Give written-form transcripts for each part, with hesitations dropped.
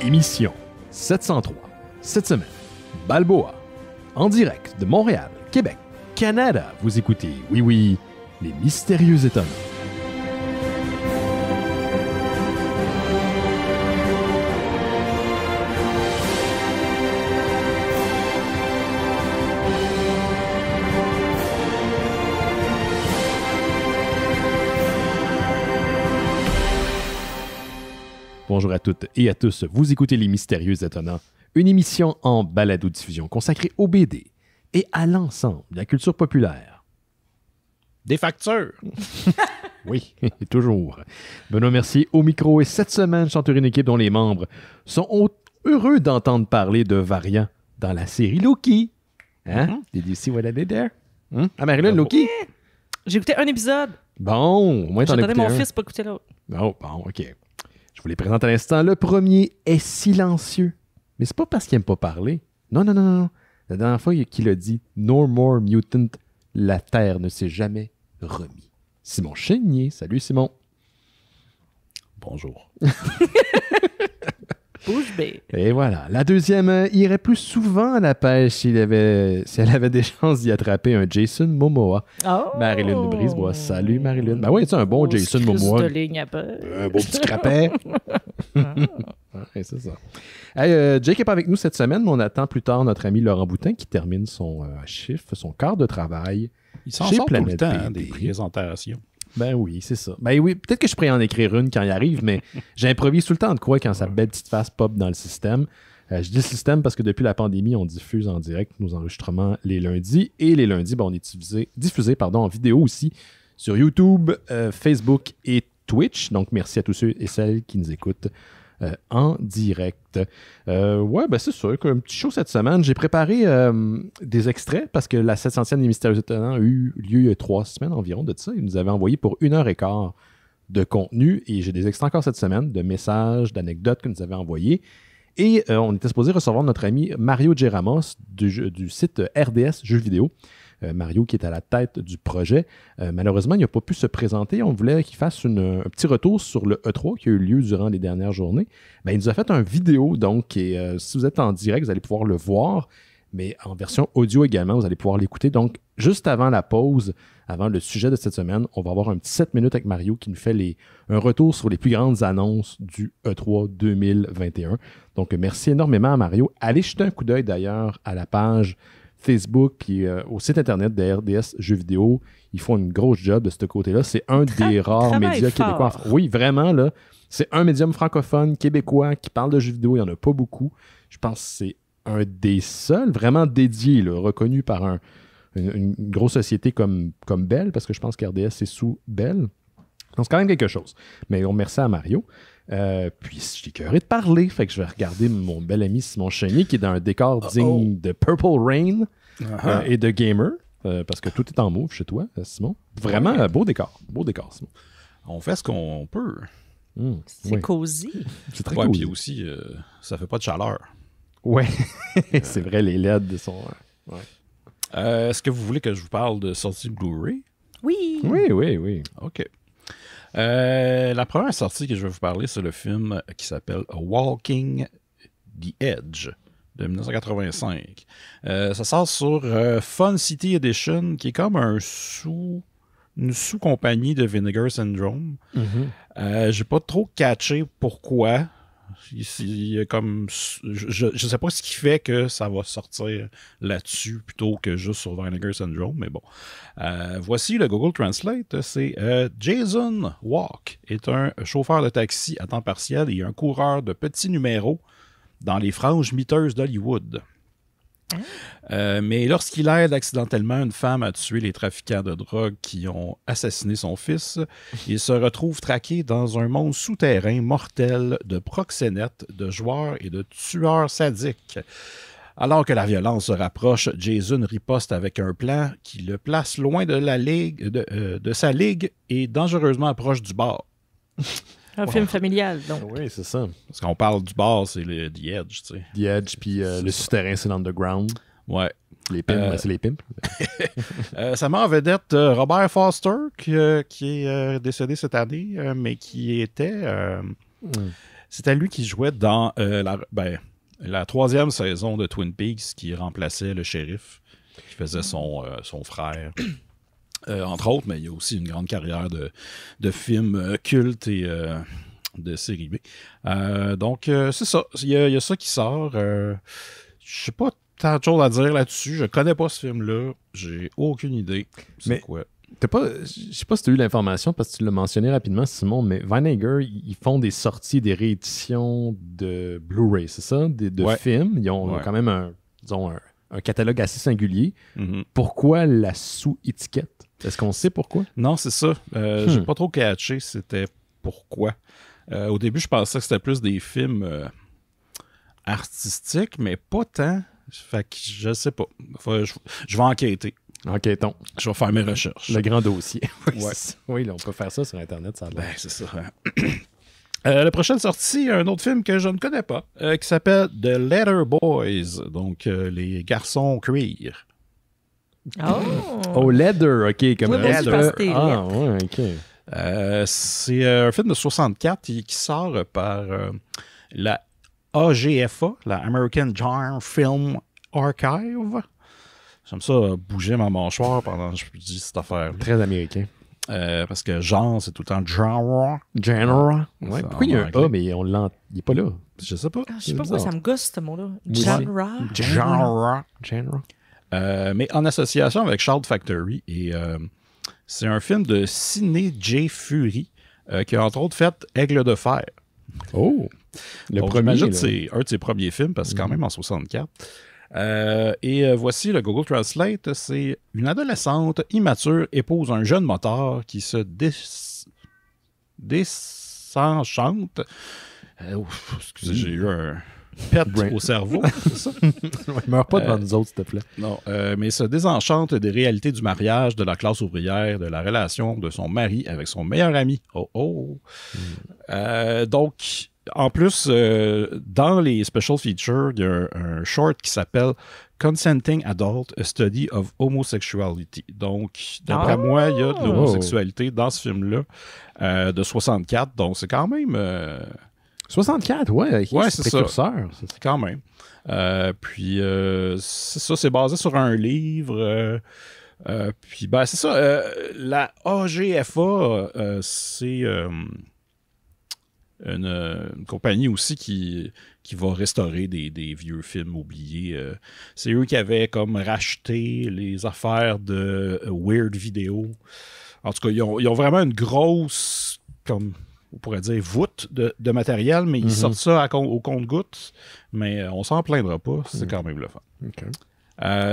émission 703. Cette semaine, Balboa, en direct de Montréal, Québec, Canada. Vous écoutez, oui, les Mystérieux Étonnants. Bonjour à toutes et à tous, vous écoutez Les Mystérieux Étonnants, une émission en balado-diffusion consacrée au BD et à l'ensemble de la culture populaire. Des factures! Oui, toujours. Benoît Mercier au micro et cette semaine, je chante une équipe dont les membres sont heureux d'entendre parler de variants dans la série Loki. Hein? Did you see what I did there? Ah, Marilyn, Loki? J'ai écouté un épisode. Bon, au moins t'en as J'ai écouté donné mon un. fils pour écouter l'autre. Bon, OK. Je vous les présente à l'instant. Le premier est silencieux. Mais c'est pas parce qu'il aime pas parler. Non. La dernière fois qu'il a dit « No more mutant », la Terre ne s'est jamais remis. Simon Chénier. Salut, Simon. Bonjour. Bouge bée. Et voilà. La deuxième irait plus souvent à la pêche si elle avait des chances d'y attraper un Jason Momoa. Oh! Marilyn Brisebois. Salut, Marilyn. Ben oui, c'est un bon Jason Momoa. De ligne à peur. Un beau petit crapet. Ouais, c'est ça. Hey, Jake n'est pas avec nous cette semaine, mais on attend plus tard notre ami Laurent Boutin qui termine son chiffre, son quart de travail. Il s'en Chez sort tout le Planète temps, BD. des présentations. Ben oui, c'est ça. Ben oui, peut-être que je pourrais en écrire une quand il arrive, mais j'improvise tout le temps de quoi quand sa belle petite face pop dans le système. Je dis système parce que depuis la pandémie, on diffuse en direct nos enregistrements les lundis. Et les lundis, on est diffusé en vidéo aussi sur YouTube, Facebook et Twitch. Donc, merci à tous ceux et celles qui nous écoutent en direct. Ouais, ben c'est sûr qu'un petit show cette semaine. J'ai préparé des extraits parce que la 700e des Mystérieux Étonnants a eu lieu il y a 3 semaines environ de ça. Ils nous avaient envoyé pour 1h15 de contenu et j'ai des extraits encore cette semaine de messages, d'anecdotes que nous avaient envoyés. Et on était supposé recevoir notre ami Mario Geramos du site RDS Jeux vidéo. Mario qui est à la tête du projet. Malheureusement, il n'a pas pu se présenter. On voulait qu'il fasse un petit retour sur le E3 qui a eu lieu durant les dernières journées. Ben, il nous a fait une vidéo, donc, et si vous êtes en direct, vous allez pouvoir le voir, mais en version audio également, vous allez pouvoir l'écouter. Donc, juste avant la pause, avant le sujet de cette semaine, on va avoir un petit 7 minutes avec Mario qui nous fait un retour sur les plus grandes annonces du E3 2021. Donc, merci énormément à Mario. Allez jeter un coup d'œil d'ailleurs à la page Facebook puis au site internet de RDS Jeux vidéo. Ils font une grosse job de ce côté-là. C'est un des rares médias québécois. Oui, vraiment, là. C'est un médium francophone québécois qui parle de jeux vidéo. Il n'y en a pas beaucoup. Je pense que c'est un des seuls vraiment dédiés, là, reconnu par une grosse société comme Bell, parce que je pense qu'RDS c'est sous Bell. Donc, c'est quand même quelque chose. Mais on remercie à Mario. Puis j'ai cœuré de parler, fait que je vais regarder mon bel ami Simon Chénier qui est dans un décor digne de Purple Rain et de Gamer, parce que tout est en mauve chez toi, Simon. Vraiment beau décor, Simon. On fait ce qu'on peut. C'est cosy. C'est très Ouais, cool. puis aussi, ça fait pas de chaleur. Ouais, c'est vrai, les LED sont... Est-ce que vous voulez que je vous parle de sortie Blu-ray? Oui. Oui. OK. La première sortie que je vais vous parler, c'est le film qui s'appelle Walking the Edge de 1985. Ça sort sur Fun City Edition, qui est comme une sous-compagnie de Vinegar Syndrome. J'ai pas trop catché pourquoi. Je sais pas ce qui fait que ça va sortir là-dessus plutôt que juste sur Vinegar Syndrome, mais bon. Voici le Google Translate. C'est Jason Walk est un chauffeur de taxi à temps partiel et un coureur de petits numéros dans les franges miteuses d'Hollywood. Mais lorsqu'il aide accidentellement une femme à tuer les trafiquants de drogue qui ont assassiné son fils, il se retrouve traqué dans un monde souterrain mortel de proxénètes, de joueurs et de tueurs sadiques. Alors que la violence se rapproche, Jason riposte avec un plan qui le place loin de la ligue, de sa ligue et dangereusement proche du bar. Un film familial, donc. Oui, c'est ça. Parce qu'on parle du bar, c'est The Edge, tu sais. The Edge, puis le souterrain, c'est l'underground. Ouais. Les pimps, c'est les pimps. Ça met en vedette Robert Foster, qui est décédé cette année, mais qui était C'était lui qui jouait dans la 3e saison de Twin Peaks, qui remplaçait le shérif, qui faisait son frère. Entre autres, mais il y a aussi une grande carrière de films cultes et de série B. Donc, c'est ça. Il y a ça qui sort. Je sais pas tant de choses à dire là-dessus. Je connais pas ce film-là. J'ai aucune idée. C'est quoi. Je sais pas si tu as eu l'information parce que tu l'as mentionné rapidement, Simon, mais Vinegar, ils font des sorties, des rééditions de Blu-ray, c'est ça? De films. Ils ont quand même un catalogue assez singulier. Mm-hmm. Pourquoi la sous-étiquette? Est-ce qu'on sait pourquoi? Non, c'est ça. J'ai pas trop catché c'était pourquoi. Au début, je pensais que c'était plus des films artistiques, mais pas tant. Fait que je sais pas. Je vais enquêter. Enquêtons. Je vais faire mes recherches. Le grand dossier. Ouais. Oui, là, on peut faire ça sur Internet, ça a l'air. Ben, c'est ça. La prochaine sortie, un autre film que je ne connais pas, qui s'appelle The Letter Boys, donc les garçons cuir. Oh, Leather, OK. Comme oui, moi, je pense que t'es ouais, OK. C'est un film de 64 qui sort par la AGFA, la American Genre Film Archive. J'aime ça bouger ma mâchoire pendant que je dis cette affaire. Très américain. Parce que genre, c'est tout le temps genre. Genre. Ouais. C'est Pourquoi il y a un anglais. A, mais il n'est pas là? Je sais pas. Je sais pas pourquoi ça me gosse, ce mot-là. aussi. Genre. Genre. Genre. Mais en association avec Shout Factory. Et c'est un film de Sidney J. Fury qui a entre autres fait Aigle de fer. Oh! Le Donc, premier, j'imagine là. que c'est un de ses premiers films parce que c'est quand même en 64. Et voici le Google Translate. C'est une adolescente immature épouse un jeune motard qui se désenchante. Excusez, j'ai eu un pet au cerveau. C'est ça? Meurs pas devant nous autres, s'il te plaît. Non, mais se désenchante des réalités du mariage, de la classe ouvrière, de la relation de son mari avec son meilleur ami. Oh oh! Donc, en plus, dans les special features, il y a un short qui s'appelle Consenting Adult, A Study of Homosexuality. Donc, d'après moi, il y a de l'homosexualité dans ce film-là de 64. Donc, c'est quand même... 64, ouais. Ouais, c'est ça. précurseur. C'est quand même. Puis, c'est ça, c'est basé sur un livre. Puis, ben, c'est ça. La AGFA, c'est une compagnie aussi qui va restaurer des vieux films oubliés. C'est eux qui avaient comme racheté les affaires de Weird Video. En tout cas, ils ont vraiment une grosse, comme on pourrait dire, voûte de matériel, mais ils sortent ça au compte-gouttes. Mais on s'en plaindra pas, c'est quand même le fun. OK.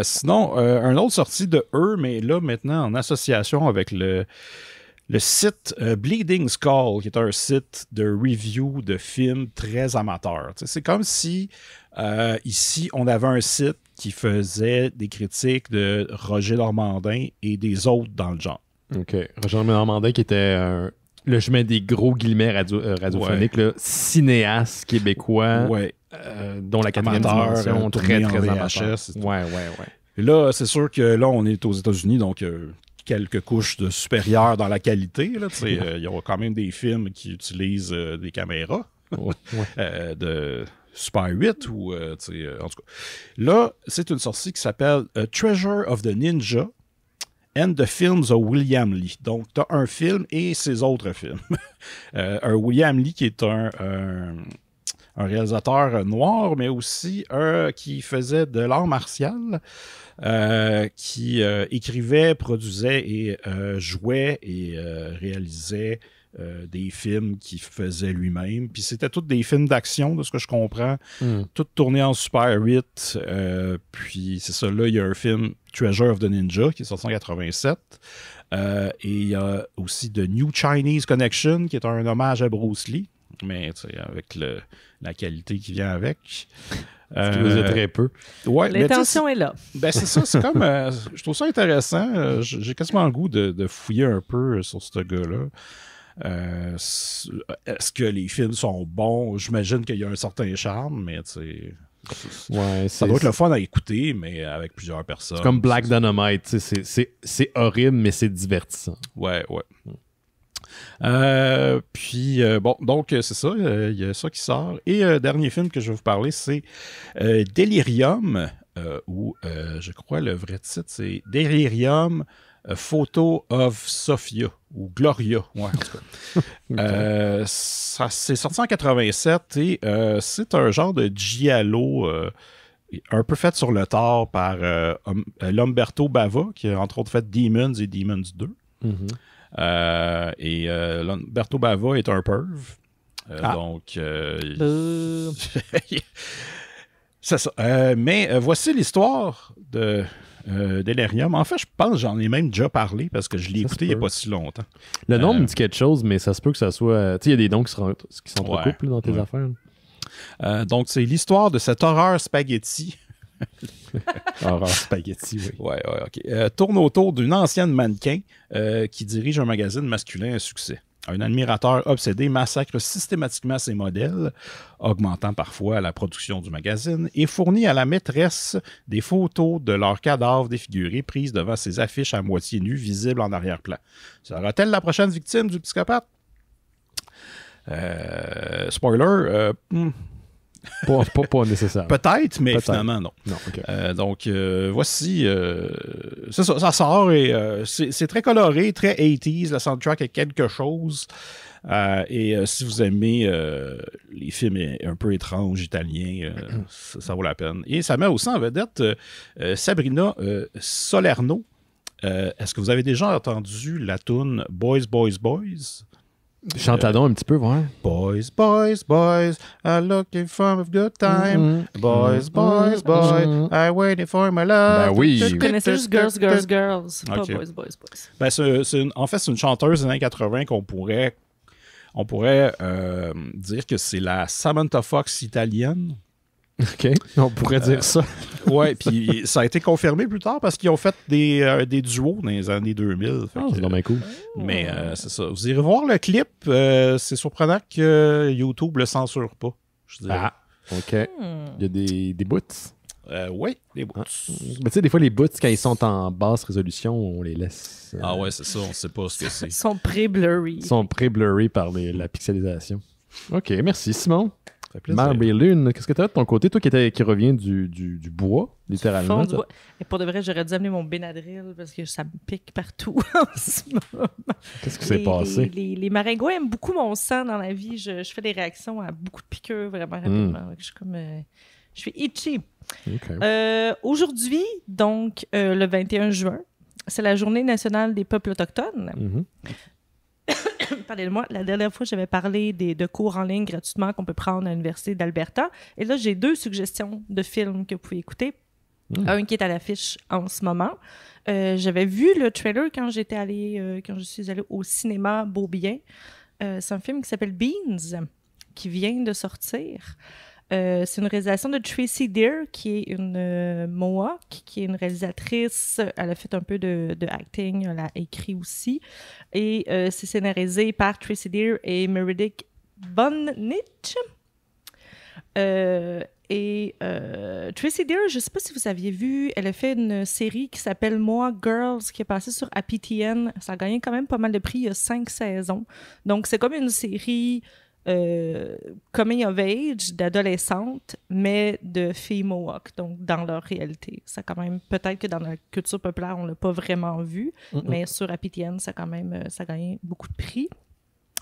Sinon, un autre sortie de eux, mais là, maintenant, en association avec le site Bleeding Skull, qui est un site de review de films très amateur. Tu sais, c'est comme si, ici, on avait un site qui faisait des critiques de Roger Normandin et des autres dans le genre. OK. Roger Normandin qui était là, je mets des gros guillemets radiophoniques, là, cinéaste québécois, dont la quatrième dimension, très, très amateur. Ouais. Et là, c'est sûr que là, on est aux États-Unis, donc quelques couches de supérieures dans la qualité. Il y aura quand même des films qui utilisent des caméras de Super 8 ou en tout cas. Là, c'est une sortie qui s'appelle Treasure of the Ninja and the Films of William Lee. Donc, tu as un film et ses autres films. Un William Lee qui est un réalisateur noir, mais aussi un qui faisait de l'art martial, qui écrivait, produisait et jouait et réalisait des films qu'il faisait lui-même. Puis c'était tous des films d'action, de ce que je comprends. Tout tourné en Super 8. Puis c'est ça, là, il y a un film Treasure of the Ninja qui est sorti en 87. Et il y a aussi The New Chinese Connection qui est un hommage à Bruce Lee, mais avec la qualité qui vient avec. Ce qui faisait très peu. Ouais, l'intention est là. Ben c'est ça, c'est comme... je trouve ça intéressant. J'ai quasiment le goût de fouiller un peu sur ce gars-là. Est-ce que les films sont bons? J'imagine qu'il y a un certain charme, mais tu sais... ça doit être le fun à écouter, mais avec plusieurs personnes. C'est comme Black Dynamite. C'est horrible, mais c'est divertissant. Ouais. Bon, donc c'est ça, il y a ça qui sort. Et dernier film que je vais vous parler, c'est Delirium, je crois le vrai titre, c'est Delirium, Photo of Sophia, ou Gloria, ouais, en tout cas. Ça c'est sorti en 87 et c'est un genre de giallo un peu fait sur le tard par Lamberto Bava, qui a entre autres fait Demons et Demons 2. Lamberto Bava est un perv. Donc, c'est ça. Mais voici l'histoire de Delirium. En fait, je pense que j'en ai même déjà parlé parce que je l'ai écouté il n'y a pas si longtemps. Le nom me dit quelque chose, mais ça se peut que ça soit... Tu sais, il y a des noms qui s'entrecoupent dans tes affaires. Donc, c'est l'histoire de cette horreur spaghetti. Horreur spaghetti, oui. Ouais, OK. Tourne autour d'une ancienne mannequin qui dirige un magazine masculin à succès. Un admirateur obsédé massacre systématiquement ses modèles, augmentant parfois la production du magazine, et fournit à la maîtresse des photos de leurs cadavres défigurés prises devant ses affiches à moitié nues visibles en arrière-plan. Sera-t-elle la prochaine victime du psychopathe? Spoiler, pas nécessaire. Peut-être, mais finalement, non. Okay. Donc, voici... c'est ça, ça sort et c'est très coloré, très 80s. La soundtrack est quelque chose. Si vous aimez les films un peu étranges italiens, ça vaut la peine. Et ça met aussi en vedette Sabrina Salerno. Est-ce que vous avez déjà entendu la tune Boys, Boys, Boys? Chante-la donc un petit peu, ouais. Boys, boys, boys, I'm looking for a good time. Boys, boys, boys, I'm waiting for my love. Ben oui. Je connaissais juste Girls, Girls, Girls. Pas Okay. Boys, Boys, Boys. Ben, en fait, c'est une chanteuse des années 80 qu'on pourrait dire que c'est la Samantha Fox italienne. OK, on pourrait dire ça. Ouais, puis ça a été confirmé plus tard parce qu'ils ont fait des duos dans les années 2000. C'est vraiment cool. Mais c'est ça. Vous irez voir le clip. C'est surprenant que YouTube le censure pas, je dirais. OK. Il y a des bouts. Oui, des bouts. Mais tu sais, des fois, les bouts, quand ils sont en basse résolution, on les laisse. Ah ouais, c'est ça. On sait pas ce que c'est. Ils sont pré-blurry. Ils sont pré-blurry par la pixelisation. OK, merci Simon. Ça fait plaisir. Marie-Lune, qu'est-ce que tu as de ton côté? Toi qui reviens du bois, littéralement. Fond du bois. Et pour de vrai, j'aurais dû amener mon Benadryl parce que ça me pique partout en ce moment. Qu'est-ce qui s'est passé? Les maringouins aiment beaucoup mon sang dans la vie. Je fais des réactions à beaucoup de piqûres vraiment rapidement. Je suis comme... je suis itchy. Okay. Aujourd'hui, donc, le 21 juin, c'est la Journée nationale des peuples autochtones. Parlez-moi, la dernière fois, j'avais parlé de cours en ligne gratuitement qu'on peut prendre à l'Université d'Alberta. Et là, j'ai 2 suggestions de films que vous pouvez écouter. Un qui est à l'affiche en ce moment. J'avais vu le trailer quand je suis allée au cinéma Beaubien. C'est un film qui s'appelle Beans, qui vient de sortir. C'est une réalisation de Tracy Deer, qui est une Mohawk, qui est une réalisatrice. Elle a fait un peu de acting, elle a écrit aussi. Et c'est scénarisé par Tracy Deer et Meredith Bonich. Tracy Deer, je ne sais pas si vous aviez vu, elle a fait une série qui s'appelle Moi Girls, qui est passée sur APTN. Ça a gagné quand même pas mal de prix, il y a 5 saisons. Donc, c'est comme une série... coming of age d'adolescentes, mais de filles Mohawk, donc dans leur réalité. Ça quand même, peut-être que dans la culture populaire, on ne l'a pas vraiment vu, mais sur APTN, ça a gagné beaucoup de prix.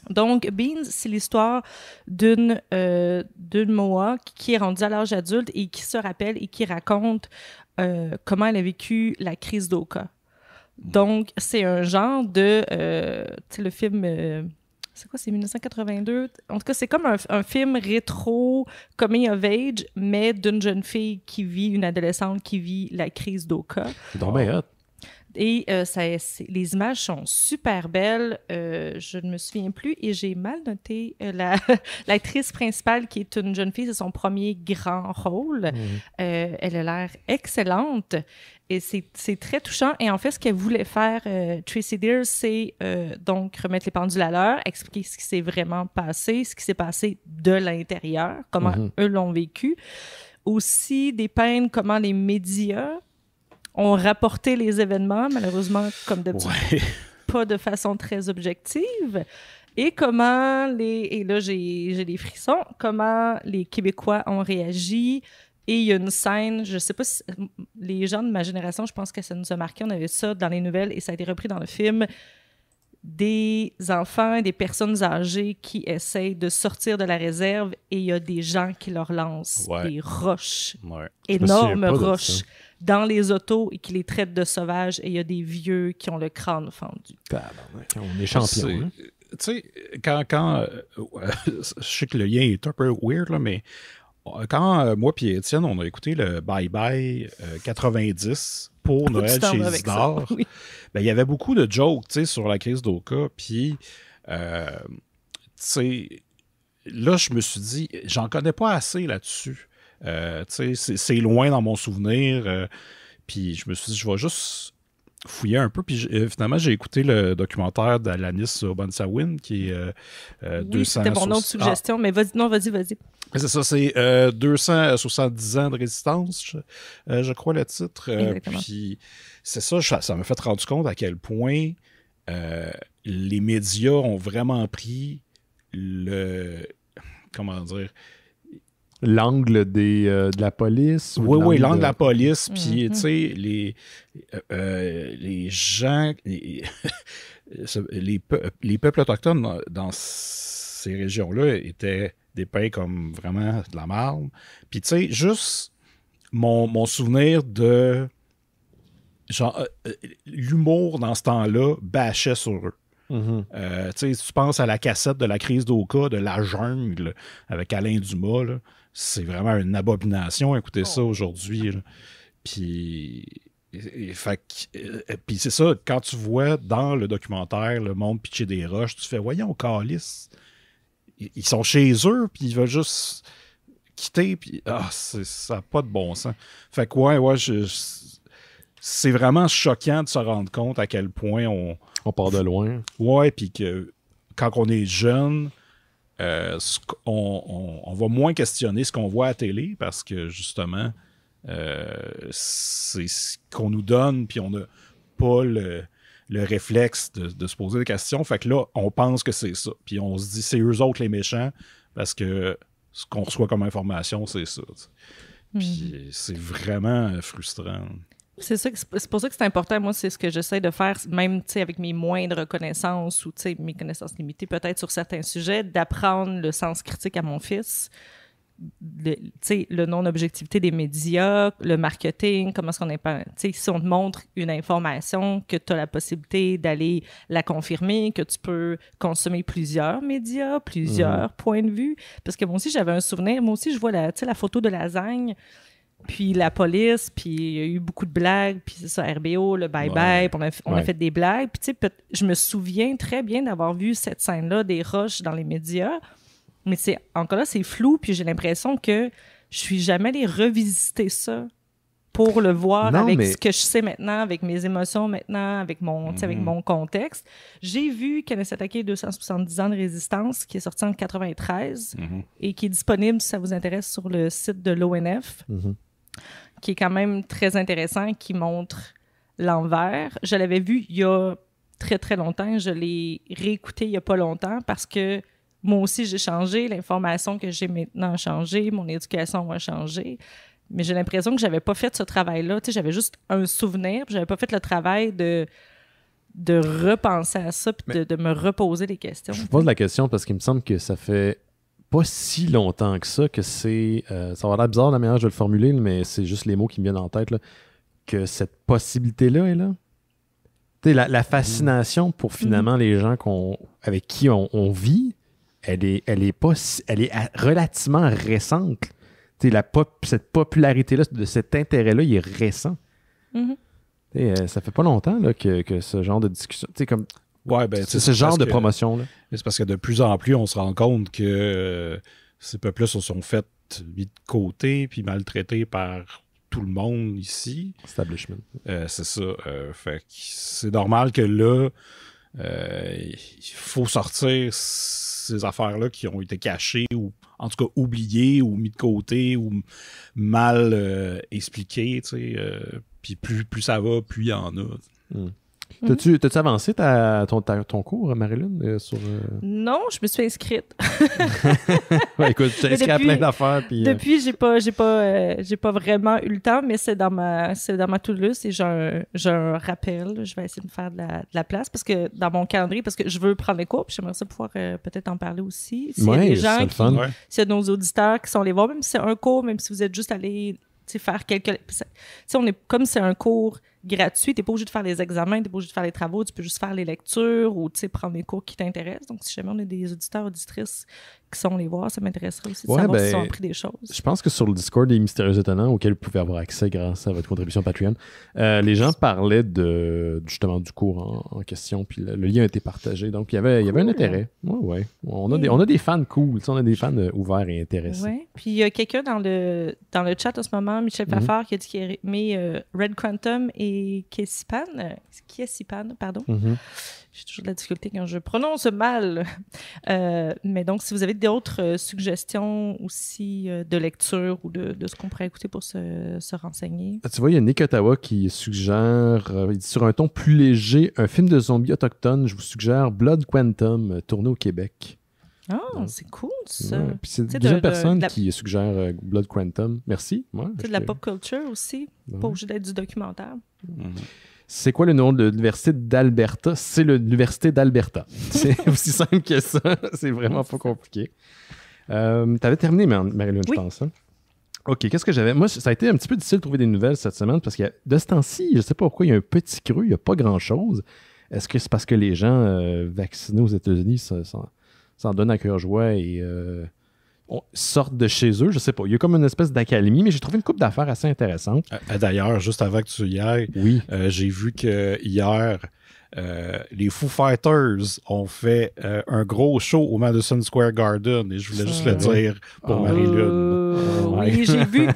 Donc, Beans, c'est l'histoire d'une Mohawk qui est rendue à l'âge adulte et qui se rappelle et qui raconte comment elle a vécu la crise d'Oka. Donc, c'est un genre de... tu sais, le film... c'est quoi, c'est 1982? En tout cas, c'est comme un film rétro, coming of age, mais d'une jeune fille une adolescente qui vit la crise d'Oka. C'est donc bien hot. Et les images sont super belles. Je ne me souviens plus et j'ai mal noté l'actrice principale qui est une jeune fille. C'est son premier grand rôle. Elle a l'air excellente et c'est très touchant. Et en fait, ce qu'elle voulait faire, Tracy Deer, c'est donc remettre les pendules à l'heure, expliquer ce qui s'est vraiment passé, ce qui s'est passé de l'intérieur, comment eux l'ont vécu. Aussi, dépeindre comment les médias ont rapporté les événements, malheureusement, comme d'habitude, pas de façon très objective. Et comment et là j'ai des frissons, comment les Québécois ont réagi. Et il y a une scène, je sais pas si les gens de ma génération, je pense que ça nous a marqué, on avait ça dans les nouvelles et ça a été repris dans le film, des enfants et des personnes âgées qui essayent de sortir de la réserve et il y a des gens qui leur lancent des roches, énormes roches, dans les autos et qui les traitent de sauvages et il y a des vieux qui ont le crâne fendu. On est champions. Tu sais, quand je sais que le lien est un peu weird, là, mais quand moi et Étienne, on a écouté le Bye Bye 90 pour Noël chez Isidore, oui. Ben, il y avait beaucoup de jokes sur la crise d'Oka. Puis, là, je me suis dit, j'en connais pas assez là-dessus. C'est loin dans mon souvenir. Puis, je me suis dit, je vais juste fouiller un peu. Puis, finalement, j'ai écouté le documentaire d'Alanis Obonsawin qui est 200... C'était mon autre suggestion, mais vas-y. C'est ça, c'est 270 ans de résistance, je crois, le titre. Puis c'est ça, ça m'a fait rendre compte à quel point les médias ont vraiment pris comment dire... L'angle de la police? Oui, l'angle de la police. Puis, tu sais, les gens... les peuples autochtones dans ces régions-là étaient dépeints comme vraiment de la marde. Puis, tu sais, juste mon souvenir de... genre, l'humour dans ce temps-là bâchait sur eux. Tu penses à la cassette de la crise d'Oka, de La Jungle, avec Alain Dumas, là, c'est vraiment une abomination, écouter ça aujourd'hui. Là. Puis... puis c'est ça, quand tu vois dans le documentaire le monde pitcher des roches, tu fais, voyons, calice. Ils sont chez eux, puis ils veulent juste quitter, puis ça n'a pas de bon sens. Fait que ouais, c'est vraiment choquant de se rendre compte à quel point on part de loin. Ouais, puis que quand on est jeune, on va moins questionner ce qu'on voit à la télé, parce que justement, c'est ce qu'on nous donne, puis on n'a pas le réflexe de se poser des questions. Fait que là, on pense que c'est ça. Puis on se dit, c'est eux autres les méchants, parce que ce qu'on reçoit comme information, c'est ça. Puis c'est vraiment frustrant. C'est pour ça que c'est important. Moi, c'est ce que j'essaie de faire, même avec mes moindres connaissances ou mes connaissances limitées peut-être sur certains sujets, d'apprendre le sens critique à mon fils. Le non-objectivité des médias, le marketing, comment est-ce qu'on est pas... Si on te montre une information, que tu as la possibilité d'aller la confirmer, que tu peux consommer plusieurs médias, plusieurs points de vue. Parce que moi aussi, j'avais un souvenir. Moi aussi, je vois la photo de lasagne, puis la police, puis il y a eu beaucoup de blagues, puis c'est ça, RBO, le bye-bye, on a fait des blagues. Puis je me souviens très bien d'avoir vu cette scène-là, des roches dans les médias. Mais encore là, c'est flou, puis j'ai l'impression que je suis jamais allée revisiter ça pour le voir ce que je sais maintenant, avec mes émotions maintenant, avec avec mon contexte. J'ai vu Kanesatake 270 ans de résistance, qui est sorti en 93 et qui est disponible, si ça vous intéresse, sur le site de l'ONF, qui est quand même très intéressant, qui montre l'envers. Je l'avais vu il y a très, très longtemps. Je l'ai réécouté il n'y a pas longtemps parce que moi aussi, j'ai changé. L'information que j'ai maintenant a changé. Mon éducation a changé. Mais j'ai l'impression que j'avais pas fait ce travail-là. Tu sais, j'avais juste un souvenir, puis j'avais pas fait le travail de repenser à ça, puis de me reposer des questions. Je vous pose la question parce qu'il me semble que ça fait pas si longtemps que ça, que c'est... ça va l'air bizarre la manière dont je vais le formuler, mais c'est juste les mots qui me viennent en tête, là, que cette possibilité-là est là. Tu sais, la fascination pour finalement les gens avec qui on vit, elle est relativement récente. Cette popularité-là, de cet intérêt-là, il est récent. Ça fait pas longtemps là, que ce genre de discussion... comme c'est ce genre de promotion-là. C'est parce que de plus en plus, on se rend compte que ces peuples-là se sont fait mis de côté puis maltraités par tout le monde ici. Establishment. C'est ça. Fait que c'est normal que là, il faut sortir ces affaires-là qui ont été cachées ou en tout cas oubliées ou mis de côté ou mal expliquées. Puis plus ça va, plus il y en a. T'as-tu avancé ton cours, Marilyn, sur... Non, je me suis inscrite. Ouais, écoute, je t'ai inscrit à plein d'affaires. Puis, Depuis, j'ai pas vraiment eu le temps, mais c'est dans ma to-do list et j'ai un rappel. Je vais essayer de me faire de la place parce que dans mon calendrier, parce que je veux prendre les cours, puis j'aimerais ça pouvoir peut-être en parler aussi. S'il y a des gens s'il y a de nos auditeurs qui sont allés voir, même si c'est un cours, même si vous êtes juste allés faire quelques... on est comme c'est un cours gratuit, t'es pas obligé de faire les examens, t'es pas obligé de faire les travaux, tu peux juste faire les lectures ou prendre les cours qui t'intéressent. Donc, si jamais on a des auditeurs, auditrices qui sont les voir, ça m'intéresserait aussi de savoir s'ils ont appris des choses. Je pense que sur le Discord des Mystérieux Étonnants, auquel vous pouvez avoir accès grâce à votre contribution Patreon, les gens parlaient justement du cours en question, puis le lien a été partagé. Donc, il y avait un intérêt. Ouais. On a des fans cool, on a des fans ouverts et intéressés. Oui. Puis, il y a quelqu'un dans le chat en ce moment, Michel Pafard, qui a dit qu'il aimait Red Quantum et Kiesipan, pardon. J'ai toujours de la difficulté quand je prononce mal. Mais donc, si vous avez d'autres suggestions aussi de lecture ou de ce qu'on pourrait écouter pour se renseigner. Tu vois, il y a Nick Ottawa qui suggère, il dit, sur un ton plus léger, un film de zombies autochtones, je vous suggère Blood Quantum, tourné au Québec. C'est cool, ça. Ouais. Puis c'est la deuxième personne qui suggère Blood Quantum. Merci. Ouais, c'est de la pop culture aussi, pas obligé d'être du documentaire. C'est quoi le nom de l'université d'Alberta? C'est l'université d'Alberta. C'est aussi simple que ça. C'est vraiment pas compliqué. T'avais terminé, Marilyn, je pense. Hein? OK, qu'est-ce que j'avais? Moi, ça a été un petit peu difficile de trouver des nouvelles cette semaine parce que de ce temps-ci, je sais pas pourquoi, il y a un petit creux, il n'y a pas grand-chose. Est-ce que c'est parce que les gens vaccinés aux États-Unis s'en donnent à cœur joie et sortent de chez eux? Je sais pas. Il y a comme une espèce d'accalmie, mais j'ai trouvé une couple d'affaires assez intéressantes. D'ailleurs, juste avant que tu y ailles, j'ai vu que hier, les Foo Fighters ont fait un gros show au Madison Square Garden et je voulais juste le dire pour Marie-Lune. Oui, j'ai vu.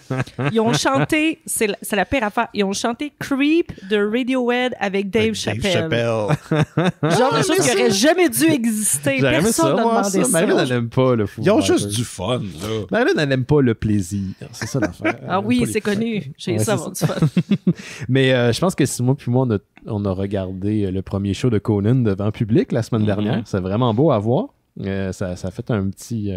Ils ont chanté, c'est la pire affaire, ils ont chanté Creep de Radiohead avec Dave Chappelle. Genre de choses qui n'auraient jamais dû exister. Personne n'a demandé ça. Marie-Lune, elle n'aime pas le Foo Ils ont Fighters. juste du fun. Marie-Lune, elle n'aime pas le plaisir. C'est ça l'affaire. Ah oui, c'est connu. J'ai ça avoir du fun. Mais je pense que Simon puis moi, on a regardé le premier show de Conan devant public la semaine dernière. C'est vraiment beau à voir. Ça a fait un petit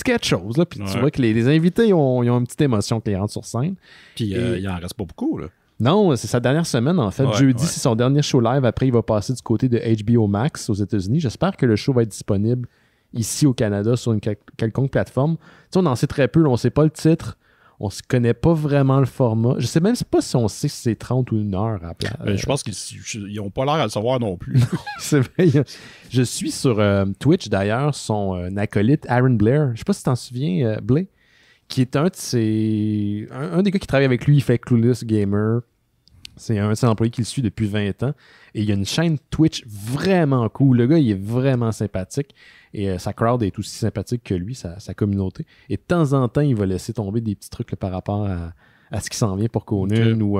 quelque chose. Là. Puis tu vois que les invités ils ont une petite émotion quand ils rentrent sur scène. Puis il en reste pas beaucoup. Là. Non, c'est sa dernière semaine en fait. Jeudi, c'est son dernier show live. Après, il va passer du côté de HBO Max aux États-Unis. J'espère que le show va être disponible ici au Canada sur une quelconque plateforme. Tu sais, on en sait très peu. Là, on ne sait pas le titre. On ne connaît pas vraiment le format. Je sais même pas si on sait si c'est 30 ou 1 heure à plat. Je pense qu'ils n'ont pas l'air à le savoir non plus. C'est vrai. Je suis sur Twitch, d'ailleurs, son acolyte Aaron Blair. Je sais pas si tu t'en souviens, Blay, qui est un des gars qui travaille avec lui. Il fait Clueless Gamer. C'est un de ses employés qui le suit depuis 20 ans. Et il y a une chaîne Twitch vraiment cool. Le gars, il est vraiment sympathique. Et sa crowd est aussi sympathique que lui, sa communauté. Et de temps en temps, il va laisser tomber des petits trucs là, par rapport à ce qui s'en vient pour Conan ou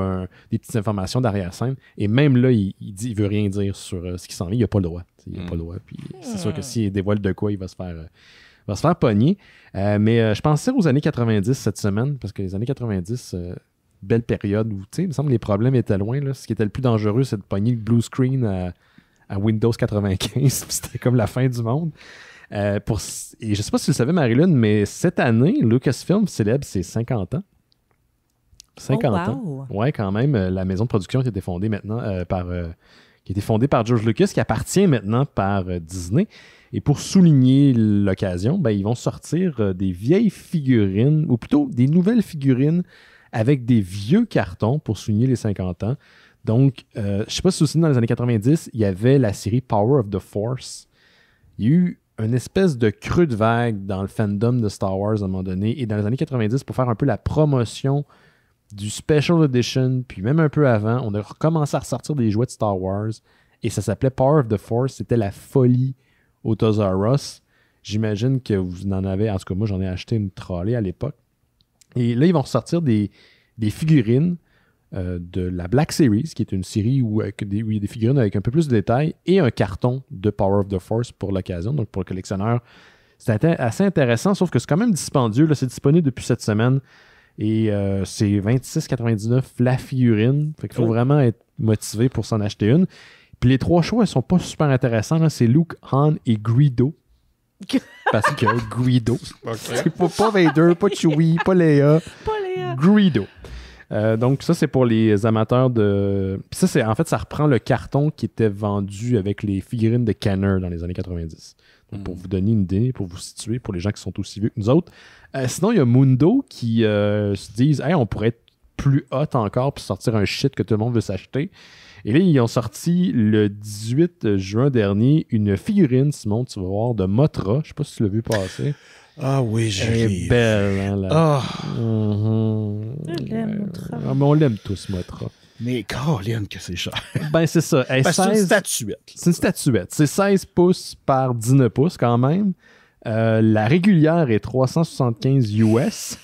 des petites informations d'arrière-scène. Et même là, il veut rien dire sur ce qui s'en vient. Il n'a pas le droit. Il n'a pas le droit. Puis c'est sûr que s'il dévoile de quoi, il va se faire pogner. Mais je pensais aux années 90 cette semaine, parce que les années 90... belle période où, tu sais, il me semble que les problèmes étaient loin. Là. Ce qui était le plus dangereux, c'est de pogner le blue screen à Windows 95. C'était comme la fin du monde. Et je sais pas si tu le savais, Marie-Lune, mais cette année, Lucasfilm célèbre ses 50 ans. 50 ans. Ouais, quand même. La maison de production qui a été fondée maintenant qui a été fondée par George Lucas, qui appartient maintenant par Disney. Et pour souligner l'occasion, ils vont sortir des vieilles figurines, ou plutôt des nouvelles figurines avec des vieux cartons pour souligner les 50 ans. Donc, je ne sais pas si aussi dans les années 90, il y avait la série Power of the Force. Il y a eu une espèce de creux de vague dans le fandom de Star Wars à un moment donné. Et dans les années 90, pour faire un peu la promotion du Special Edition, puis même un peu avant, on a recommencé à ressortir des jouets de Star Wars. Et ça s'appelait Power of the Force. C'était la folie au Toys R Us. J'imagine que vous en avez... En tout cas, moi, j'en ai acheté une trolley à l'époque. Et là, ils vont ressortir des figurines de la Black Series, qui est une série où il y a des figurines avec un peu plus de détails, et un carton de Power of the Force pour l'occasion, donc pour le collectionneur. C'était assez intéressant, sauf que c'est quand même dispendieux. Là, c'est disponible depuis cette semaine, et c'est $26,99 la figurine. Fait qu'il faut vraiment être motivés pour s'en acheter une. Puis les 3 choix, ils sont pas super intéressants. Là. C'est Luke, Han et Greedo. Parce que Greedo. C'est pas Vader, pas Chewie, pas Leia. Greedo. Donc ça, c'est pour les amateurs de... Puis ça, en fait, ça reprend le carton qui était vendu avec les figurines de Kenner dans les années 90. Donc, pour vous donner une idée, pour vous situer, pour les gens qui sont aussi vieux que nous autres. Sinon, il y a Mundo qui se disent « Hey, on pourrait être plus hot encore puis sortir un shit que tout le monde veut s'acheter. » Et là, ils ont sorti le 18 juin dernier une figurine, Simon, tu vas voir, de Mothra. Je sais pas si tu l'as vu passer. Ah oui, j'ai Elle est belle, hein, là. On l'aime, Mothra. Mais on l'aime tous, Mothra. Mais Caroline, que c'est cher. Ben, c'est ça. C'est une statuette. C'est une statuette. C'est 16 pouces par 19 pouces, quand même. La régulière est 375 US.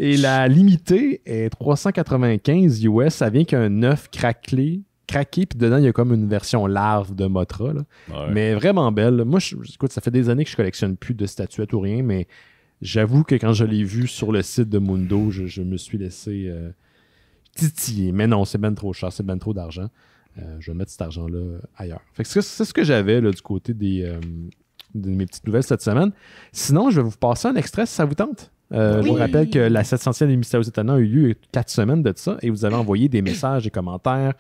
Et la limitée est 395 US. Ça vient qu'un œuf craqué, puis dedans, il y a comme une version larve de Mothra. Là. Ouais. Mais vraiment belle. Moi, écoute, ça fait des années que je collectionne plus de statuettes ou rien, mais j'avoue que quand je l'ai vue sur le site de Mundo, je me suis laissé titiller. Mais non, c'est ben trop cher, c'est ben trop d'argent. Je vais mettre cet argent-là ailleurs. Fait que c'est ce que j'avais là, du côté de mes petites nouvelles cette semaine. Sinon, je vais vous passer un extrait si ça vous tente. Je vous rappelle que la 700e des Mystérieux Étonnants a eu lieu 4 semaines de ça et vous avez envoyé des messages, des commentaires,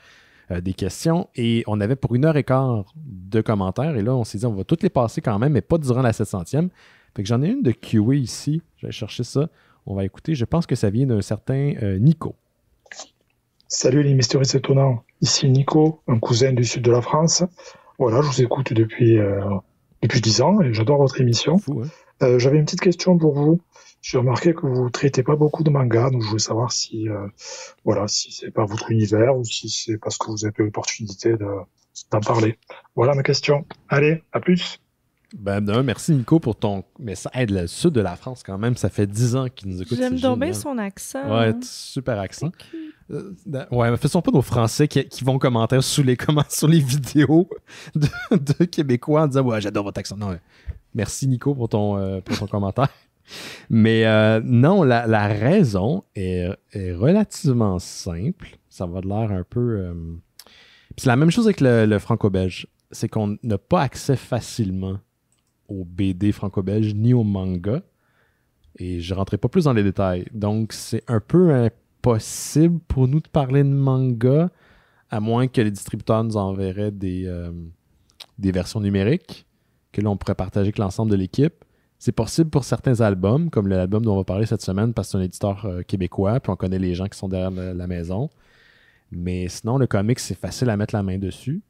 des questions et on avait pour 1h15 de commentaires et là, on s'est dit on va toutes les passer quand même, mais pas durant la 700e. Fait que j'en ai une de QA ici. Je vais chercher ça. On va écouter. Je pense que ça vient d'un certain Nico. Salut les Mystérieux Étonnants. Ici Nico, un cousin du sud de la France. Voilà, je vous écoute depuis 10 ans et j'adore votre émission. Fou, hein? J'avais une petite question pour vous. J'ai remarqué que vous traitez pas beaucoup de mangas, donc je voulais savoir si c'est pas votre univers ou si c'est parce que vous avez eu l'opportunité d'en parler. Voilà ma question. Allez, à plus. Ben, merci Nico pour ton message. Le sud de la France, quand même, ça fait 10 ans qu'il nous écoute. J'aime donc bien son accent. Ouais, super accent. Ouais, mais faisons pas nos Français qui vont commenter sous les vidéos de Québécois en disant ouais, j'adore votre accent. Non, merci Nico pour ton commentaire. Mais non, la raison est relativement simple. Ça va de l'air un peu. C'est la même chose avec le franco-belge. C'est qu'on n'a pas accès facilement au BD franco-belge ni au manga. Et je ne rentrerai pas plus dans les détails. Donc, c'est un peu impossible pour nous de parler de manga, à moins que les distributeurs nous enverraient des versions numériques, que là, on pourrait partager avec l'ensemble de l'équipe. C'est possible pour certains albums, comme l'album dont on va parler cette semaine, parce que c'est un éditeur québécois, puis on connaît les gens qui sont derrière la maison. Mais sinon, le comic, c'est facile à mettre la main dessus.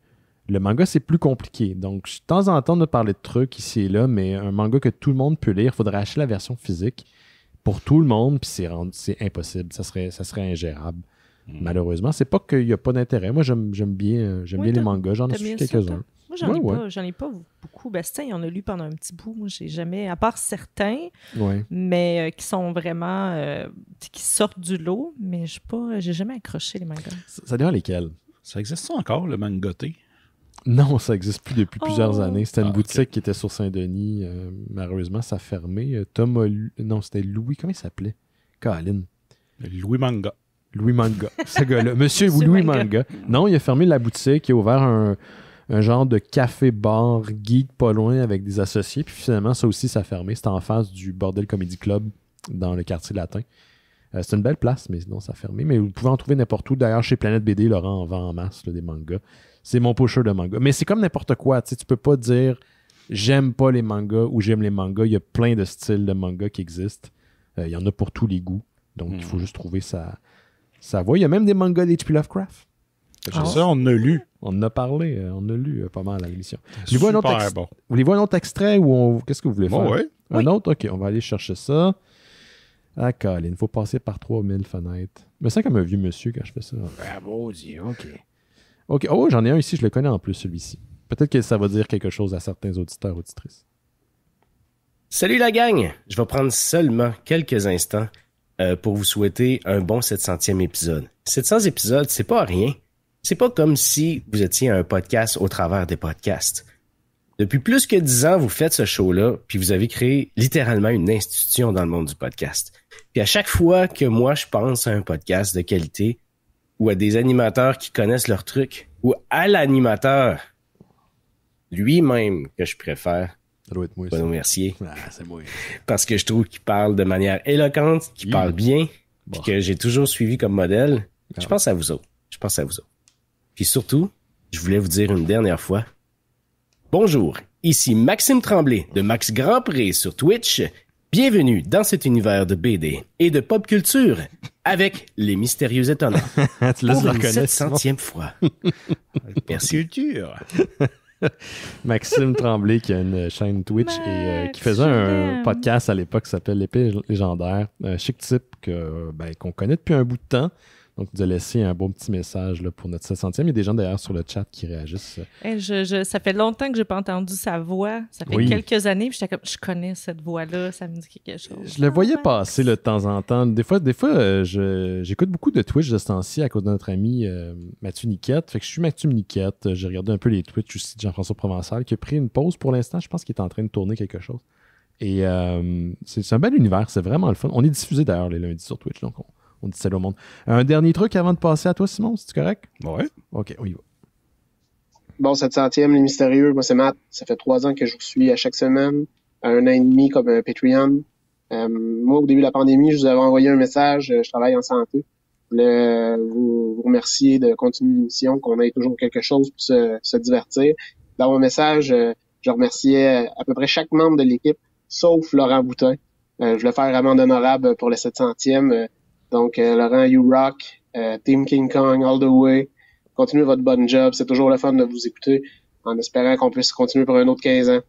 Le manga, c'est plus compliqué. Donc, de temps en temps, on a parlé de trucs ici et là, mais un manga que tout le monde peut lire, il faudrait acheter la version physique pour tout le monde, puis c'est impossible. Ça serait ingérable. Malheureusement, c'est pas qu'il n'y a pas d'intérêt. Moi, j'aime bien les mangas. J'en ai su quelques-uns. Moi, j'en ai pas beaucoup. Bastien, il en a lu pendant un petit bout. Moi, j'ai jamais, à part certains, mais qui sont vraiment, qui sortent du lot, mais j'ai jamais accroché les mangas. Ça dépend lesquels. Ça existe encore, le mangoté? Non, ça n'existe plus depuis plusieurs années. C'était une boutique qui était sur Saint-Denis. Malheureusement, ça a fermé. Non, c'était Louis. Comment il s'appelait? Colin. Louis Manga. Louis Manga. Ce gars-là. Monsieur Louis Manga. Non, il a fermé la boutique. Il a ouvert un genre de café-bar geek pas loin avec des associés. Puis finalement, ça aussi, ça a fermé. C'était en face du Bordel Comedy Club dans le quartier latin. C'est une belle place, mais sinon, ça a fermé. Mais vous pouvez en trouver n'importe où. D'ailleurs, chez Planète BD, Laurent en vend en masse là, des mangas. C'est mon pusher de manga. Mais c'est comme n'importe quoi. Tu peux pas dire j'aime pas les mangas ou j'aime les mangas. Il y a plein de styles de mangas qui existent. Il y en a pour tous les goûts. Donc, il faut juste trouver sa voie. Il y a même des mangas d'H.P. Lovecraft. Ça, on a lu. On en a parlé. On a lu pas mal à l'émission. Super bon. Vous voulez voir un autre extrait ou qu'est-ce que vous voulez faire? Ouais. Un autre? OK, on va aller chercher ça. Ah, Colin, il faut passer par 3000 fenêtres. Mais c'est comme un vieux monsieur quand je fais ça. Ah, bon Dieu, OK. OK. Oh, j'en ai un ici, je le connais en plus, celui-ci. Peut-être que ça va dire quelque chose à certains auditeurs, auditrices. Salut la gang! Je vais prendre seulement quelques instants pour vous souhaiter un bon 700e épisode. 700 épisodes, c'est pas rien. C'est pas comme si vous étiez un podcast au travers des podcasts. Depuis plus que 10 ans, vous faites ce show-là, puis vous avez créé littéralement une institution dans le monde du podcast. Puis à chaque fois que moi, je pense à un podcast de qualité, ou à des animateurs qui connaissent leur truc, ou à l'animateur lui-même que je préfère, Ça doit être moi. Bruno Mercier, Ah, c'est moi. parce que je trouve qu'il parle de manière éloquente, qu'il parle bien, puis que j'ai toujours suivi comme modèle. Je pense à vous autres. Puis surtout, je voulais vous dire une dernière fois, bonjour, ici Maxime Tremblay de Max Grandpré sur Twitch. Bienvenue dans cet univers de BD et de pop culture avec les mystérieux étonnants. Tu laisses Pour la une reconnaître. 700e fois. Merci. Culture. Maxime Tremblay qui a une chaîne Twitch et qui faisait un podcast à l'époque qui s'appelle L'Épée légendaire. Un chic type qu'on connaît depuis un bout de temps. Donc, il nous a laissé un bon petit message là, pour notre 700e. Il y a des gens d'ailleurs sur le chat qui réagissent. Ça fait longtemps que je n'ai pas entendu sa voix. Ça fait quelques années. Puis j'étais comme, je connais cette voix-là. Ça me dit quelque chose. Je le voyais passer là, de temps en temps. Des fois j'écoute beaucoup de Twitch de ce temps-ci à cause de notre ami Mathieu Niquette. Fait que je suis Mathieu Niquette. J'ai regardé un peu les Twitch aussi de Jean-François Provençal qui a pris une pause pour l'instant. Je pense qu'il est en train de tourner quelque chose. Et c'est un bel univers. C'est vraiment le fun. On est diffusé d'ailleurs les lundis sur Twitch. Donc, on dit salut au monde. Un dernier truc avant de passer à toi, Simon, c'est correct? Ouais. OK, on y va. Bon, 700e, les mystérieux. Moi, c'est Matt. Ça fait 3 ans que je vous suis à chaque semaine. 1 an et demi comme Patreon. Moi, au début de la pandémie, je vous avais envoyé un message. Je travaille en santé. Je voulais vous remercier de continuer l'émission, qu'on ait toujours quelque chose pour se divertir. Dans mon message, je remerciais à peu près chaque membre de l'équipe, sauf Laurent Boutin. Je voulais faire amende honorable pour le 700e. Donc, Laurent, you rock, Team King Kong all the way. Continuez votre bon job. C'est toujours le fun de vous écouter en espérant qu'on puisse continuer pour un autre 15 ans.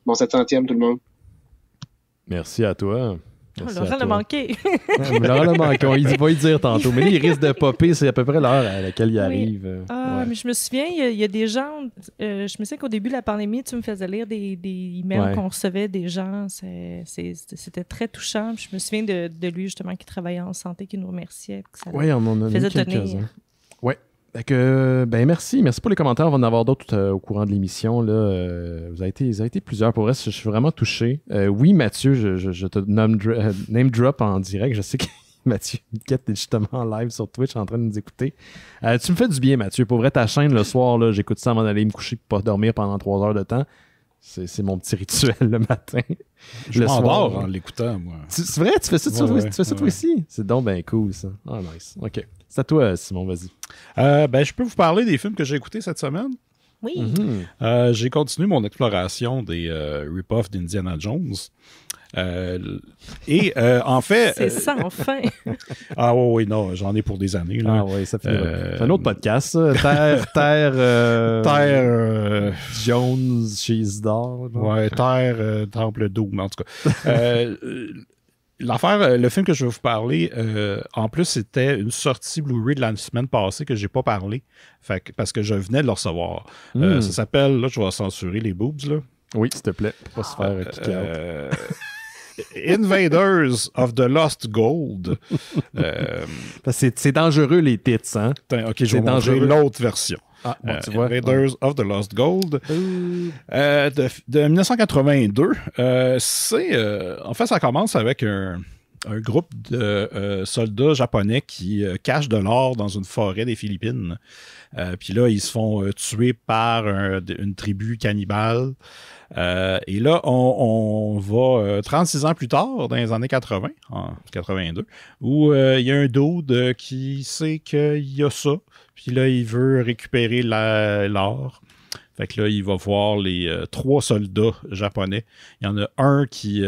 Bon 700e, tout le monde. Merci à toi. Laurent l'a manqué. Laurent l'a manqué. Il va y dire tantôt. Mais il risque de popper. C'est à peu près l'heure à laquelle il arrive. Mais je me souviens, il y a des gens... je me souviens qu'au début de la pandémie, tu me faisais lire des emails qu'on recevait des gens. C'était très touchant. Puis je me souviens de lui, justement, qui travaillait en santé, qui nous remerciait. Oui, on en a eu quelques-uns. Oui. Merci pour les commentaires. On va en avoir d'autres au courant de l'émission. Là. Vous avez été plusieurs. Pour vrai, je suis vraiment touché. Oui, Mathieu, je te name drop en direct. Je sais que Mathieu Niquette est justement en live sur Twitch en train de nous écouter. Tu me fais du bien, Mathieu. Pour vrai, ta chaîne le soir, là, j'écoute ça avant d'aller me coucher pour pas dormir pendant 3 heures de temps. C'est mon petit rituel le matin. Je m'endors en l'écoutant, moi. C'est vrai? Tu fais ça, tu fais ça toi aussi? C'est donc bien cool, ça. Ah, nice. OK. C'est à toi, Simon, vas-y. Je peux vous parler des films que j'ai écoutés cette semaine. Oui. J'ai continué mon exploration des rip-offs d'Indiana Jones. En fait... C'est ça, enfin! Ah oui, non, j'en ai pour des années. Là. Ah oui, ça fait un autre podcast, ça. Terre Jones, Cheese d'or. Ouais, Terre, Temple Doom, en tout cas. L'affaire, le film que je vais vous parler, en plus, c'était une sortie Blu-ray de la semaine passée que j'ai pas parlé, parce que je venais de le recevoir. Ça s'appelle, là, je vais censurer les boobs, là. Oui, s'il te plaît, pour pas se faire kicker out. Invaders of the Lost Gold. C'est dangereux, les tits, hein? OK, je vais montrer l'autre version. Tu vois. Invaders of the Lost Gold de 1982. En fait, ça commence avec un groupe de soldats japonais qui cachent de l'or dans une forêt des Philippines. Puis là, ils se font tuer par une tribu cannibale. Et là, on va 36 ans plus tard, dans les années 80, en 82, où il y a un dude qui sait qu'il y a ça. Puis là, il veut récupérer l'or. Fait que là, il va voir les 3 soldats japonais. Il y en a un qui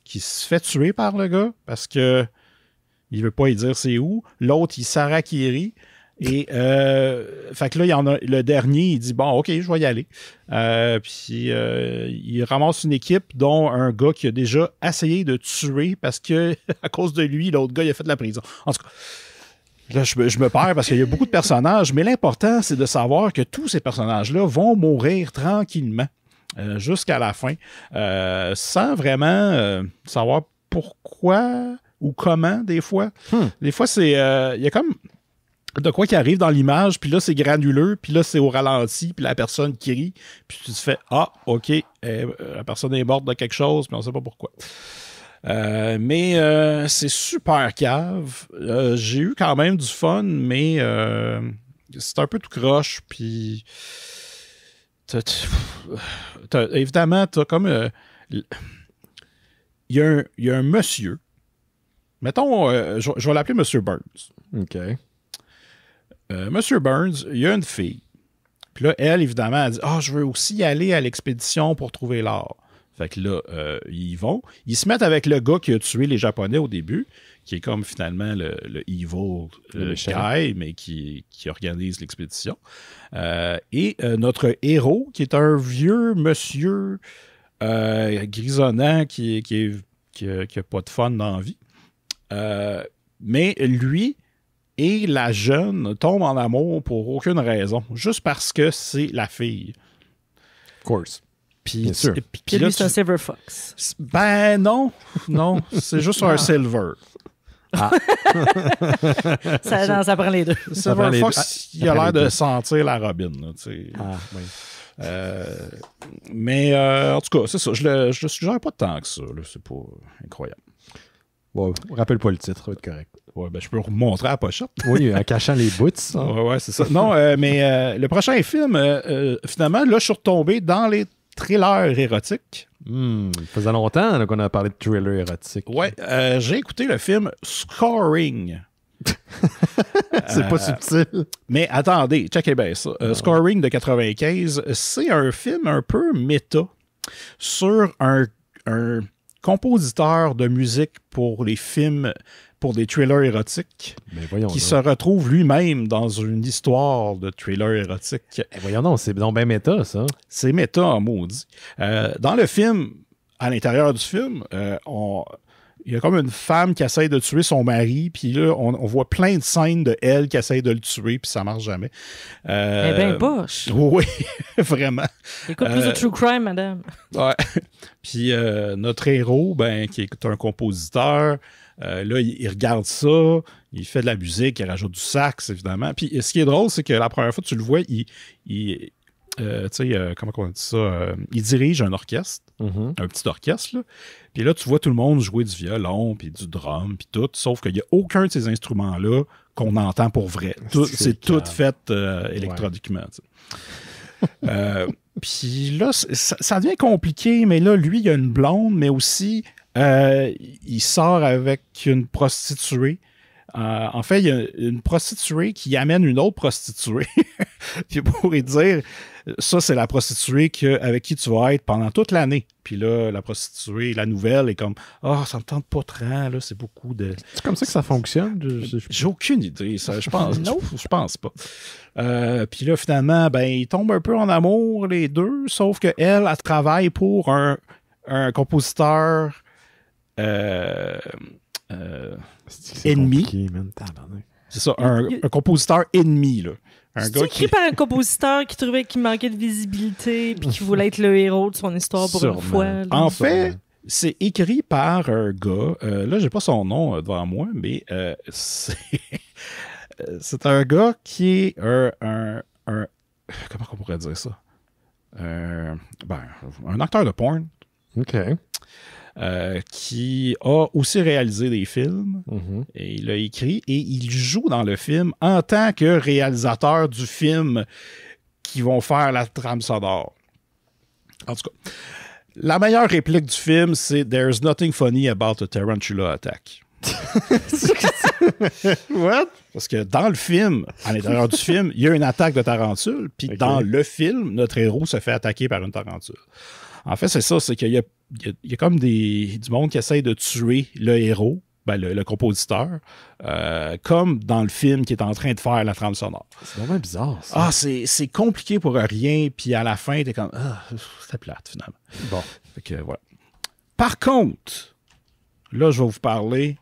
se fait tuer par le gars parce que il veut pas y dire c'est où. L'autre, il s'harakiri. Et fait que là, il y en a le dernier, il dit bon, OK, je vais y aller. Puis il ramasse une équipe dont un gars qui a déjà essayé de tuer parce que à cause de lui, l'autre gars, il a fait de la prison. En tout cas, là, je me perds parce qu'il y a beaucoup de personnages, mais l'important, c'est de savoir que tous ces personnages-là vont mourir tranquillement jusqu'à la fin, sans vraiment savoir pourquoi ou comment, des fois. Des fois, il y a comme de quoi qui arrive dans l'image, puis là, c'est granuleux, puis là, c'est au ralenti, puis la personne qui rit, puis tu te fais « Ah, OK, la personne est morte de quelque chose, mais on sait pas pourquoi. » Mais c'est super cave. J'ai eu quand même du fun, mais c'est un peu tout croche. Puis, évidemment, t'as comme... il y a un monsieur. Mettons, je vais l'appeler Monsieur Burns. OK. Monsieur Burns, il y a une fille. Puis là, elle, évidemment, elle dit « Ah, je veux aussi y aller à l'expédition pour trouver l'or. » Fait que là, ils y vont. Ils se mettent avec le gars qui a tué les Japonais au début, qui est comme finalement le evil guy, mais qui organise l'expédition. Et notre héros, qui est un vieux monsieur grisonnant qui a pas de fun dans la vie. Mais lui et la jeune tombent en amour pour aucune raison, juste parce que c'est la fille. Of course. Puis, bien sûr. Puis lui, c'est un Silver Fox. Ben non, c'est juste un Silver. Ça prend les deux. Silver Fox, il a l'air de sentir la robine. Là, Oui. Mais en tout cas, c'est ça. Je le suggère pas tant que ça. Là, c'est pas incroyable. Bon, rappelle pas le titre, ça va être correct. Ouais, ben, je peux vous montrer la pochette. Oui, en cachant les bouts. Ouais, c'est ça. Non, mais le prochain film, finalement, là, je suis retombé dans les thrillers érotiques. Ça faisait longtemps là, qu'on a parlé de thriller érotique. Ouais, j'ai écouté le film Scoring. C'est pas subtil. Mais attendez, checkez bien ça. Scoring de 95, c'est un film un peu méta sur un compositeur de musique pour les films, pour des thrillers érotiques, qui se retrouve lui-même dans une histoire de thriller érotique. Voyons donc, c'est donc bien méta, ça. C'est méta en maudit. Dans le film, à l'intérieur du film, il y a comme une femme qui essaie de tuer son mari, puis là, on voit plein de scènes de elle qui essaie de le tuer, puis ça marche jamais. Eh bien, poche. Oui, vraiment. Écoute plus de True Crime, madame. Ouais. Puis notre héros, qui est un compositeur, là, il regarde ça, il fait de la musique, il rajoute du sax, évidemment. Puis ce qui est drôle, c'est que la première fois que tu le vois, comment on dit ça? Il dirige un orchestre, un petit orchestre, là. Puis là, tu vois tout le monde jouer du violon, puis du drum, puis tout, sauf qu'il n'y a aucun de ces instruments-là qu'on entend pour vrai. C'est tout fait électroniquement. Puis là, ça devient compliqué, mais là, lui, il a une blonde, mais aussi, il sort avec une prostituée. En fait, il y a une prostituée qui amène une autre prostituée. Puis pour lui dire, ça, c'est la prostituée avec qui tu vas être pendant toute l'année. Puis là, la prostituée, la nouvelle est comme, ça me tente pas trop, là, c'est beaucoup de... C'est comme ça que ça fonctionne? J'ai aucune idée, ça, je pense. Non, je pense pas. Puis là, finalement, ils tombent un peu en amour, les deux, sauf qu'elle, elle travaille pour un compositeur... ennemi. C'est ça, un compositeur ennemi, là. C'est écrit par un compositeur qui trouvait qu'il manquait de visibilité puis qui voulait être le héros de son histoire pour une fois. Là. En fait, c'est écrit par un gars, là, j'ai pas son nom devant moi, mais c'est un gars qui est un comment on pourrait dire ça? Un acteur de porn. OK. Qui a aussi réalisé des films, et il a écrit, et il joue dans le film en tant que réalisateur du film qui vont faire la trame sonore. En tout cas, la meilleure réplique du film, c'est « There's nothing funny about a tarantula attack ». What? Parce que dans le film, à l'intérieur du film, il y a une attaque de tarentule, puis dans le film, notre héros se fait attaquer par une tarentule. En fait, c'est ça, c'est qu'il y a comme du monde qui essaye de tuer le héros, le compositeur, comme dans le film qui est en train de faire la trame sonore. C'est vraiment bizarre, ça. C'est compliqué pour rien, puis à la fin, t'es comme, c'était plate, finalement. Bon. Fait que, voilà. Par contre, là, je vais vous parler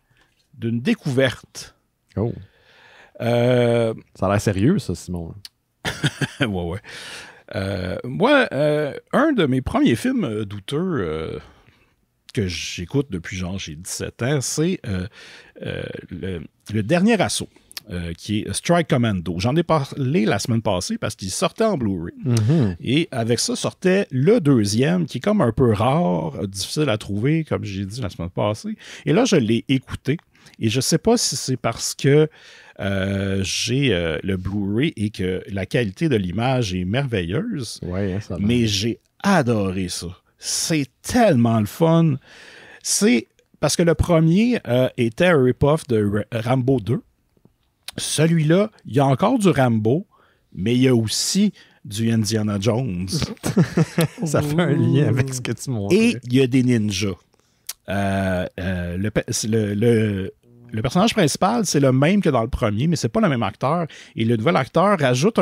d'une découverte. Oh. Ça a l'air sérieux, ça, Simon. Ouais. Moi, un de mes premiers films douteux que j'écoute depuis j'ai 17 ans, c'est le Dernier Assaut. qui est Strike Commando. J'en ai parlé la semaine passée parce qu'il sortait en Blu-ray. Et avec ça sortait le deuxième, qui est comme un peu rare, difficile à trouver, comme j'ai dit la semaine passée. Et là, je l'ai écouté. Et je ne sais pas si c'est parce que j'ai le Blu-ray et que la qualité de l'image est merveilleuse, Ouais, ça va. mais j'ai adoré ça. C'est tellement le fun. C'est parce que le premier était un rip-off de Rambo 2. Celui-là, il y a encore du Rambo, mais il y a aussi du Indiana Jones. Ça fait un lien avec ce que tu montres. Et il y a des ninjas. Le personnage principal, c'est le même que dans le premier, mais c'est pas le même acteur. Et le nouvel acteur rajoute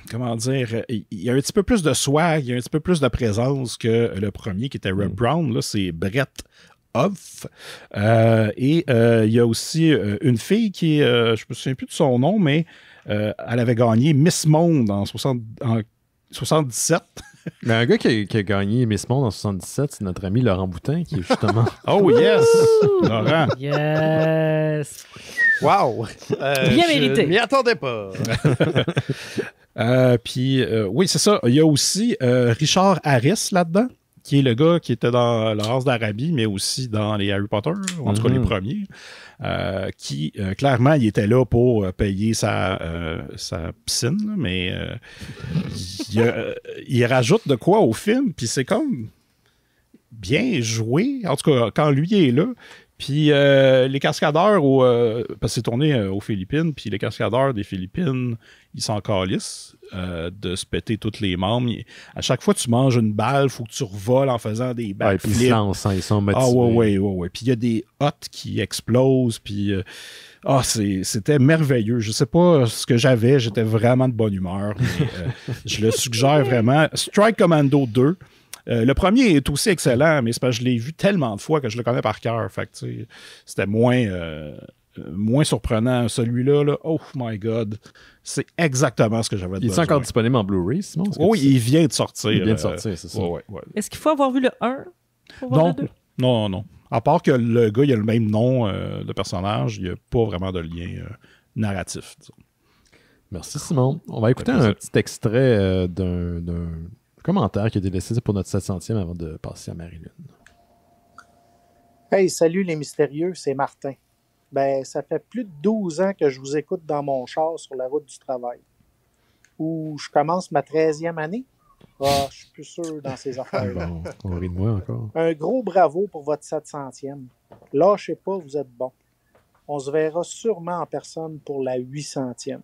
comment dire, il y a un petit peu plus de swag, il y a un petit peu plus de présence que le premier qui était Red Brown. Là, c'est Brett Hoff. Et il y a aussi une fille qui est, je me souviens plus de son nom, mais elle avait gagné Miss Monde en 77. Mais un gars qui a gagné Miss Monde en 77, c'est notre ami Laurent Boutin, qui est justement... Oh yes! Laurent. Yes! Wow! Bien mérité. Je m'y attendais pas. Puis, oui, c'est ça. Il y a aussi Richard Harris là-dedans, qui est le gars qui était dans La Race d'Arabie, mais aussi dans les Harry Potter, en tout cas les premiers, qui, clairement, il était là pour payer sa piscine, là, mais il rajoute de quoi au film, puis c'est comme bien joué, en tout cas, quand lui est là. Puis les cascadeurs, parce que c'est tourné aux Philippines, puis les cascadeurs des Philippines, ils s'en calissent de se péter tous les membres. À chaque fois que tu manges une balle, il faut que tu revoles en faisant des Ouais, puis backflips. ils se lancent, hein, ils sont motivés. Ah ouais. Puis il y a des hottes qui explosent, puis c'était merveilleux. Je sais pas ce que j'étais vraiment de bonne humeur, mais je le suggère vraiment. Strike Commando 2. Le premier est aussi excellent, mais c'est parce que je l'ai vu tellement de fois que je le connais par cœur. Fait que, tu sais, c'était moins surprenant. Celui-là, là, oh my God, c'est exactement ce que j'avais Il est encore disponible en Blu-ray, Simon? Oui, il vient de sortir. Il vient de sortir, c'est ça. Ouais. Est-ce qu'il faut avoir vu le 1 pour voir le 2? Non. À part que le gars, il a le même nom de personnage, il n'y a pas vraiment de lien narratif, disons. Merci, Simon. On va écouter un petit extrait d'un commentaire qui a été laissé pour notre 700e avant de passer à Marie-Lune. Hey, salut les mystérieux, c'est Martin. Ben, ça fait plus de 12 ans que je vous écoute dans mon char sur la route du travail. Où je commence ma 13e année. Ah, je suis plus sûr dans ces affaires-là. Bon, on rit de moi encore. Un gros bravo pour votre 700e. Lâchez pas, vous êtes bon. On se verra sûrement en personne pour la 800e.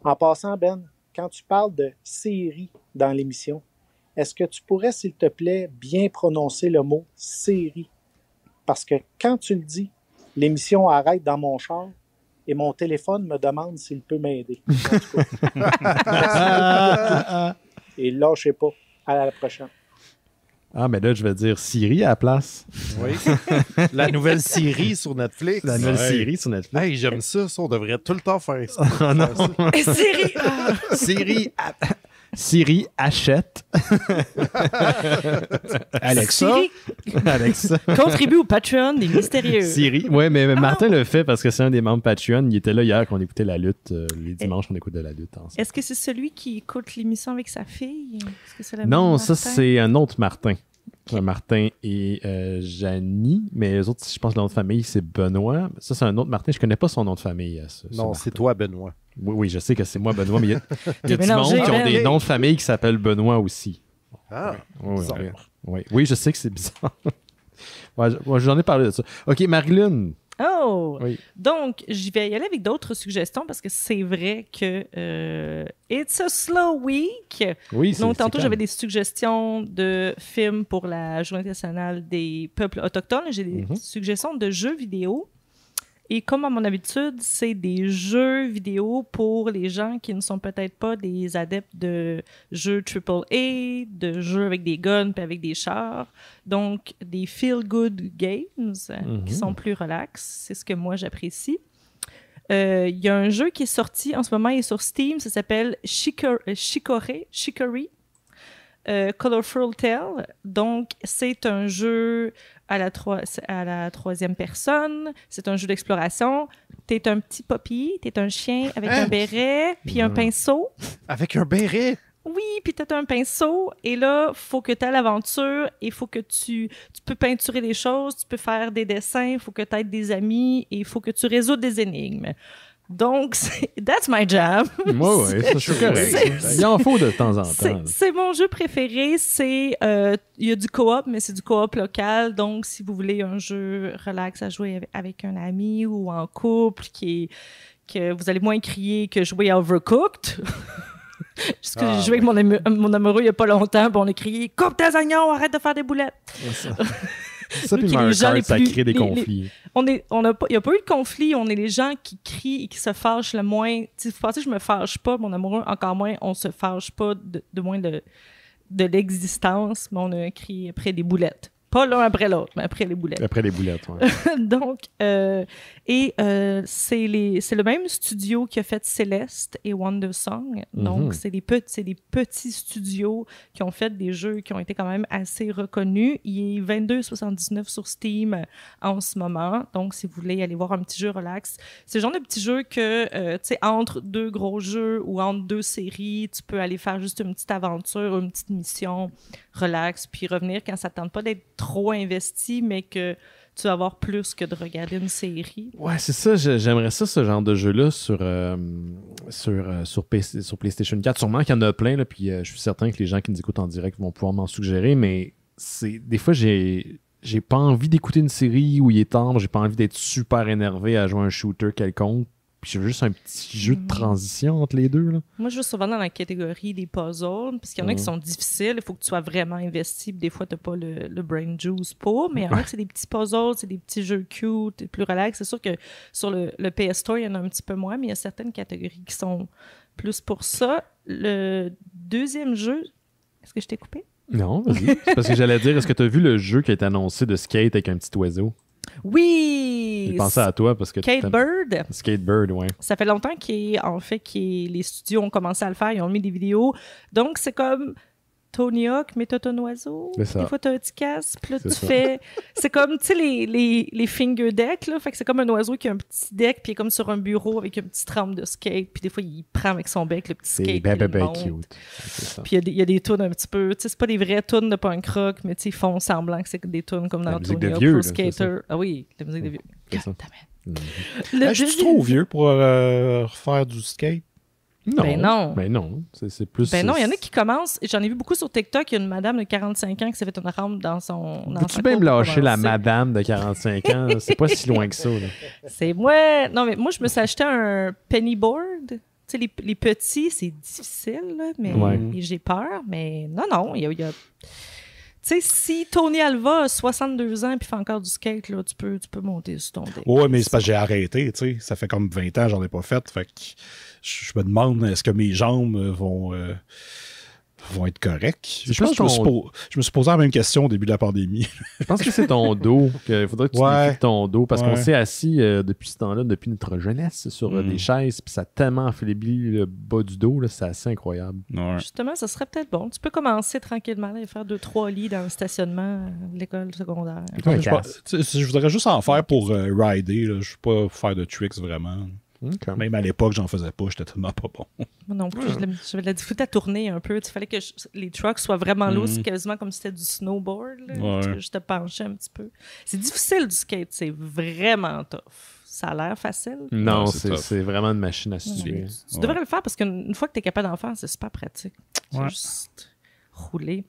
En passant, Ben, quand tu parles de série dans l'émission, est-ce que tu pourrais, s'il te plaît, bien prononcer le mot série? Parce que quand tu le dis, l'émission arrête dans mon char et mon téléphone me demande s'il peut m'aider. En tout cas. Et lâchez pas. À la prochaine. Ah, mais là, je vais dire Siri à la place. Oui. La nouvelle série sur Netflix. La nouvelle série sur Netflix. Hey, j'aime ça. On devrait tout le temps faire ça. Oh non. Siri! Siri achète. Alexa. Alexa. Contribue au Patreon des mystérieux. Siri. Oui, mais Martin le fait parce que c'est un des membres Patreon. Il était là hier quand on écoutait la lutte. Les dimanches, on écoutait la lutte ensemble. Est-ce que c'est celui qui écoute l'émission avec sa fille? Est-ce que c'est le Non, même ça, Martin? c'est un autre Martin. Martin et Janie, mais les autres, je pense que le nom de famille, c'est Benoît. Ça, c'est un autre Martin. Je connais pas son nom de famille. Non, c'est toi, Benoît. Oui, je sais que c'est moi, Benoît, mais il y a du mélangé, monde qui ont ben. des noms de famille qui s'appellent Benoît aussi. Ah, Oui, bizarre. oui, je sais que c'est bizarre. J'en ai parlé de ça. OK, Marie-Lune. Oh! Oui. Donc, je vais y aller avec d'autres suggestions parce que c'est vrai que it's a slow week. Oui, Donc, tantôt, calme. j'avais des suggestions de films pour la Journée nationale des peuples autochtones. J'ai des suggestions de jeux vidéo. Et comme à mon habitude, c'est des jeux vidéo pour les gens qui ne sont peut-être pas des adeptes de jeux AAA, de jeux avec des guns et avec des chars. Donc, des feel-good games qui sont plus relax. C'est ce que moi, j'apprécie. Il y a un jeu qui est sorti en ce moment, il est sur Steam, ça s'appelle Chicory. Colorful Tale. Donc, c'est un jeu à la troisième personne. C'est un jeu d'exploration. T'es un petit poppy, t'es un chien avec un béret, puis un pinceau. Avec un béret? Oui, puis t'as un pinceau, et là, faut que tu aies l'aventure, et faut que tu peux peinturer des choses, tu peux faire des dessins, il faut que tu aies des amis, et il faut que tu résoudes des énigmes. Donc, that's my jam. Moi, oui, ça, je suis correct. Il en faut de temps en temps. C'est mon jeu préféré. Il y a du co-op, mais c'est du co-op local. Donc, si vous voulez un jeu relax à jouer avec un ami ou en couple, que vous allez moins crier que jouer à Overcooked. Parce que j'ai joué avec mon amoureux il n'y a pas longtemps, puis on a crié « Coupe tes oignons, arrête de faire des boulettes! » Ça, puis Mario Kart, ça crée des conflits. Il n'y a pas eu de conflit. On est les gens qui crient et qui se fâchent le moins. Vous pensez que je me fâche pas, mon amoureux, encore moins, on se fâche pas de moins de l'existence, mais on a crié après des boulettes. Pas l'un après l'autre, mais après les boulettes. Après les boulettes, oui. Donc, c'est le même studio qui a fait Céleste et Wonder Song. Donc, c'est des petits studios qui ont fait des jeux qui ont été quand même assez reconnus. Il est 22,79 sur Steam en ce moment. Donc, si vous voulez aller voir un petit jeu relax, c'est le genre de petit jeu que, tu sais, entre deux gros jeux ou entre deux séries, tu peux aller faire juste une petite aventure, une petite mission relax, puis revenir quand ça ne tente pas d'être trop investi, mais que tu vas avoir plus que de regarder une série. Ouais, c'est ça. J'aimerais ça, ce genre de jeu-là, sur PlayStation 4. Sûrement qu'il y en a plein, là, puis je suis certain que les gens qui nous écoutent en direct vont pouvoir m'en suggérer, mais des fois, j'ai pas envie d'écouter une série où il est tendre, j'ai pas envie d'être super énervé à jouer à un shooter quelconque. Puis j'ai juste un petit jeu de transition entre les deux. Là. Moi, je vais souvent dans la catégorie des puzzles, parce qu'il y en a qui sont difficiles, il faut que tu sois vraiment investi, puis des fois, tu n'as pas le brain juice pour, mais il y en a que c'est des petits puzzles, c'est des petits jeux cute, plus relax. C'est sûr que sur le PS Store, il y en a un petit peu moins, mais il y a certaines catégories qui sont plus pour ça. Le deuxième jeu, est-ce que je t'ai coupé? Non, vas-y. C'est parce que j'allais dire, est-ce que tu as vu le jeu qui a été annoncé de skate avec un petit oiseau? Oui! J'ai pensé à toi parce que Skatebird. Skatebird, oui. Ça fait longtemps les studios ont commencé à le faire, ils ont mis des vidéos. Donc, c'est comme Tony Hawk, mais t'as ton oiseau. Des fois, t'as un petit casque, puis là, c'est comme, tu sais, les finger decks, là. Fait que c'est comme un oiseau qui a un petit deck, puis il est comme sur un bureau avec une petite rampe de skate, puis des fois, il prend avec son bec le petit skate. C'est bien cute. Puis il y a des tunes un petit peu, tu sais, c'est pas des vraies tunes de punk rock, mais tu sais, ils font semblant que c'est des tunes comme dans Tony Hawk Pro Skater. Ah oui, la musique de vieux. Je suis trop vieux pour refaire du skate. Non. Ben non. C'est plus. Ben non, il y en a qui commencent. J'en ai vu beaucoup sur TikTok. Il y a une madame de 45 ans qui s'est fait une rampe dans son. Peux-tu même lâcher la madame de 45 ans? C'est pas si loin que ça. Là. C'est moi. Non, mais moi, je me suis acheté un pennyboard. Tu sais, les petits, c'est difficile, là, mais j'ai peur. Mais non, il y a. Tu sais, si Tony Alva a 62 ans et fait encore du skate, là, tu peux monter sur ton deck. Ouais, mais c'est parce que j'ai arrêté, tu sais. Ça fait comme 20 ans que j'en ai pas fait. Fait que je me demande, est-ce que mes jambes vont être correctes? Je me suis posé la même question au début de la pandémie. Je pense que c'est ton dos. Il faudrait que tu défies ton dos. Parce qu'on s'est assis depuis ce temps-là, depuis notre jeunesse, sur des chaises, puis ça a tellement affaibli le bas du dos. Là, c'est assez incroyable. Ouais. Justement, ça serait peut-être bon. Tu peux commencer tranquillement et faire 2-3 lits dans le stationnement de l'école secondaire. Je voudrais juste en faire pour rider. Là. Je ne veux pas faire de tricks vraiment. Okay. Même à l'époque, j'en faisais pas, j'étais tellement pas bon. Moi non plus, j'avais de la difficulté à tourner un peu. Il fallait que les trucks soient vraiment lourds, quasiment comme si c'était du snowboard. Là. Je te penchais un petit peu. C'est difficile du skate, c'est vraiment tough. Ça a l'air facile. Non, c'est vraiment une machine à se tuer. Tu devrais le faire parce qu'une fois que tu es capable d'en faire, c'est super pratique. C'est juste rouler.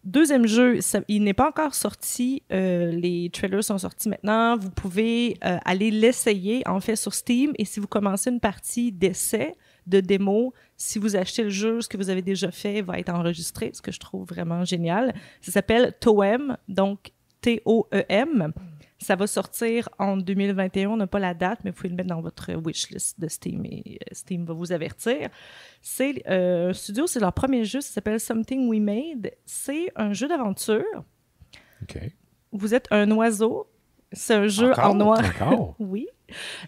Deuxième jeu, il n'est pas encore sorti. Les trailers sont sortis maintenant. Vous pouvez aller l'essayer, en fait, sur Steam. Et si vous commencez une partie d'essai, de démo, si vous achetez le jeu, ce que vous avez déjà fait va être enregistré, ce que je trouve vraiment génial. Ça s'appelle Toem, donc T-O-E-M. Ça va sortir en 2021. On n'a pas la date, mais vous pouvez le mettre dans votre wishlist de Steam et Steam va vous avertir. C'est un studio, c'est leur premier jeu, ça s'appelle Something We Made. C'est un jeu d'aventure. OK. Vous êtes un oiseau. C'est un jeu en noir. Oui.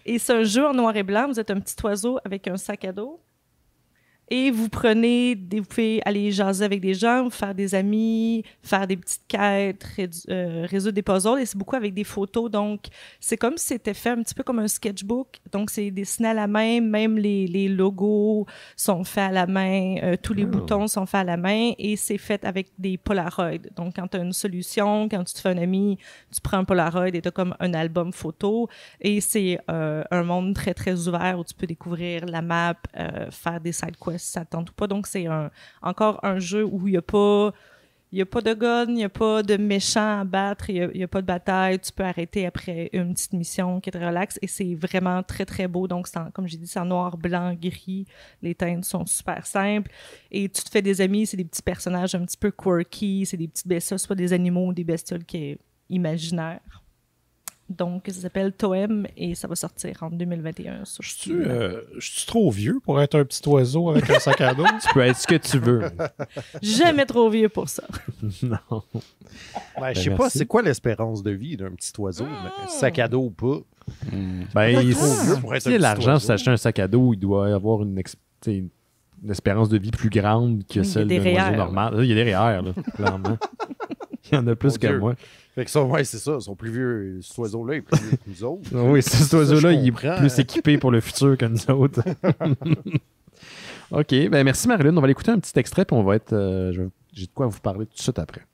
Et c'est un jeu en noir et blanc. Vous êtes un petit oiseau avec un sac à dos. Et vous pouvez aller jaser avec des gens, faire des amis, faire des petites quêtes, résoudre des puzzles. Et c'est beaucoup avec des photos. Donc, c'est comme si c'était fait un petit peu comme un sketchbook. Donc, c'est dessiné à la main. Même les logos sont faits à la main. Tous les boutons sont faits à la main. Et c'est fait avec des Polaroids. Donc, quand tu as une solution, quand tu te fais un ami, tu prends un Polaroid et tu as comme un album photo. Et c'est un monde très, très ouvert où tu peux découvrir la map, faire des side quests si ça te tente ou pas. Donc, c'est encore un jeu où il n'y a pas de gun, il n'y a pas de méchant à battre, il n'y a pas de bataille. Tu peux arrêter après une petite mission qui est très relaxe et c'est vraiment très, très beau. Donc, comme j'ai dit, c'est en noir, blanc, gris. Les teintes sont super simples. Et tu te fais des amis, c'est des petits personnages un petit peu quirky, c'est des petites bestioles, c'est pas des animaux ou des bestioles qui est imaginaire. Donc, ça s'appelle Toem et ça va sortir en 2021. Je suis trop vieux pour être un petit oiseau avec un sac à dos? Tu peux être ce que tu veux. Jamais trop vieux pour ça. Non. Ben, je sais pas, c'est quoi l'espérance de vie d'un petit oiseau? Mais sac à dos ou pas? Ben, pour être s'il y a l'argent pour s'acheter un sac à dos, il doit y avoir une espérance de vie plus grande que celle d'un oiseau normal. Là, il y a des REER, là, clairement. Il y en a plus que moi. Fait que ça, ouais, c'est ça. Ils sont plus vieux. Cet oiseau-là est plus vieux que nous autres. Oui, cet oiseau-là, il est plus équipé pour le futur que nous autres. OK. Ben, merci, Marilyn. On va aller écouter un petit extrait, puis on va être... j'ai de quoi vous parler tout de suite après.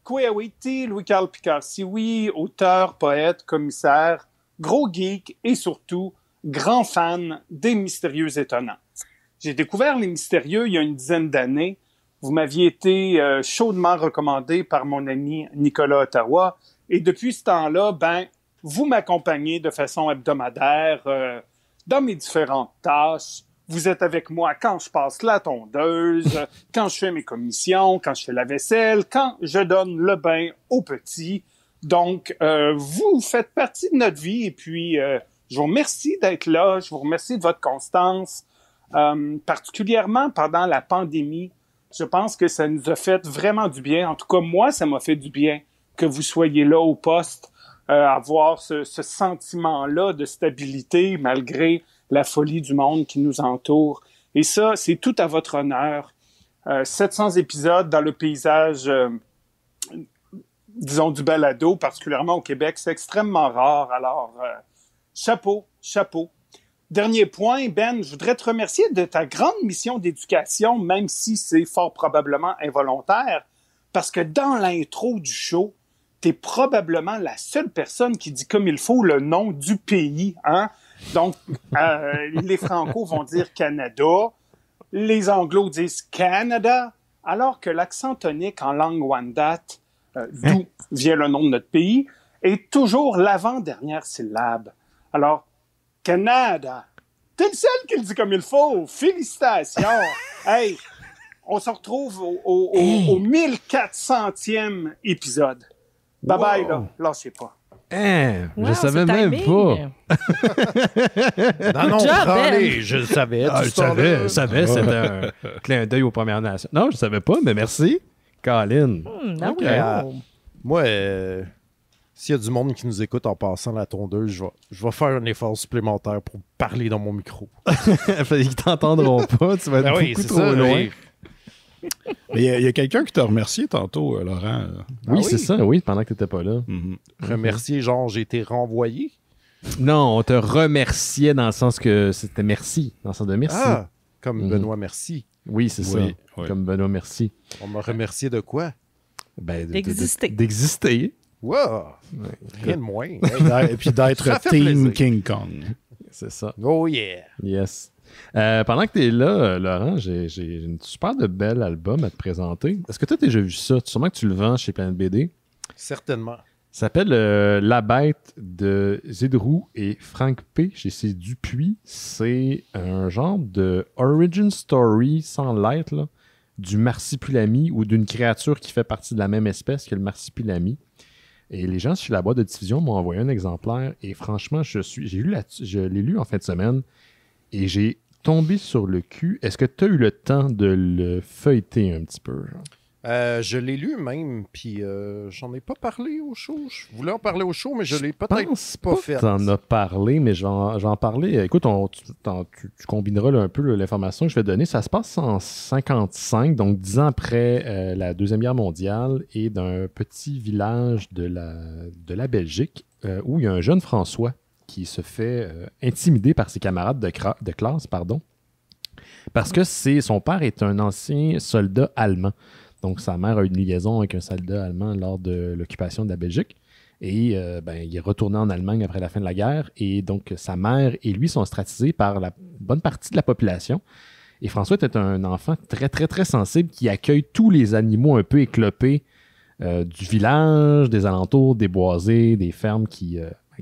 Kouéouiti, Louis-Carl Picard-Sioui, auteur, poète, commissaire, gros geek et surtout grand fan des Mystérieux Étonnants. J'ai découvert les Mystérieux il y a une dizaine d'années. Vous m'aviez été chaudement recommandé par mon ami Nicolas Ottawa. Et depuis ce temps-là, vous m'accompagnez de façon hebdomadaire dans mes différentes tâches. Vous êtes avec moi quand je passe la tondeuse, quand je fais mes commissions, quand je fais la vaisselle, quand je donne le bain aux petits. Donc, vous faites partie de notre vie et puis je vous remercie d'être là. Je vous remercie de votre constance, particulièrement pendant la pandémie. Je pense que ça nous a fait vraiment du bien. En tout cas, moi, ça m'a fait du bien que vous soyez là au poste, avoir ce sentiment-là de stabilité malgré la folie du monde qui nous entoure. Et ça, c'est tout à votre honneur. 700 épisodes dans le paysage, disons, du balado, particulièrement au Québec, c'est extrêmement rare. Alors, chapeau. Dernier point, Ben, je voudrais te remercier de ta grande mission d'éducation, même si c'est fort probablement involontaire, parce que dans l'intro du show, t'es probablement la seule personne qui dit comme il faut le nom du pays, hein? Donc, les Franco vont dire Canada, les Anglos disent Canada, alors que l'accent tonique en langue Wendat, d'où vient le nom de notre pays, est toujours l'avant-dernière syllabe. Alors, Canada. T'es le seul qui le dit comme il faut. Félicitations. Hey, on se retrouve au 1400e épisode. Bye-bye, là. Lâchez pas. Je savais même pas. Non, prends-les. Je le savais. Je savais. C'était un clin d'œil aux Premières Nations. Non, je savais pas, mais merci. Colin. Moi, s'il y a du monde qui nous écoute en passant la tondeuse, je vais faire un effort supplémentaire pour parler dans mon micro. Ils t'entendront pas, tu vas être beaucoup trop loin. Mais il y a quelqu'un qui t'a remercié tantôt, Laurent. Oui, c'est ça, oui, pendant que tu n'étais pas là. Remercier, genre, j'ai été renvoyé? Non, on te remerciait dans le sens que c'était merci, dans le sens de merci. Ah, comme Benoît Merci. Oui, c'est ça, comme Benoît Merci. On m'a remercié de quoi? D'exister. D'exister. Wow! Rien de moins. Et puis d'être Team King Kong. C'est ça. Oh yeah! Yes. Pendant que tu es là, Laurent, j'ai une super de bel album à te présenter. Est-ce que tu as déjà vu ça? Sûrement que tu le vends chez Planète BD. Certainement. Ça s'appelle La Bête de Zidrou et Frank P. chez C. Dupuis. C'est un genre de origin story sans l'être, là, du marsipulami ou d'une créature qui fait partie de la même espèce que le marsipulami. Et les gens chez la boîte de diffusion m'ont envoyé un exemplaire et franchement, je l'ai lu en fin de semaine et j'ai tombé sur le cul. Est-ce que tu as eu le temps de le feuilleter un petit peu? Genre? Je l'ai lu même, puis j'en ai pas parlé au show. Je voulais en parler au show, mais je l'ai peut-être pas fait. Tu en as parlé, mais je vais en parler. Écoute, tu combineras là, un peu l'information que je vais donner. Ça se passe en 55, donc 10 ans après la Deuxième Guerre mondiale, et d'un petit village de la Belgique, où il y a un jeune François qui se fait intimider par ses camarades de classe, parce que son père est un ancien soldat allemand. Donc, sa mère a une liaison avec un soldat allemand lors de l'occupation de la Belgique. Et il est retourné en Allemagne après la fin de la guerre. Et donc, sa mère et lui sont ostracisés par la bonne partie de la population. Et François était un enfant très, très, très sensible qui accueille tous les animaux un peu éclopés du village, des alentours, des boisés, des fermes qui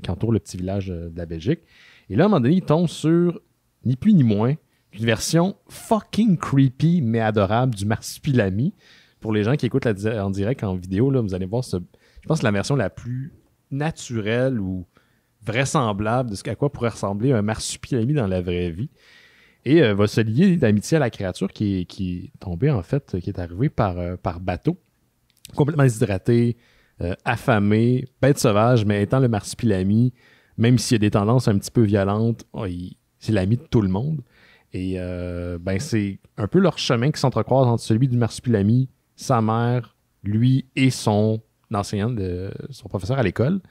entourent le petit village de la Belgique. Et là, à un moment donné, il tombe sur, ni plus ni moins, une version fucking creepy mais adorable du Marsupilami. Pour les gens qui écoutent en direct, en vidéo, là, vous allez voir, je pense que la version la plus naturelle ou vraisemblable de à quoi pourrait ressembler un Marsupilami dans la vraie vie. Et va se lier d'amitié à la créature qui est tombée, en fait, qui est arrivée par bateau, complètement déshydraté, affamé, bête sauvage, mais étant le Marsupilami, même s'il y a des tendances un petit peu violentes, c'est l'ami de tout le monde. Et c'est un peu leur chemin qui s'entrecroise entre celui du Marsupilami, sa mère, lui et son enseignant, son professeur à l'école.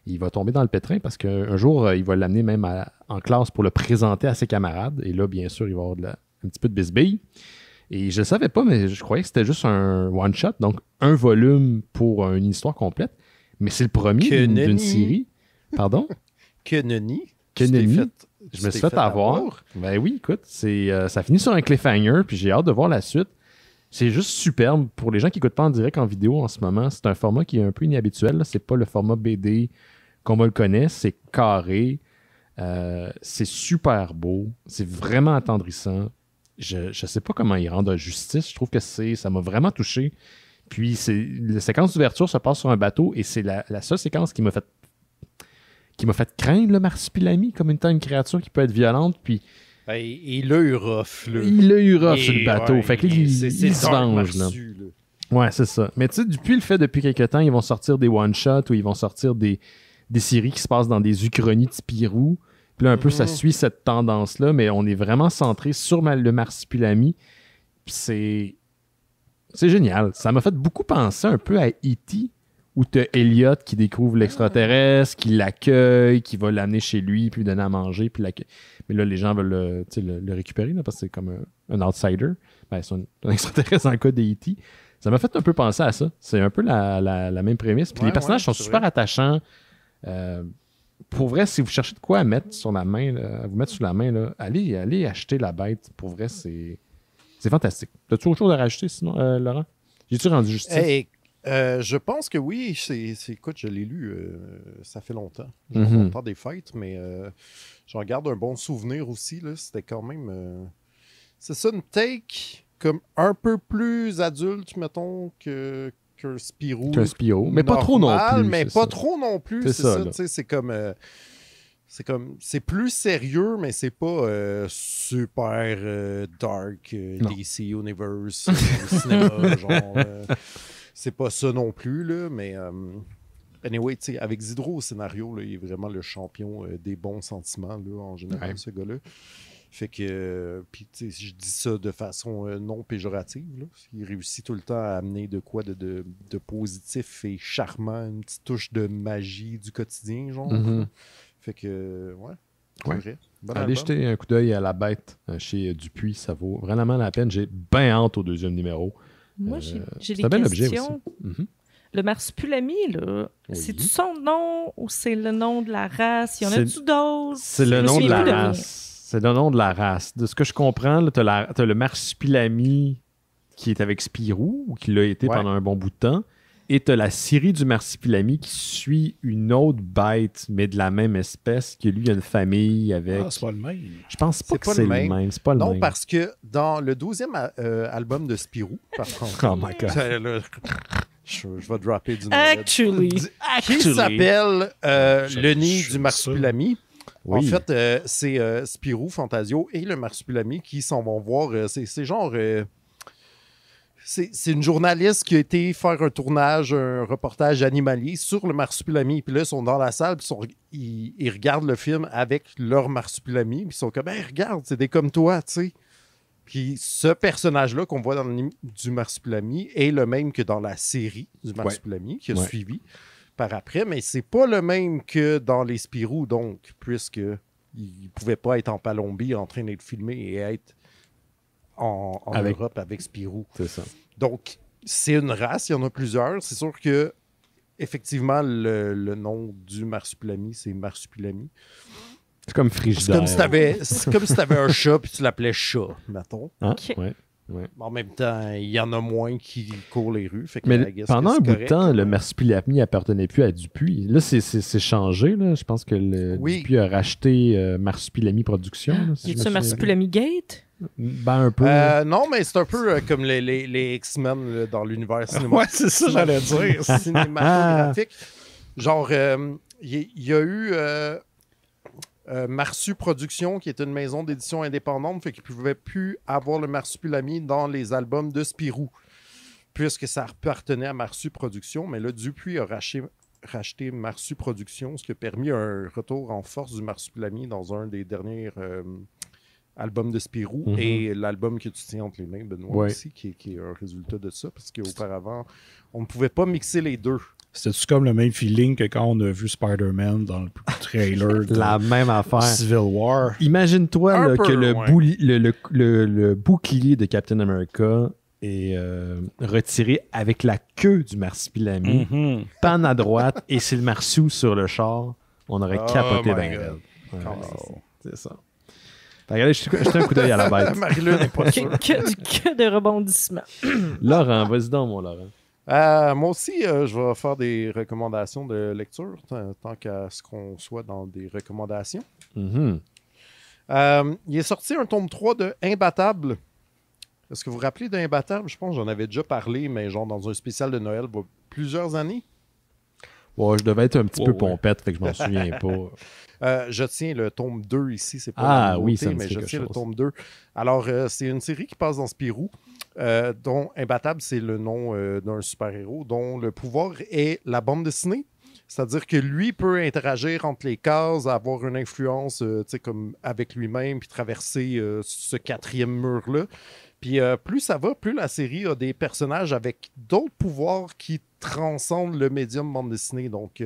Il va tomber dans le pétrin parce qu'un jour, il va l'amener même en classe pour le présenter à ses camarades. Et là, bien sûr, il va avoir un petit peu de bisbille. Et je ne savais pas, mais je croyais que c'était juste un one-shot, donc un volume pour une histoire complète. Mais c'est le premier d'une série. Pardon? Que nenni. Je me suis fait avoir. Ben oui, écoute, ça finit sur un cliffhanger, puis j'ai hâte de voir la suite. C'est juste superbe. Pour les gens qui n'écoutent pas en direct en vidéo en ce moment, c'est un format qui est un peu inhabituel. Là. C'est pas le format BD comme on le connaît. C'est carré. C'est super beau. C'est vraiment attendrissant. Je sais pas comment y rendre justice. Je trouve que ça m'a vraiment touché. Puis la séquence d'ouverture se passe sur un bateau et c'est la seule séquence qui m'a fait craindre le Marsupilami comme une créature qui peut être violente. Puis il l'a eu rough. Là. Il l'a eu rough sur le bateau. Ouais, fait que il se venge. Là. Ouais, c'est ça. Mais tu sais, depuis quelques temps, ils vont sortir des one-shots ou ils vont sortir des séries qui se passent dans des uchronies de Spirou. Puis là, un peu, ça suit cette tendance-là, mais on est vraiment centré sur le Marsupilami. Puis c'est génial. Ça m'a fait beaucoup penser un peu à E.T., où tu as Elliot qui découvre l'extraterrestre, qui l'accueille, qui va l'amener chez lui, puis lui donner à manger. Puis mais là, les gens veulent le récupérer, là, parce que c'est comme un outsider. Ben, c'est un extraterrestre dans le cas d'E.T. Ça m'a fait un peu penser à ça. C'est un peu la même prémisse. Puis les personnages sont super attachants. Pour vrai, si vous cherchez de quoi à mettre sur la main, à vous mettre sous la main, là, allez acheter la bête. Pour vrai, c'est fantastique. T'as-tu autre chose à rajouter, sinon, Laurent? J'ai-tu rendu justice? Hey, je pense que oui. Écoute, je l'ai lu. Ça fait longtemps. Longtemps des fêtes, mais j'en garde un bon souvenir aussi. Là. C'était quand même... c'est ça, une take comme un peu plus adulte, mettons, qu'un Spirou. Qu'un Spirou. Mais pas trop non plus. Mais pas trop non plus. C'est ça. C'est comme... c'est plus sérieux, mais c'est pas super dark DC Universe au cinéma, genre... c'est pas ça non plus, là, mais... anyway, tu sais, avec Zidro au scénario, là, il est vraiment le champion des bons sentiments, là, en général, ce gars-là. Fait que... puis, tu sais, je dis ça de façon non péjorative, là. Il réussit tout le temps à amener de quoi de positif et charmant, une petite touche de magie du quotidien, genre. Fait que, ouais. Vrai. Allez jeter un coup d'œil à La Bête chez Dupuis, ça vaut vraiment la peine. J'ai bien hâte au deuxième numéro. Moi, j'ai des questions. Le Marsupilami, là, c'est-tu son nom ou c'est le nom de la race? Y en a-tu d'autres? C'est le nom de la race. C'est le nom de la race. De ce que je comprends, tu as le Marsupilami qui est avec Spirou, ou qui l'a été pendant un bon bout de temps. Et tu as la série du Marsupilami qui suit une autre bête, mais de la même espèce, qui lui a une famille avec... Ah, c'est pas le même. Je pense pas que c'est le même. C'est pas le même. Non, parce que dans le 12e album de Spirou, par contre... Oh my God. Je vais dropper du nom. Actually. Qui s'appelle Le Nid du Marsupilami. Oui. En fait, c'est Spirou, Fantasio et le Marsupilami qui s'en vont voir. C'est genre... c'est une journaliste qui a été faire un tournage, un reportage animalier sur le marsupilami. Puis là, ils sont dans la salle, puis ils regardent le film avec leur marsupilami. Puis ils sont comme, hey, regarde, c'est des comme toi, tu sais. Puis ce personnage-là qu'on voit dans du marsupilami est le même que dans la série du marsupilami qui a suivi par après, mais c'est pas le même que dans les Spirou, donc, puisqu'il ne pouvait pas être en Palombie en train d'être filmé et être en Europe avec Spirou. C'est ça. Donc, c'est une race, il y en a plusieurs. C'est sûr que effectivement, le nom du marsupilami, c'est marsupilami. C'est comme frigidaire. C'est comme si tu avais un chat puis tu l'appelais chat, mettons. Hein? Ok. Ouais. En même temps, il y en a moins qui courent les rues. Fait que Mais pendant un bout de temps, le marsupilami appartenait plus à Dupuis. Là, c'est changé. Là. Je pense que Dupuis a racheté Marsupilami Productions. Y a-tu Marsupilami Gate? Ben, un peu. Non, mais c'est un peu comme les X-Men là, dans l'univers Ouais, c'est ça, j'allais dire. Cinématographique. Genre, il y a eu Marsu Productions, qui est une maison d'édition indépendante, fait qu'il ne pouvait plus avoir le Marsupilami dans les albums de Spirou, puisque ça appartenait à Marsu Productions. Mais là, Dupuis a racheté Marsu Productions, ce qui a permis un retour en force du Marsupilami dans un des derniers albums de Spirou, et l'album que tu tiens entre les mains, Benoît, aussi, qui est un résultat de ça, parce qu'auparavant, on ne pouvait pas mixer les deux. C'était-tu comme le même feeling que quand on a vu Spider-Man dans le trailer de la même affaire. Civil War? Imagine-toi là, que le bouclier de Captain America est retiré avec la queue du marsupilami, panne à droite, et c'est le marsou sur le char. On aurait capoté dans la c'est ça. Regardez, je un coup d'œil à la bête. Marie-Lune n'est pas sûre. Que de rebondissements. Laurent, vas-y donc, mon Laurent. Moi aussi, je vais faire des recommandations de lecture, tant qu'à ce qu'on soit dans des recommandations. Il est sorti un tome 3 de Imbattable. Est-ce que vous vous rappelez d'Imbattable? Je pense que j'en avais déjà parlé, mais genre dans un spécial de Noël, il y a plusieurs années. Ouais, je devais être un petit peu pompette, fait que je m'en souviens pas. Je tiens le tome 2 ici, c'est pas la nouveauté, mais je tiens le tome 2. Alors, c'est une série qui passe dans Spirou, dont Imbattable, c'est le nom d'un super-héros, dont le pouvoir est la bande dessinée. C'est-à-dire que lui peut interagir entre les cases, avoir une influence comme avec lui-même, puis traverser ce quatrième mur-là. Puis plus ça va, plus la série a des personnages avec d'autres pouvoirs qui transcendent le médium bande dessinée. Donc,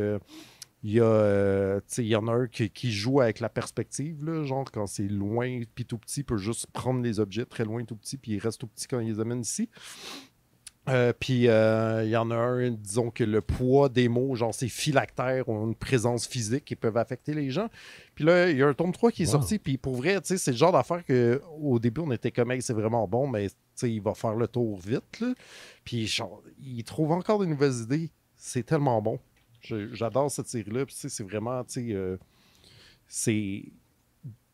il y en a un qui joue avec la perspective, là, genre quand c'est loin, puis tout petit, il peut juste prendre les objets très loin, tout petit, puis il reste tout petit quand il les amène ici. Puis il y en a un, disons que le poids des mots, genre ces phylactères ont une présence physique qui peuvent affecter les gens. Puis là, il y a un tome 3 qui est sorti, puis pour vrai, c'est le genre d'affaire qu'au début, on était comme, hey, c'est vraiment bon, mais il va faire le tour vite. Là. Puis genre, il trouve encore des nouvelles idées. C'est tellement bon. J'adore cette série-là. Puis c'est vraiment, c'est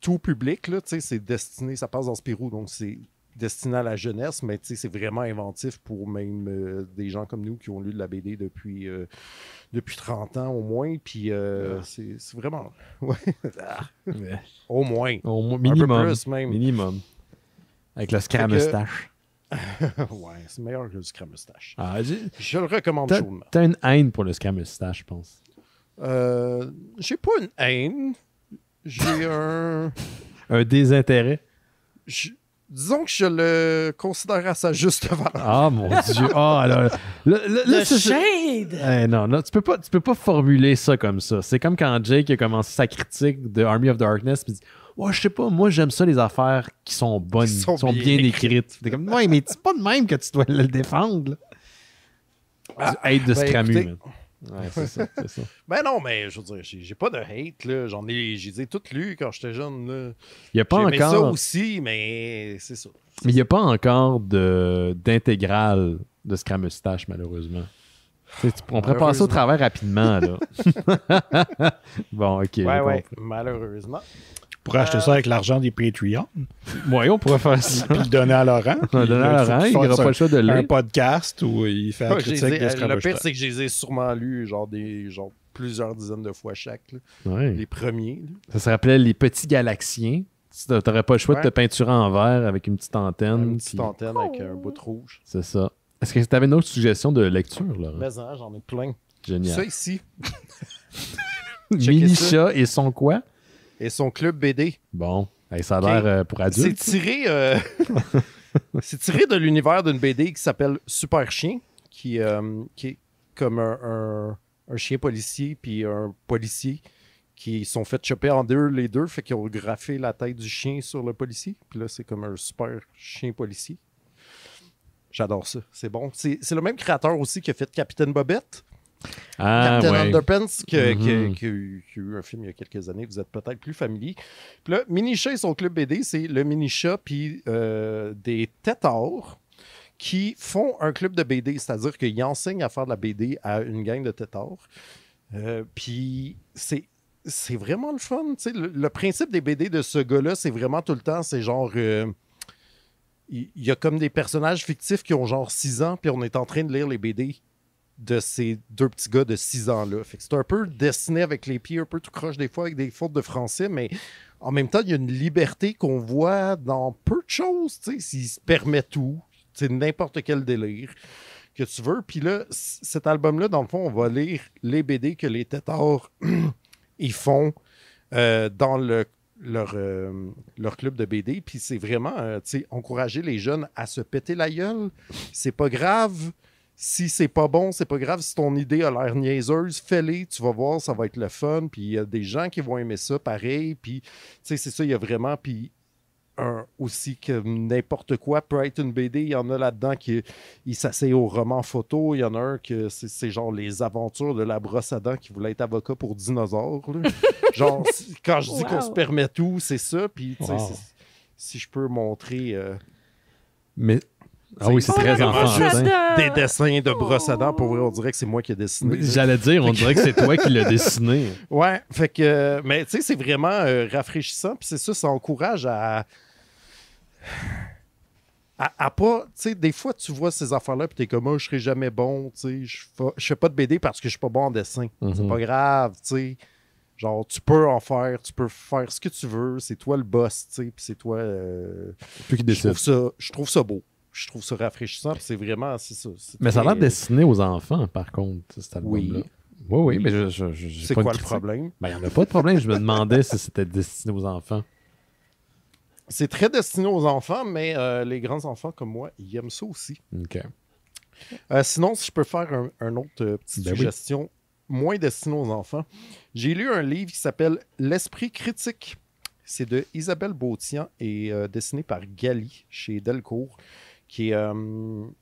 tout public, là, c'est destiné, ça passe dans Spirou, donc c'est destiné à la jeunesse, mais c'est vraiment inventif pour même des gens comme nous qui ont lu de la BD depuis 30 ans au moins, puis c'est vraiment... Au moins. Minimum. Un peu plus même. Minimum. Avec le Scrameustache. Ouais, c'est meilleur que le Scrameustache. Je le recommande chaudement. T'as une haine pour le Scrameustache, je pense. J'ai pas une haine. J'ai un désintérêt. Disons que je le considère à sa juste valeur. Ah, mon Dieu. Là, le shade! Non, tu peux pas formuler ça comme ça. C'est comme quand Jake a commencé sa critique de Army of Darkness, puis il dit je sais pas, moi j'aime ça les affaires qui sont bonnes, qui sont bien écrites. T'es comme, ouais, mais c'est pas de même que tu dois le défendre. Du hate de Scramu. Ouais, c'est ça. Ben non, mais je veux dire, j'ai pas de hate, là. J'ai toutes lues quand j'étais jeune, là. Il y a pas J'aimais encore... ça aussi, mais c'est ça. Mais il n'y a pas encore d'intégrale de Scrameustache, malheureusement. On pourrait passer au travers rapidement, là. Bon, OK. Ouais, malheureusement. On pourrait acheter ça avec l'argent des Patreons. Oui, on pourrait faire ça. Puis le donner à Laurent. Il n'aura pas le choix de lire. Un podcast où il fait la critique de Scrameustache. Le pire, c'est que je les ai sûrement lus, genre plusieurs dizaines de fois chaque. Les premiers. Là. Ça se rappelait Les Petits Galaxiens. T'aurais pas le choix de te peinturer en vert avec une petite antenne. Une petite antenne avec un bout rouge. C'est ça. Est-ce que tu avais une autre suggestion de lecture, Laurent? Mais j'en ai plein. Génial. Ça ici. Mini-chat et son quoi? Et son club BD. Bon, ça a l'air pour adultes. C'est tiré de l'univers d'une BD qui s'appelle Super Chien, qui est comme un chien policier puis un policier qui sont fait choper en deux, les deux, fait qu'ils ont graffé la tête du chien sur le policier. Puis là, c'est comme un super chien policier. J'adore ça. C'est bon. C'est le même créateur aussi qui a fait Capitaine Bobette. Captain Underpants, qui a eu un film il y a quelques années. Vous êtes peut-être plus familier. Puis là, Mini-Chat et son club BD, c'est le Mini-Chat puis des têtards qui font un club de BD. C'est-à-dire qu'ils enseignent à faire de la BD à une gang de têtards. Puis c'est vraiment le fun. Le principe des BD de ce gars-là, c'est vraiment tout le temps, c'est genre... il y a comme des personnages fictifs qui ont genre 6 ans, puis on est en train de lire les BD de ces deux petits gars de 6 ans-là. Fait que c'est un peu dessiné avec les pieds un peu tout croche des fois, avec des fautes de français, mais en même temps, il y a une liberté qu'on voit dans peu de choses, s'il se permet tout. C'est n'importe quel délire que tu veux. Puis là, cet album-là, dans le fond, on va lire les BD que les têtards ils font dans leur club de BD. Puis c'est vraiment encourager les jeunes à se péter la gueule. C'est pas grave. Si c'est pas bon, c'est pas grave. Si ton idée a l'air niaiseuse, fais-les. Tu vas voir, ça va être le fun. Puis il y a des gens qui vont aimer ça pareil. Puis c'est ça, il y a vraiment... Puis aussi que n'importe quoi peut être une BD. Il y en a là-dedans qui s'asseyent au roman photo. Il y en a un que c'est genre les aventures de la brosse à dents qui voulait être avocat pour dinosaures. Genre, quand je dis qu'on se permet tout, c'est ça. Puis, si je peux montrer... Mais... Ah oui, c'est très enfantin. Des dessins de brosse à dents, pour vrai, on dirait que c'est moi qui ai dessiné. J'allais dire, on dirait que c'est toi qui l'as dessiné. Ouais, fait que... Mais tu sais, c'est vraiment rafraîchissant. Puis c'est ça, ça encourage à pas... Tu sais, des fois, tu vois ces affaires-là, puis t'es comme, je serai jamais bon, tu sais, je fais pas de BD parce que je suis pas bon en dessin. C'est pas grave, tu sais. Genre, tu peux en faire, tu peux faire ce que tu veux, c'est toi le boss, tu sais, puis c'est toi... Plus qui décide. Je trouve ça beau. Je trouve ça rafraîchissant, puis c'est vraiment... Mais ça a l'air destiné aux enfants, par contre, cet album-là. Oui, mais c'est quoi le problème? Ben, il n'y en a pas de problème. Je me demandais si c'était destiné aux enfants. C'est très destiné aux enfants, mais les grands enfants comme moi, ils aiment ça aussi. OK. Sinon, si je peux faire un autre petite suggestion, moins destiné aux enfants, j'ai lu un livre qui s'appelle L'Esprit critique. C'est de Isabelle Bautian et dessiné par Gali chez Delcourt, qui est un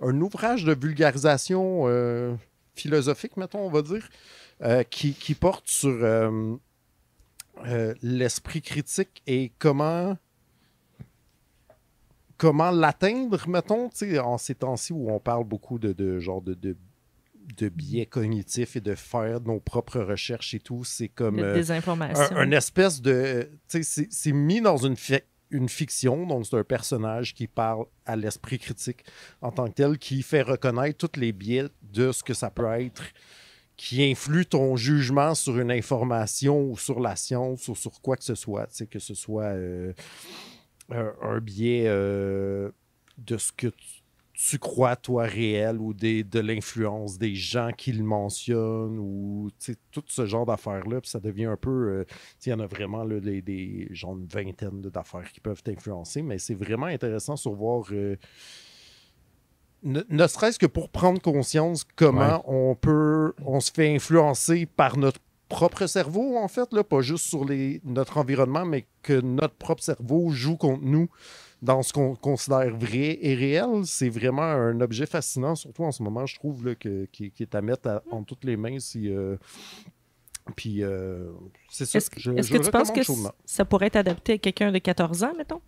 ouvrage de vulgarisation philosophique, mettons, on va dire, qui porte sur l'esprit critique et comment l'atteindre, mettons, en ces temps-ci où on parle beaucoup de biais cognitifs et de faire nos propres recherches et tout. C'est comme un espèce de... C'est mis dans une fiction, donc c'est un personnage qui parle à l'esprit critique en tant que tel, qui fait reconnaître tous les biais de ce que ça peut être, qui influe ton jugement sur une information ou sur la science ou sur quoi que ce soit, que ce soit un biais de ce que tu crois, toi, réel, ou de l'influence des gens qui le mentionnent, ou tout ce genre d'affaires-là. Puis ça devient un peu... il y en a vraiment là, genre une vingtaine d'affaires qui peuvent t'influencer, mais c'est vraiment intéressant sur voir... ne serait-ce que pour prendre conscience comment on se fait influencer par notre propre cerveau, en fait, là, pas juste sur notre environnement, mais que notre propre cerveau joue contre nous dans ce qu'on considère vrai et réel. C'est vraiment un objet fascinant, surtout en ce moment, je trouve, là, qui est à mettre entre toutes les mains. Puis, c'est ça. Est-ce que tu penses que ça pourrait être adapté à quelqu'un de 14 ans, mettons?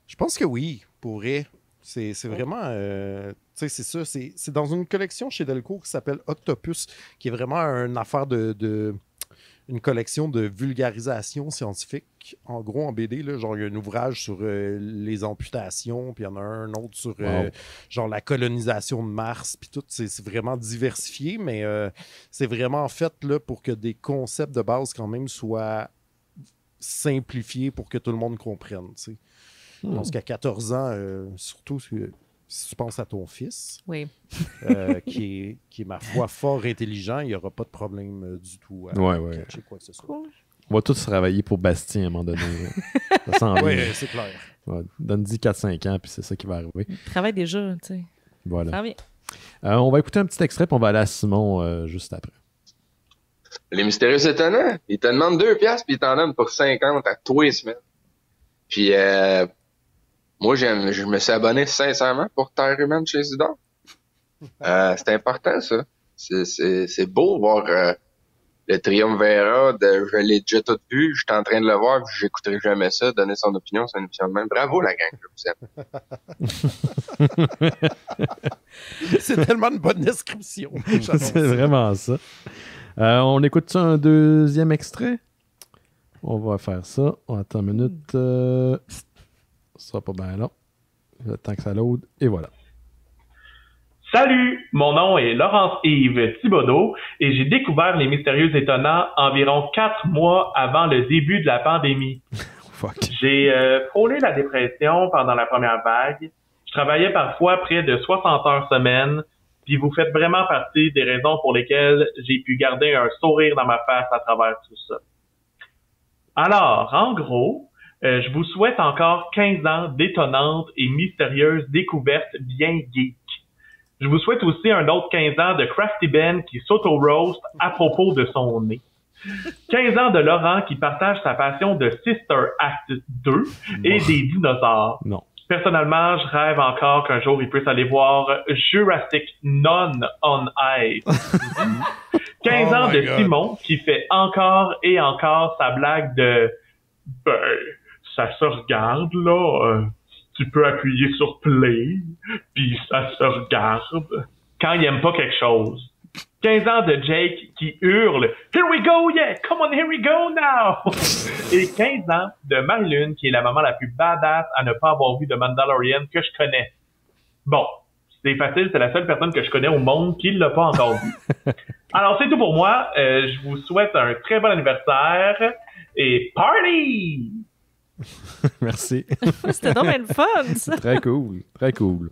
Je pense que oui, pourrait. C'est vraiment... c'est ça. C'est dans une collection chez Delcourt qui s'appelle Octopus, qui est vraiment une affaire une collection de vulgarisation scientifique, en gros en BD, là, genre il y a un ouvrage sur les amputations, puis il y en a un autre sur genre la colonisation de Mars, puis tout, c'est vraiment diversifié, mais c'est vraiment fait là, pour que des concepts de base quand même soient simplifié pour que tout le monde comprenne. Tu sais. Je pense qu'à 14 ans, surtout si tu penses à ton fils, Oui. qui est, ma foi, fort intelligent, il n'y aura pas de problème du tout à catcher quoi que ce soit. Cool. On va tous travailler pour Bastien à un moment donné. Ça s'en Oui, vient. c'est clair. Ouais, donne-y 4-5 ans, puis c'est ça qui va arriver. Il travaille déjà, tu sais. Voilà. Ça vient. On va écouter un petit extrait, puis on va aller à Simon juste après. Les mystérieux étonnants, ils te demandent 2$, puis ils t'en donnent pour 50 à tous les semaines. Puis, moi, je me suis abonné sincèrement pour Terre humaine chez Zidane. C'est important, ça. C'est beau voir le triumvirat de je l'ai déjà tout vu, je suis en train de le voir, puis j'écouterai jamais ça, donner son opinion, c'est une opinion de même. Bravo, la gang, je vous aime. C'est tellement une bonne description. C'est vraiment ça. On écoute un deuxième extrait? On va faire ça. On attend une minute. Ce sera pas bien long. Le temps que ça load. Et voilà. Salut, mon nom est Laurence-Yves Thibodeau et j'ai découvert les Mystérieux Étonnants environ 4 mois avant le début de la pandémie. J'ai frôlé la dépression pendant la première vague. Je travaillais parfois près de 60 heures semaine, puis vous faites vraiment partie des raisons pour lesquelles j'ai pu garder un sourire dans ma face à travers tout ça. Alors, en gros, je vous souhaite encore 15 ans d'étonnantes et mystérieuses découvertes bien geeks. Je vous souhaite aussi un autre 15 ans de Crafty Ben qui s'auto-roast à propos de son nez. 15 ans de Laurent qui partage sa passion de Sister Act 2 et des dinosaures. Non. Personnellement, je rêve encore qu'un jour il puisse aller voir Jurassic None on Ice. 15 ans de Simon qui fait encore et encore sa blague de « Ben, ça se regarde, là. Tu peux appuyer sur play, puis ça se regarde. » Quand il aime pas quelque chose. 15 ans de Jake qui hurle « Here we go, yeah! Come on, here we go now! » Et 15 ans de Marilyn qui est la maman la plus badass à ne pas avoir vu de Mandalorian que je connais. Bon, c'est facile, c'est la seule personne que je connais au monde qui l'a pas encore vu. Alors, c'est tout pour moi. Je vous souhaite un très bon anniversaire et party! Merci. C'était donc bien le fun, ça. Très cool. Très cool.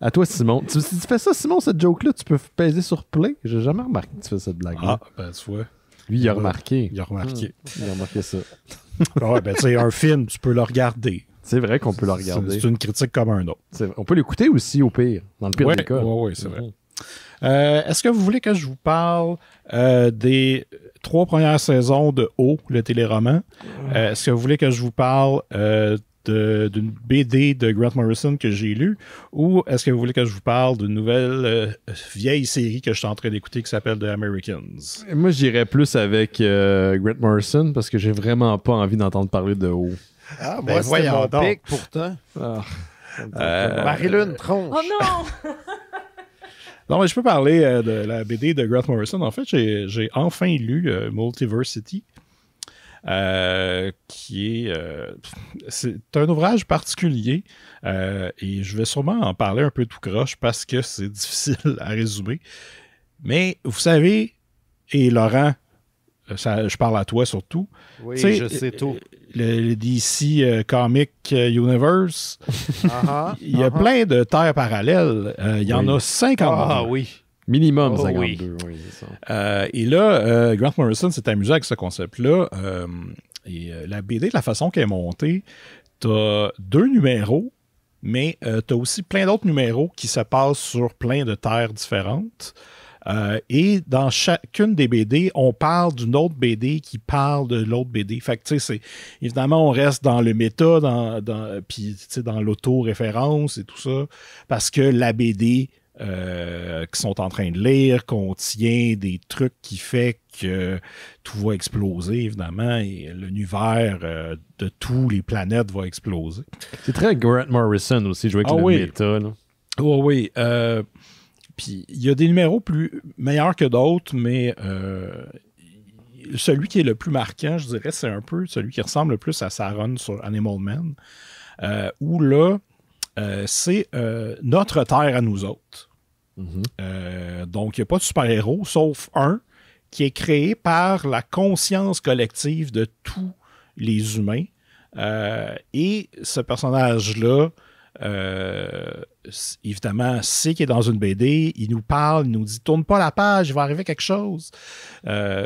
À toi, Simon. Tu fais ça, Simon, cette joke-là, tu peux peser sur play? J'ai jamais remarqué que tu fais cette blague-là. Ah, ben tu vois. Lui, il a remarqué. Il a remarqué. Il a remarqué ça. Ouais, ben tu sais, un film, tu peux le regarder. C'est vrai qu'on peut le regarder. C'est une critique comme un autre. On peut l'écouter aussi, au pire. Dans le pire des cas. Oui, c'est vrai. Est-ce que vous voulez que je vous parle des 3 premières saisons de O, le téléroman? Est-ce que vous voulez que je vous parle d'une BD de Grant Morrison que j'ai lue? Ou est-ce que vous voulez que je vous parle d'une nouvelle vieille série que je suis en train d'écouter qui s'appelle The Americans? Moi, j'irais plus avec Grant Morrison parce que j'ai vraiment pas envie d'entendre parler de O. Ah, moi, c'était mon pic, pourtant. Marilyn Tronche. Oh non! Non, mais je peux parler de la BD de Grant Morrison. En fait, j'ai enfin lu Multiversity, qui est... c'est un ouvrage particulier et je vais sûrement en parler un peu tout croche parce que c'est difficile à résumer. Mais vous savez, et Laurent, je parle à toi surtout. Oui, je sais tout. Le DC Comic Universe, il y a plein de terres parallèles. Il y en a 52. Ah oui. Minimum 52. Oui, c'est ça. Et là, Grant Morrison s'est amusé avec ce concept-là. Et la BD, de la façon qu'elle est montée, t'as 2 numéros, mais t'as aussi plein d'autres numéros qui se passent sur plein de terres différentes. Et dans chacune des BD, on parle d'une autre BD qui parle de l'autre BD. Fait que, tu sais, évidemment, on reste dans le méta, puis, tu sais, dans l'auto-référence et tout ça, parce que la BD qu'ils sont en train de lire contient des trucs qui fait que tout va exploser, évidemment, et l'univers de tous les planètes va exploser. C'est très Grant Morrison aussi, jouer avec le méta, là. Oh, oui, puis il y a des numéros meilleurs que d'autres, mais celui qui est le plus marquant, je dirais, c'est un peu celui qui ressemble le plus à sa run sur Animal Man, où là, c'est notre Terre à nous autres. Donc, il n'y a pas de super-héros, sauf un qui est créé par la conscience collective de tous les humains. Et ce personnage-là, évidemment, sait qu'il est dans une BD, il nous parle, il nous dit « Tourne pas la page, il va arriver quelque chose. »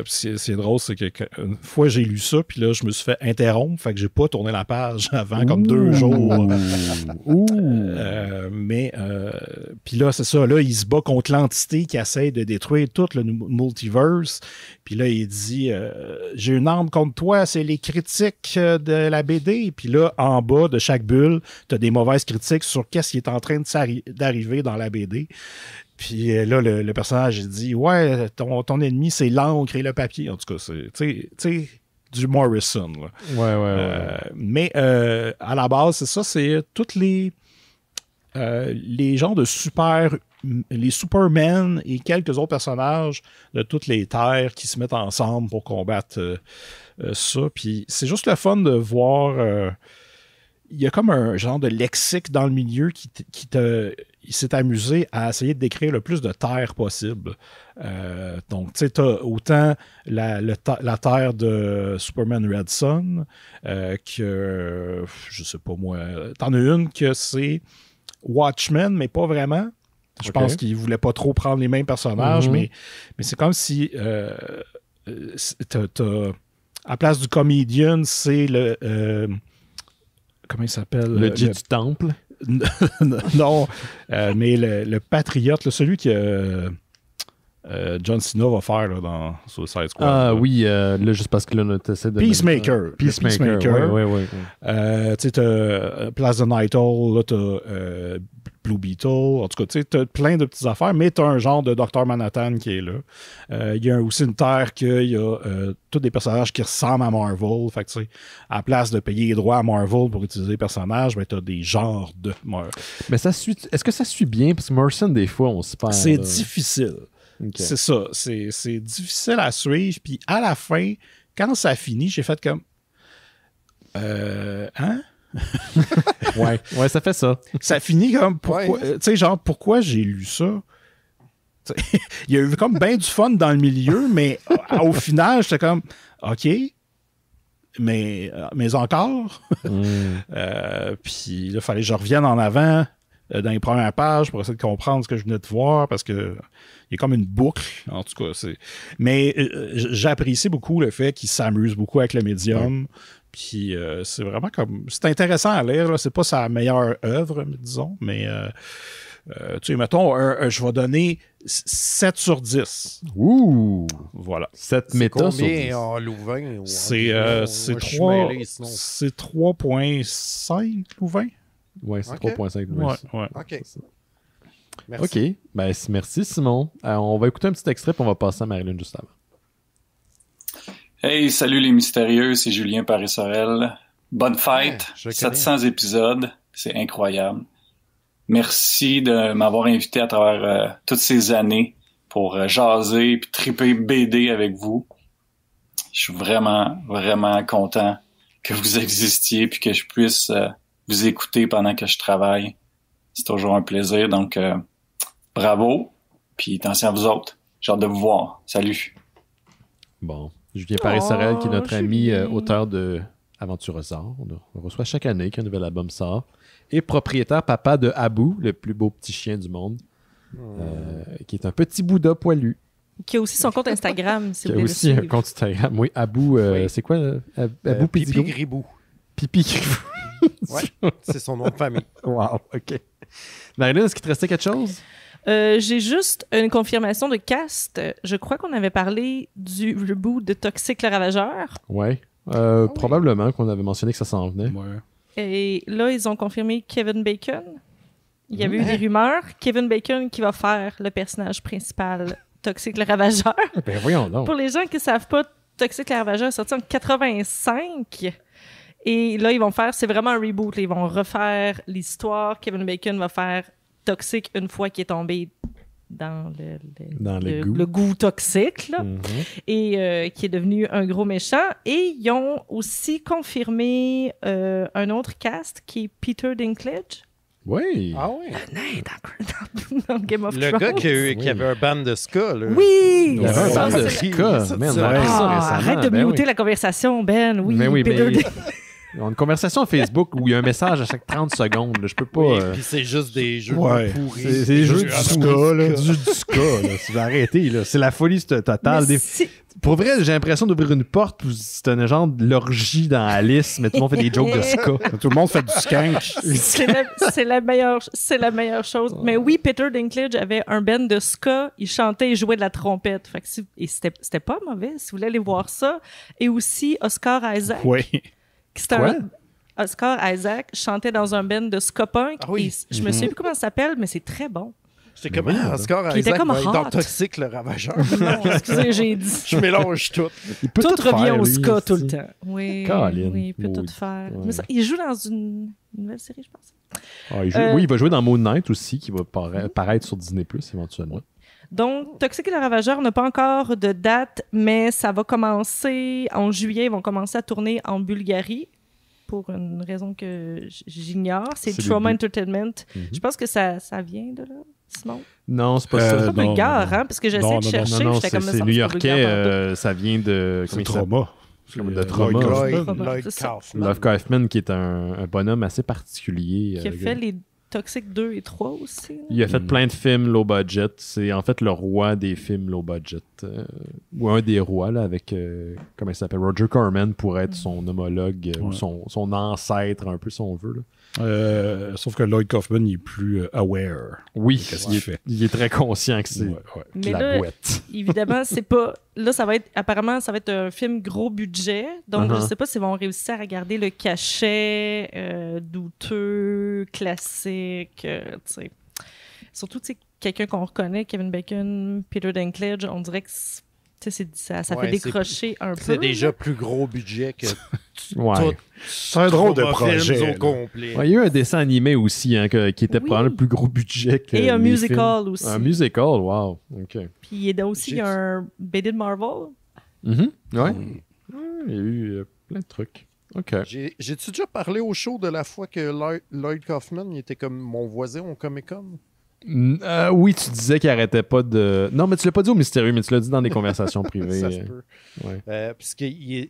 C'est drôle, c'est qu'une fois j'ai lu ça, puis là, je me suis fait interrompre, fait que j'ai pas tourné la page avant comme 2 jours. Puis là, c'est ça, là, il se bat contre l'entité qui essaie de détruire tout le multiverse. Puis là, il dit j'ai une arme contre toi, c'est les critiques de la BD. Puis là, en bas de chaque bulle, t'as des mauvaises critiques sur qu'est-ce qui est en train d'arriver dans la BD. Puis là, le personnage il dit ouais, ton ennemi, c'est l'encre et le papier. En tout cas, c'est tu sais du Morrison. Là. Ouais. Mais à la base, c'est ça, c'est toutes les genres de les Superman et quelques autres personnages de toutes les terres qui se mettent ensemble pour combattre ça. Puis c'est juste le fun de voir. Il y a comme un genre de lexique dans le milieu il s'est amusé à essayer de décrire le plus de terres possible. Donc, tu sais, t'as autant la terre de Superman Red Son que, je sais pas moi, t'en as une que c'est Watchmen, mais pas vraiment. Je pense qu'il voulait pas trop prendre les mêmes personnages, mais c'est comme si à place du Comedian, c'est le comment il s'appelle? Le Dieu du Temple? Non, mais le Patriote, celui que John Cena va faire là, dans Suicide Squad. Ah oui, là, juste parce que là, tu essaies de... Peacemaker. Oui. Tu sais, t'as Place de Night Hall, là, t'as Blue Beetle. En tout cas, tu sais, t'as plein de petites affaires, mais t'as un genre de Dr. Manhattan qui est là. Il y a aussi une terre qu'il y a tous des personnages qui ressemblent à Marvel. Fait que, tu sais, à la place de payer les droits à Marvel pour utiliser les personnages, ben, t'as des genres de Marvel. Mais ça suit... Est-ce que ça suit bien? Parce que Morrison, des fois, on se perd. C'est difficile. Okay. C'est ça. C'est difficile à suivre. Puis à la fin, quand ça finit, j'ai fait comme... Hein? ouais, ça fait ça. Ça finit comme... Pourquoi, tu sais, genre, pourquoi j'ai lu ça? Il y a eu comme bien du fun dans le milieu, mais au final, j'étais comme... OK, mais encore? Puis là, il fallait que je revienne en avant dans les premières pages pour essayer de comprendre ce que je venais de voir, parce que il y a comme une boucle, en tout cas. Mais j'apprécie beaucoup le fait qu'il s'amuse beaucoup avec le médium. Puis c'est vraiment comme... C'est intéressant à lire, là. C'est pas sa meilleure œuvre, disons, mais... tu sais, mettons, je vais donner 7 sur 10. Ouh! Voilà. 7 méta sur 10. En Louvain? C'est 3.5 Louvain. Oui, c'est 3.5 Louvain. Ouais. OK. Merci. OK. Ben, merci, Simon. On va écouter un petit extrait, puis on va passer à Marilyn juste avant. Hey, salut les mystérieux, c'est Julien Paris-Sorel. Bonne fête, 700 épisodes, c'est incroyable. Merci de m'avoir invité à travers toutes ces années pour jaser et triper BD avec vous. Je suis vraiment, vraiment content que vous existiez puis que je puisse vous écouter pendant que je travaille. C'est toujours un plaisir, donc bravo, puis attention à vous autres. J'ai hâte de vous voir. Salut. Bon, Julien Paris-Sorel, qui est notre ami auteur de Aventurosaure. On reçoit chaque année qu'un nouvel album sort. Et propriétaire papa de Abu, le plus beau petit chien du monde, qui est un petit Bouddha poilu. Qui a aussi son compte Instagram, si vous voulez le suivre. Qui a aussi un compte Instagram. Oui, Abu, c'est quoi? Abu Pipi Gribou. Pipi Gribou. Ouais, c'est son nom de famille. Wow, OK. Marilyn, est-ce qu'il te restait quelque chose? J'ai juste une confirmation de cast. Je crois qu'on avait parlé du reboot de Toxic le Ravageur. Ouais. Probablement qu'on avait mentionné que ça s'en venait. Ouais. Et là, ils ont confirmé Kevin Bacon. Il y avait eu des rumeurs. Kevin Bacon qui va faire le personnage principal Toxic le Ravageur. Ben voyons donc. Pour les gens qui ne savent pas, Toxic le Ravageur est sorti en 85. Et là, ils vont faire... C'est vraiment un reboot. Là. Ils vont refaire l'histoire. Kevin Bacon va faire Toxic une fois qu'il est tombé dans le goût toxique, là, et qui est devenu un gros méchant. Et ils ont aussi confirmé un autre cast qui est Peter Dinklage. Oui. Ah oui. Le nain dans Game of Le Thrones. gars qui avait un band de ska, là. Oui! Il y avait un Ça, band de c'est- ska. Man, on a appris ça récemment. arrête de Ben muter oui. la conversation, Ben. Oui, Mais oui, Peter mais on a une conversation Facebook où il y a un message à chaque 30 secondes. Là. Je peux pas. Oui, puis c'est juste des jeux Ouais. pourris. C'est des jeux du à ska, pourris. là. Du jeu du ska, là. Si vous arrêtez, là. C'est la folie totale. Mais si- Pour vrai, j'ai l'impression d'ouvrir une porte où c'est un genre de l'orgie dans Alice, mais tout le monde fait des jokes de ska. Tout le monde fait du skank. C'est la meilleure chose. Mais oui, Peter Dinklage avait un band de ska. Il chantait et jouait de la trompette. Fait que et c'était pas mauvais, si vous voulez aller voir ça. Et aussi Oscar Isaac. Oui. C'était Oscar Isaac chantait dans un band de ska punk. Ah oui. Et je me souviens plus comment ça s'appelle, mais c'est très bon. J'étais comme, Oscar Qui était Isaac comme va être dans hot. Toxique, le ravageur. Non, excusez, j'ai dit. Je mélange tout. Il peut Tout revient faire, au lui, ska tout le aussi. temps. Oui, Colin. oui, il peut tout Maudit. faire. Ouais. Mais ça, il joue dans une nouvelle série, je pense. Ah, oui, il va jouer dans Moon Knight aussi, qui va paraître sur Disney+, éventuellement. Donc, Toxic et le Ravageur n'a pas encore de date, mais ça va commencer en juillet. Ils vont commencer à tourner en Bulgarie pour une raison que j'ignore. C'est C'est Trauma le Entertainment. Je pense que ça vient de là, Simon. Non, c'est pas ça. C'est pas non, Bulgare, non. hein? Parce que j'essaie Non, de non, chercher. Non, j'étais comme, c'est ça, new-yorkais. pas Bulgare Ça vient de... C'est Trauma. De Trauma. Lloyd c'est ça. Kaufman. Love Kaufman, qui est un bonhomme assez particulier. Qui a fait les Toxic 2 et 3 aussi. Là. Il a fait plein de films low budget. C'est en fait le roi des films low budget. Ou un des rois, là, avec, comment il s'appelle, Roger Corman pour être son homologue, ou son ancêtre, un peu, si on veut. Là. Sauf que Lloyd Kaufman, il est plus aware. Oui, Qu'est-ce qu'il fait? il est très conscient que c'est Mais la là, boîte. évidemment, c'est pas. Là, ça va être. Apparemment, ça va être un film gros budget. Donc, je sais pas s'ils vont réussir à garder le cachet douteux, classique. Tu sais. Surtout, tu sais, quelqu'un qu'on reconnaît, Kevin Bacon, Peter Dinklage, on dirait que ça fait décrocher un peu. C'est déjà plus gros budget que Ouais. C'est un drôle de projet. au là. complet. Ouais, il y a eu un dessin animé aussi qui était Oui. probablement le plus gros budget que Et un les musical films. aussi. Un musical, wow. OK. Puis il y a aussi un BD de Marvel. Ouais. Il y a eu plein de trucs. OK. J'ai-tu déjà parlé au show de la fois que Lloyd Kaufman il était comme mon voisin au Comic-Con? Oui, tu disais qu'il arrêtait pas de... Non, mais tu l'as pas dit au mystérieux, mais tu l'as dit dans des conversations privées. Ça se peut. Ouais. Puisque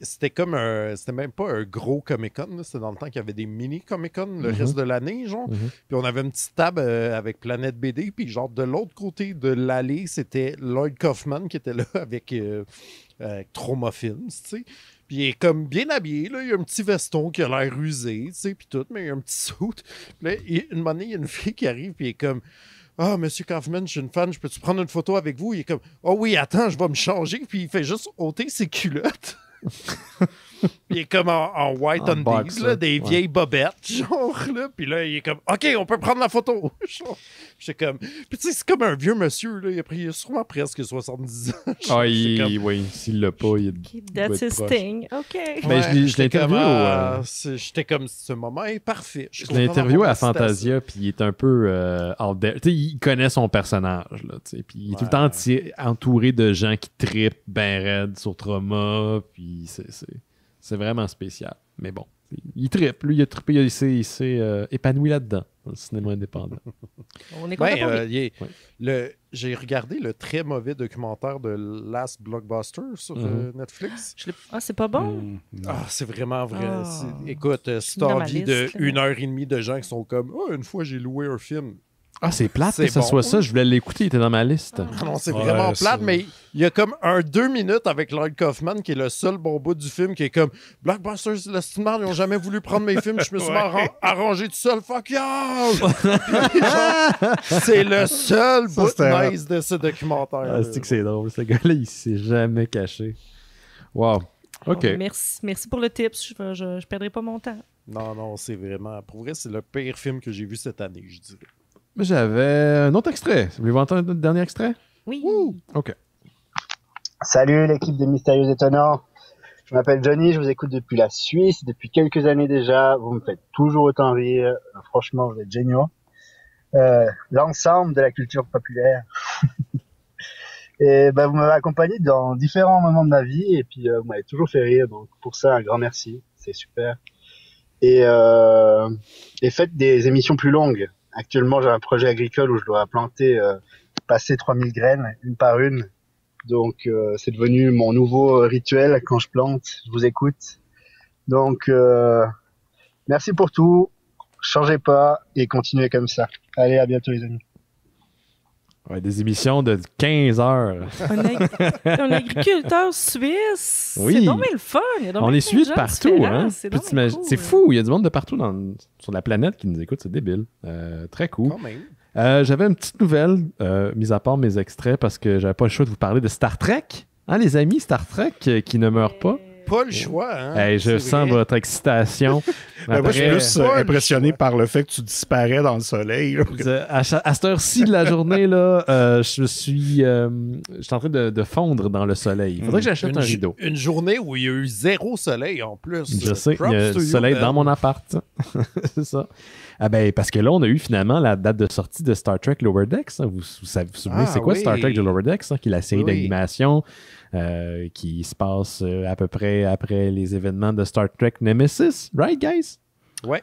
c'était comme c'était même pas un gros Comic-Con, là. C'était dans le temps qu'il y avait des mini Comic-Con le reste de l'année, genre. Puis on avait une petite table avec Planète BD, puis genre de l'autre côté de l'allée, c'était Lloyd Kaufman qui était là avec Trauma Films, tu sais. Puis il est comme bien habillé, là. Il a un petit veston qui a l'air usé, tu sais, puis tout, mais il a un petit suit. Puis là, une année, il y a une fille qui arrive, puis il est comme... Ah, Monsieur Kaufman, je suis une fan, je peux-tu prendre une photo avec vous? Il est comme, oh oui, attends, je vais me changer. Puis il fait juste ôter ses culottes. Puis il est comme en white undies, là, des vieilles bobettes, genre, là. Puis là, il est comme, OK, on peut prendre la photo. J'étais comme, puis tu sais, c'est comme un vieux monsieur, là. Il a sûrement presque 70 ans. Oui, s'il l'a pas, il That's his thing. OK. Ben, je l'ai interviewé J'étais comme, ce moment est parfait. Je l'ai interviewé à Fantasia, puis il est un peu out there. Tu sais, il connaît son personnage, là, tu sais, puis il est tout le temps entouré de gens qui trippent ben raide sur Trauma, puis c'est vraiment spécial. Mais bon, il trippe. Lui, il a trippé, il s'est épanoui là-dedans, dans le cinéma indépendant. On est content pour lui. J'ai regardé le très mauvais documentaire de Last Blockbuster sur Netflix. C'est pas bon? C'est vraiment vrai. Écoute, c'est envie de 1h30 de gens qui sont comme une fois j'ai loué un film. C'est plate que ça soit ça. Je voulais l'écouter, il était dans ma liste. Non, c'est vraiment plate, mais il y a comme 2 minutes avec Lloyd Kaufman qui est le seul bon bout du film qui est comme Blockbusters, le cinéma, ils n'ont jamais voulu prendre mes films, je me suis arrangé tout seul, fuck you! C'est le seul bout nice de ce documentaire. C'est que c'est drôle, ce gars-là, il s'est jamais caché. Wow. OK. Merci pour le tips, je perdrai pas mon temps. Non, c'est vraiment, pour vrai, c'est le pire film que j'ai vu cette année, je dirais. J'avais un autre extrait. Voulez-vous entendre un dernier extrait? Oui. OK. Salut l'équipe des Mystérieux Étonnants. Je m'appelle Johnny, je vous écoute depuis la Suisse, depuis quelques années déjà. Vous me faites toujours autant rire. Franchement, vous êtes géniaux. L'ensemble de la culture populaire. Et vous m'avez accompagné dans différents moments de ma vie et puis vous m'avez toujours fait rire. Donc pour ça, un grand merci. C'est super. Et faites des émissions plus longues. Actuellement, j'ai un projet agricole où je dois planter, passer 3000 graines, une par une. Donc, c'est devenu mon nouveau rituel quand je plante. Je vous écoute. Donc, merci pour tout. Changez pas et continuez comme ça. Allez, à bientôt les amis. Ouais, des émissions de 15 heures. Un agriculteur suisse. Oui. C'est dommage le fun. On est suisse partout. Hein? C'est fou. Il y a du monde de partout sur la planète qui nous écoute. C'est débile. Très cool. Quand même. J'avais une petite nouvelle, mis à part mes extraits, parce que j'avais pas le choix de vous parler de Star Trek. Hein, les amis, Star Trek qui ne meurt pas. Pas le choix, hein? Hey, je sens votre excitation. Moi, je suis plus impressionné par le fait que tu disparais dans le soleil. À cette heure-ci de la journée, là, je suis en train de fondre dans le soleil. Il faudrait que j'achète un rideau. Une journée où il y a eu 0 soleil en plus. Je sais, il y a du soleil dans mon appart. C'est ça. Ah ben, parce que là, on a eu finalement la date de sortie de Star Trek Lower Decks. Vous vous souvenez, c'est quoi Star Trek de Lower Decks, qui est la série d'animation qui se passe à peu près après les événements de Star Trek Nemesis, right, guys? Ouais.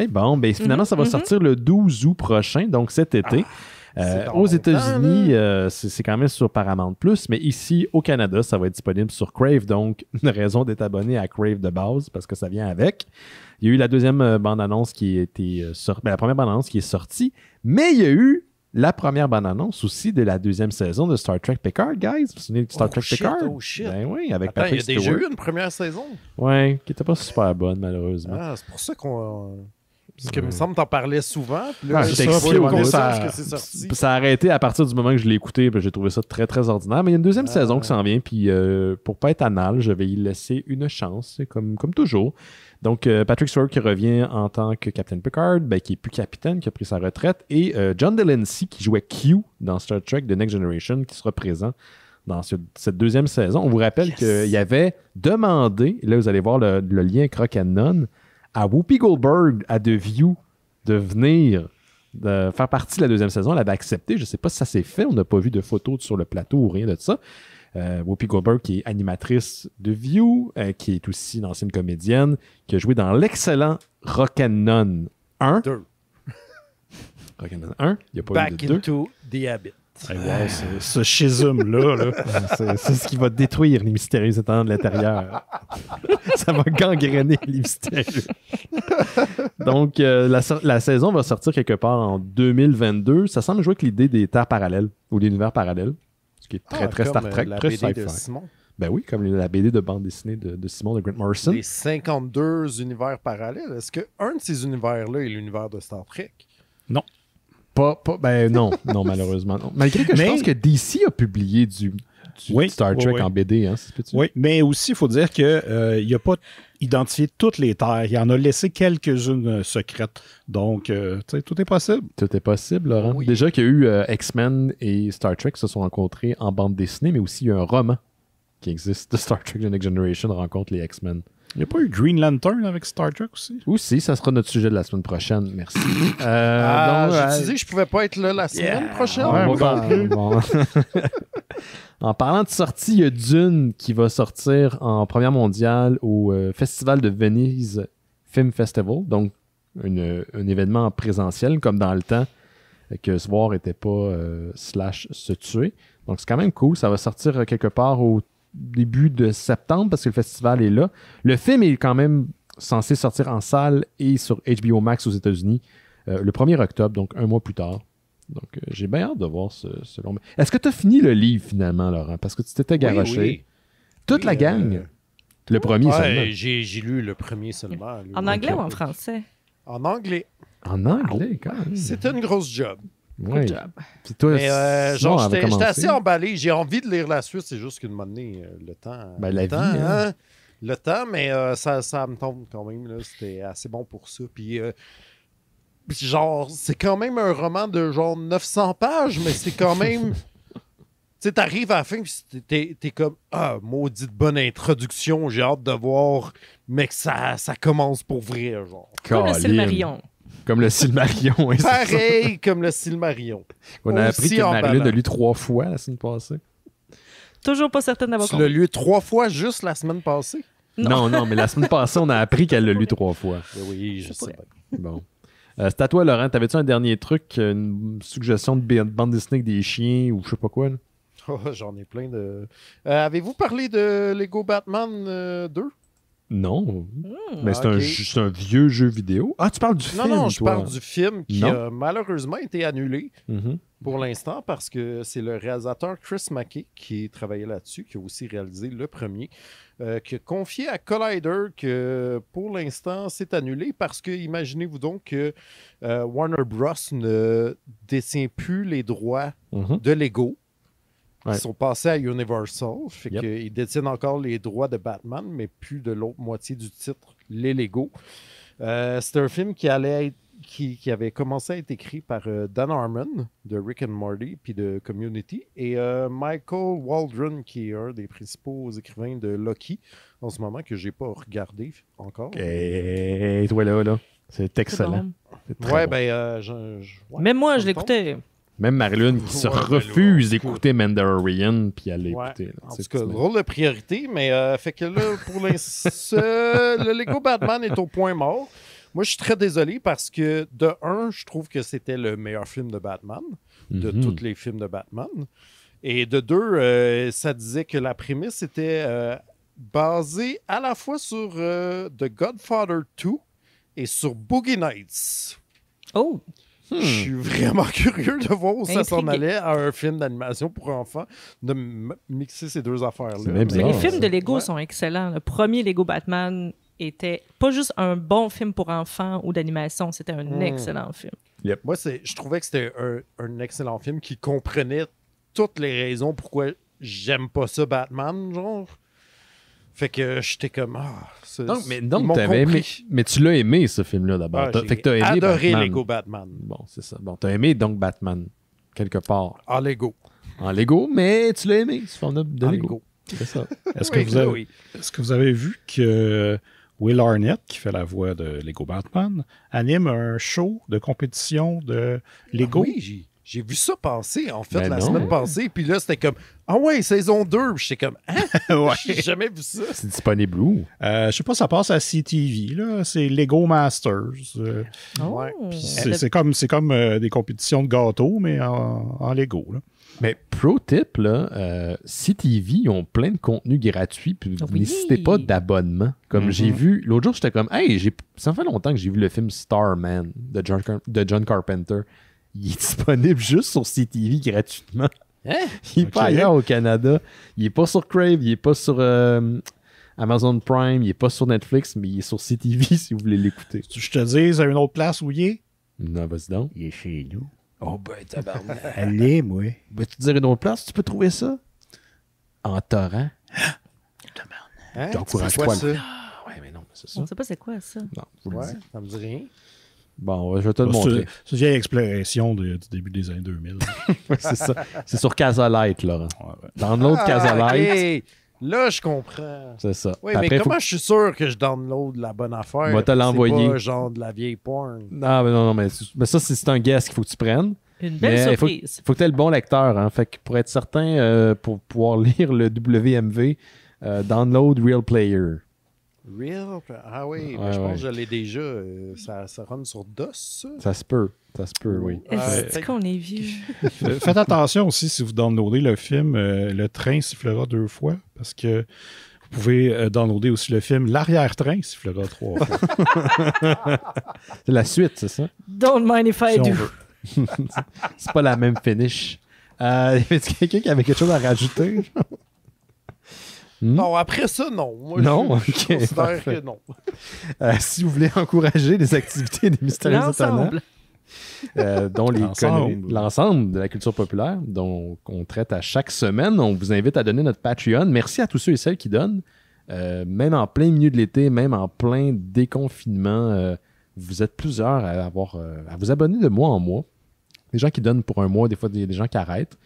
Bon, ben finalement, ça va sortir le 12 août prochain, donc cet été. Aux États-Unis, c'est quand même sur Paramount+, mais ici, au Canada, ça va être disponible sur Crave, donc une raison d'être abonné à Crave de base, parce que ça vient avec. Il y a eu la deuxième bande-annonce qui était sortie, la première bande-annonce qui est sortie, mais il y a eu la première bande-annonce aussi de la deuxième saison de Star Trek Picard, guys. Vous vous souvenez de Star Trek Picard? Oh shit. Ben oui, avec Attends, Patrick il y a déjà Stewart. eu une première saison? Oui, qui n'était pas super bonne, malheureusement. Ah, c'est pour ça qu'on... Parce que, il me semble que t'en parlais souvent. Puis là, j'étais ça a arrêté à partir du moment que je l'ai écouté. J'ai trouvé ça très, très ordinaire. Mais il y a une deuxième saison qui s'en vient. Puis pour pas être anal, je vais y laisser une chance, comme toujours. Donc, Patrick Stewart qui revient en tant que Captain Picard, qui est plus capitaine, qui a pris sa retraite. Et John Delancey qui jouait Q dans Star Trek The Next Generation, qui sera présent dans cette deuxième saison. On vous rappelle qu'il avait demandé, et là vous allez voir le lien avec Rock and None, à Whoopi Goldberg, à The View, de venir de faire partie de la deuxième saison. Elle avait accepté. Je ne sais pas si ça s'est fait. On n'a pas vu de photos sur le plateau ou rien de ça. Whoopi Goldberg, qui est animatrice de View, qui est aussi une ancienne comédienne, qui a joué dans l'excellent Rock'n'None 1. 2. Rock'n'None 1. Il n'y a pas Back eu de 2. into the habit. Hey, wow, ce schisme-là. C'est ce qui va détruire les mystérieux étonnants de l'intérieur. Ça va gangréner les mystérieux. Donc, la saison va sortir quelque part en 2022. Ça semble jouer avec l'idée des terres parallèles ou l'univers parallèle. Ce qui est très, très Star Trek, la très BD sci-fi. de Simon. Ben oui, comme la BD de bande dessinée de Simon de Grant Morrison. Les 52 univers parallèles. Est-ce qu'un de ces univers-là est l'univers de Star Trek? Non. Non, malheureusement. Non. Malgré que je pense que DC a publié du Star Trek en BD. Hein, oui, mais aussi, il faut dire qu'il n'a pas identifié toutes les terres. Il en a laissé quelques-unes secrètes. Donc, tout est possible. Tout est possible, Laurent. Oui. Déjà qu'il y a eu X-Men et Star Trek se sont rencontrés en bande dessinée, mais aussi il y a un roman qui existe de Star Trek The Next Generation rencontre les X-Men. Il n'y a pas eu Green Lantern avec Star Trek aussi? Aussi, ça sera notre sujet de la semaine prochaine. Merci. J'ai dit que je pouvais pas être là la semaine prochaine. Bon. En parlant de sortie, il y a Dune qui va sortir en première mondiale au Festival de Venise Film Festival. Donc, un événement en présentiel, comme dans le temps que se voir n'était pas / se tuer. Donc, c'est quand même cool. Ça va sortir quelque part au début de septembre parce que le festival est là. Le film est quand même censé sortir en salle et sur HBO Max aux États-Unis le 1er octobre, donc un mois plus tard. Donc, j'ai bien hâte de voir ce long... Est-ce que tu as fini le livre finalement, Laurent? Parce que tu t'étais garoché. Oui. Toute la gang. Le premier seulement. J'ai lu le premier seulement. En anglais ou en français? En anglais. En anglais, quand même. C'était une grosse job. Oui. Puis toi, j'étais assez emballé. J'ai envie de lire la suite. C'est juste qu'à un moment donné, le temps. La vie. Hein? Le temps, mais ça me tombe quand même. Là. C'était assez bon pour ça. Puis, c'est quand même un roman de 900 pages, mais c'est quand même. Tu sais, t'arrives à la fin, puis t'es comme maudite bonne introduction. J'ai hâte de voir, mais que ça commence pour vrai. Comme le Silmarillion. Comme le Silmarillion. Oui, pareil comme le Silmarillion. On a appris que Marilyn a lu 3 fois la semaine passée. Toujours pas certaine d'avoir compris. Tu l'as lu 3 fois juste la semaine passée? Non, mais la semaine passée, on a appris qu'elle l'a lu 3 fois. Oui, je sais. Bon. C'est à toi, Laurent. T'avais-tu un dernier truc, une suggestion de bande dessinée avec des chiens ou je sais pas quoi? Là? Oh, j'en ai plein de... avez-vous parlé de Lego Batman 2? Non. Mais c'est un vieux jeu vidéo. Ah, tu parles du film, Non, je toi. parle du film qui a malheureusement été annulé pour l'instant parce que c'est le réalisateur Chris McKay qui travaillait là-dessus, qui a aussi réalisé le premier, qui a confié à Collider que pour l'instant, c'est annulé parce que, imaginez-vous donc que Warner Bros. Ne détient plus les droits de Lego. Ils sont passés à Universal, fait qu'ils détiennent encore les droits de Batman, mais plus de l'autre moitié du titre, les Lego. C'était un film qui avait commencé à être écrit par Dan Harmon de Rick and Morty puis de Community et Michael Waldron qui est un des principaux écrivains de Loki en ce moment que j'ai pas regardé encore. Et toi là, c'est excellent. C'est bon. Ouais, bon. Même moi, je l'écoutais. Même Marilyn qui se refuse d'écouter Mandalorian puis elle l'écouter. En tout cas, rôle de priorité, mais fait que là, pour l'instant, le Lego Batman est au point mort. Moi, je suis très désolé parce que, de un, je trouve que c'était le meilleur film de Batman, de tous les films de Batman. Et de deux, ça disait que la prémisse était basée à la fois sur The Godfather 2 et sur Boogie Nights. Oh! Je suis vraiment curieux de voir où ça s'en allait à un film d'animation pour enfants, de mixer ces deux affaires-là. Les films de Lego sont excellents. Le premier Lego Batman était pas juste un bon film pour enfants ou d'animation, c'était un excellent film. Moi, je trouvais que c'était un excellent film qui comprenait toutes les raisons pourquoi j'aime pas ça, Batman, genre. Fait que j'étais comme... Donc t'avais aimé, mais tu l'as aimé, ce film-là, d'abord. Fait que t'as aimé adoré Batman. Lego Batman. Bon, c'est ça. Bon, t'as aimé donc Batman, quelque part. En Lego. En Lego, mais tu l'as aimé, sous forme de en Lego. C'est ça. Est-ce que vous avez vu que Will Arnett, qui fait la voix de Lego Batman, anime un show de compétition de Lego? Oui, j'ai vu ça passer, en fait, la semaine passée. Puis là, c'était comme, ah ouais, saison 2. J'étais comme, hein? J'ai jamais vu ça. C'est disponible où? Je sais pas, ça passe à CTV, là. C'est Lego Masters. C'est comme des compétitions de gâteaux, mais en Lego, là. Mais pro tip, là, CTV, ils ont plein de contenus gratuits, puis vous n'hésitez pas d'abonnement. Comme j'ai vu, l'autre jour, j'étais comme, hey, ça fait longtemps que j'ai vu le film Starman de John Carpenter. Il est disponible juste sur CTV gratuitement. Il n'est pas ailleurs au Canada. Il n'est pas sur Crave, il n'est pas sur Amazon Prime, il n'est pas sur Netflix, mais il est sur CTV si vous voulez l'écouter. Je te dis, à une autre place où il est? Non, vas-y donc. Il est chez nous. Oh ben, tabarnak. Allez, moi. Veux-tu dire une autre place? Tu peux trouver ça? En torrent. Hein? J'encourage pas ça. Ah, ouais, mais non, c'est ça. On ne sait pas c'est quoi ça. Non, je vous le dis. Ça me dit rien. Bon, je vais te le montrer. C'est une vieille exploration du début des années 2000. C'est ça. C'est sur Casalite, Laurent. Download Casalite. Okay. Là, je comprends. C'est ça. Oui, mais comment je suis sûr que je download la bonne affaire? Moi, te l'envoyer. C'est pas genre de la vieille porn. Non, mais ça, c'est un guess qu'il faut que tu prennes. Une belle surprise. Il faut que tu aies le bon lecteur. Hein. Fait que pour être certain, pour pouvoir lire le WMV, download Real Player. Ah oui, mais je pense que je l'ai déjà. Ça run sur DOS, ça? Ça se peut, oui. Est-ce qu'on est vieux? Faites attention aussi, si vous downloadez le film, le train sifflera 2 fois, parce que vous pouvez downloader aussi le film L'arrière-train sifflera 3 fois. C'est la suite, c'est ça? Don't mind if I do. C'est pas la même finish. Y avait-il quelqu'un qui avait quelque chose à rajouter? Non, après ça, non. Moi, non? Je considère que non. Si vous voulez encourager les activités des Mystérieux Étonnants, dont l'ensemble de la culture populaire, dont on traite à chaque semaine, on vous invite à donner notre Patreon. Merci à tous ceux et celles qui donnent. Même en plein milieu de l'été, même en plein déconfinement, vous êtes plusieurs à vous abonner de mois en mois. Des gens qui donnent pour un mois, des fois des gens qui arrêtent.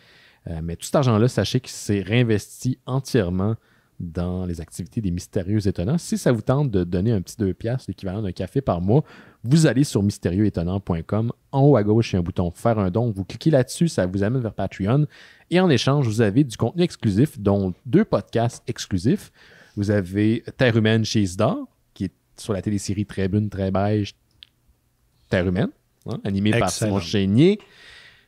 Mais tout cet argent-là, sachez que c'est réinvesti entièrement dans les activités des Mystérieux Étonnants. Si ça vous tente de donner un petit 2$, l'équivalent d'un café par mois, vous allez sur mystérieuxétonnant.com. En haut à gauche, il y a un bouton « Faire un don ». Vous cliquez là-dessus, ça vous amène vers Patreon. Et en échange, vous avez du contenu exclusif, dont 2 podcasts exclusifs. Vous avez Terre humaine chez Isidore, qui est sur la télésérie Très brune, très beige, Terre humaine. hein, animé par Simon Chénier,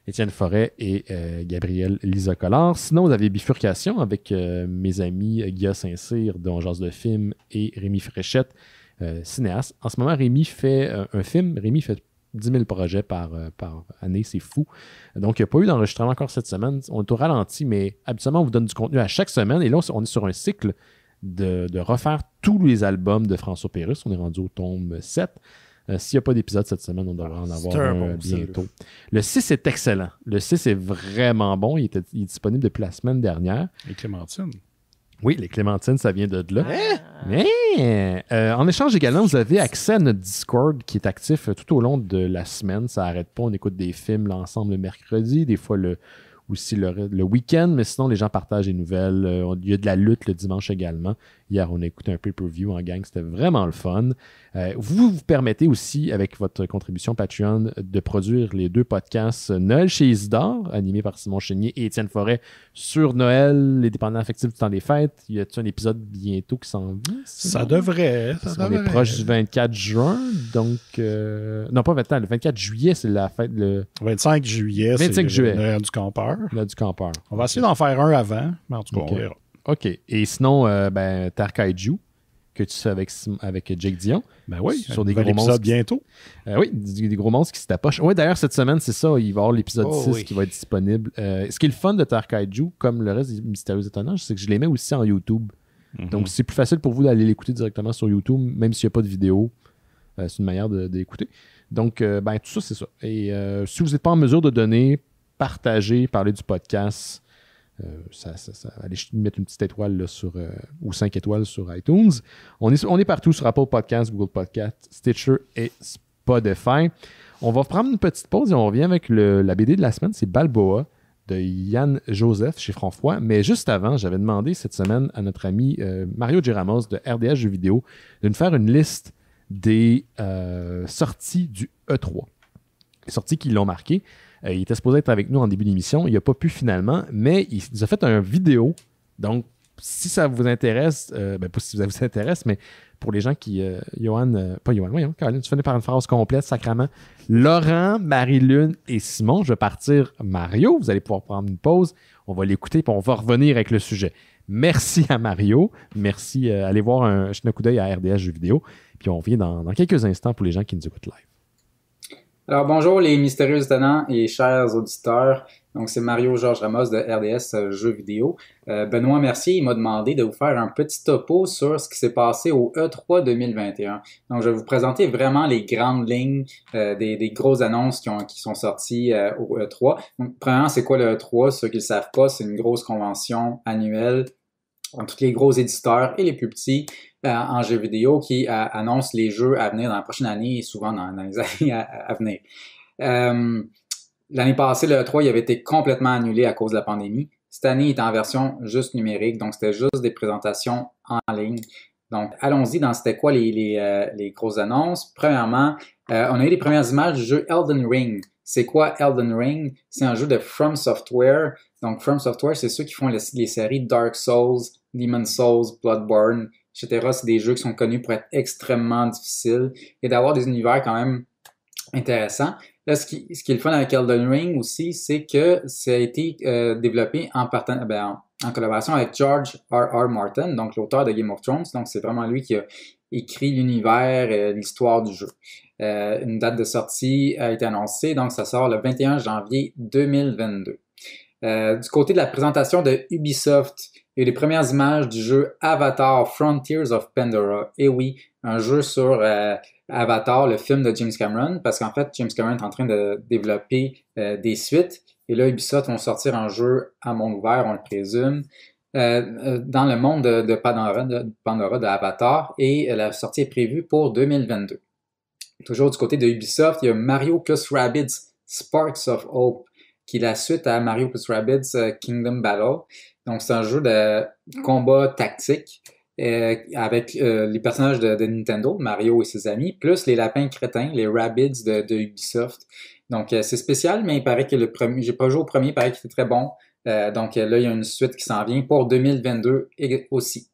Étienne Forêt et Gabriel Lisa-Collard. Sinon, vous avez Bifurcation avec mes amis Guillaume Saint-Cyr, dont Jase de film, et Rémi Fréchette, cinéaste. En ce moment, Rémi fait un film. Rémi fait 10 000 projets par année, c'est fou. Donc, il n'y a pas eu d'enregistrement encore cette semaine. On est au ralenti, mais habituellement, on vous donne du contenu à chaque semaine. Et là, on est sur un cycle de refaire tous les albums de François Pérusse. On est rendu au tome 7. S'il n'y a pas d'épisode cette semaine, on devrait en avoir un bientôt. Le 6 est excellent. Le 6 est vraiment bon. Il est disponible depuis la semaine dernière. Et Clémentine. Oui, les Clémentines, ça vient de là. En échange également, vous avez accès à notre Discord qui est actif tout au long de la semaine. Ça n'arrête pas. On écoute des films l'ensemble le mercredi, des fois aussi le week-end, mais sinon, les gens partagent des nouvelles. Il y a de la lutte le dimanche également. Hier, on a écouté un pay-per-view en gang. C'était vraiment le fun. Vous permettez aussi, avec votre contribution Patreon, de produire les 2 podcasts Noël chez Isidore, animés par Simon Chénier et Étienne Forêt, sur Noël, les dépendants affectifs du temps des fêtes. Y a-t-il un épisode bientôt qui s'en vient? Ça devrait. On est proche du 24 juin, donc... non, pas 24, le 24 juillet, c'est la fête... Le 25 juillet, 25 c'est juillet. Noël du campeur. Noël du campeur. On va essayer d'en faire un avant, mais en tout cas, on verra. OK. Et sinon, Tarkaiju, que tu fais avec Jake Dion. Ben oui, sur des gros monstres bientôt. Oui, des gros monstres qui se tapochent. Oui, d'ailleurs, cette semaine, c'est ça, il va y avoir l'épisode 6 qui va être disponible. Ce qui est le fun de Tarkaiju, comme le reste des Mystérieux Étonnants, c'est que je les mets aussi en YouTube. Donc, c'est plus facile pour vous d'aller l'écouter directement sur YouTube, même s'il n'y a pas de vidéo. C'est une manière de l'écouter. Donc, tout ça, c'est ça. Et si vous n'êtes pas en mesure de donner, partager, parler du podcast... allez mettre une petite étoile là, ou 5 étoiles sur iTunes. On est partout sur Apple Podcasts, Google Podcasts, Stitcher et Spotify. On va prendre une petite pause et on revient avec la BD de la semaine. C'est Balboa de Yann Joseph chez Franc-Foy. Mais juste avant, j'avais demandé cette semaine à notre ami Mario Giramos de RDS Jeux vidéo de nous faire une liste des sorties du E3. Les sorties qui l'ont marqué. Il était supposé être avec nous en début d'émission. Il n'a pas pu finalement, mais il nous a fait une vidéo. Donc, si ça vous intéresse, pas si ça vous intéresse, mais pour les gens qui... Caroline, tu finis par une phrase complète, sacrément. Laurent, Marie-Lune et Simon, je vais partir Mario. Vous allez pouvoir prendre une pause. On va l'écouter, puis on va revenir avec le sujet. Merci à Mario. Merci. Allez voir un coup d'œil à RDS Jeux vidéo. Puis on revient dans quelques instants pour les gens qui nous écoutent live. Alors bonjour les mystérieux étonnants et chers auditeurs. Donc c'est Mario Georges Ramos de RDS Jeux vidéo. Benoît Mercier il m'a demandé de vous faire un petit topo sur ce qui s'est passé au E3 2021. Donc je vais vous présenter vraiment les grandes lignes des grosses annonces qui sont sorties au E3. Donc premièrement, c'est quoi le E3? Ceux qui ne le savent pas, c'est une grosse convention annuelle entre tous les gros éditeurs et les plus petits en jeux vidéo qui annoncent les jeux à venir dans la prochaine année et souvent dans les années à venir. L'année passée, le E3 il avait été complètement annulé à cause de la pandémie. Cette année, il est en version juste numérique, donc c'était juste des présentations en ligne. Donc, allons-y dans c'était quoi les grosses annonces. Premièrement, on a eu les premières images du jeu Elden Ring. C'est quoi Elden Ring? C'est un jeu de From Software. Donc, From Software, c'est ceux qui font les séries Dark Souls, Demon's Souls, Bloodborne, etc. C'est des jeux qui sont connus pour être extrêmement difficiles et d'avoir des univers quand même intéressants. Là, ce qui est le fun avec Elden Ring aussi, c'est que ça a été développé en collaboration avec George R.R. Martin, donc l'auteur de Game of Thrones. Donc, c'est vraiment lui qui a écrit l'univers, l'histoire du jeu. Une date de sortie a été annoncée, donc ça sort le 21 janvier 2022. Du côté de la présentation de Ubisoft, il y a eu les premières images du jeu Avatar Frontiers of Pandora. Et oui, un jeu sur Avatar, le film de James Cameron, parce qu'en fait, James Cameron est en train de développer des suites. Et là, Ubisoft vont sortir un jeu à monde ouvert, on le présume, dans le monde de Pandora, de Avatar. Et la sortie est prévue pour 2022. Toujours du côté de Ubisoft, il y a Mario + Rabbids Sparks of Hope, qui est la suite à Mario + Rabbids Kingdom Battle. Donc, c'est un jeu de combat tactique avec les personnages de Nintendo, Mario et ses amis, plus les lapins crétins, les Rabbids de Ubisoft. Donc, c'est spécial, mais il paraît que le premier, j'ai pas joué au premier, il paraît qu'il était très bon. Donc, là, il y a une suite qui s'en vient pour 2022 aussi.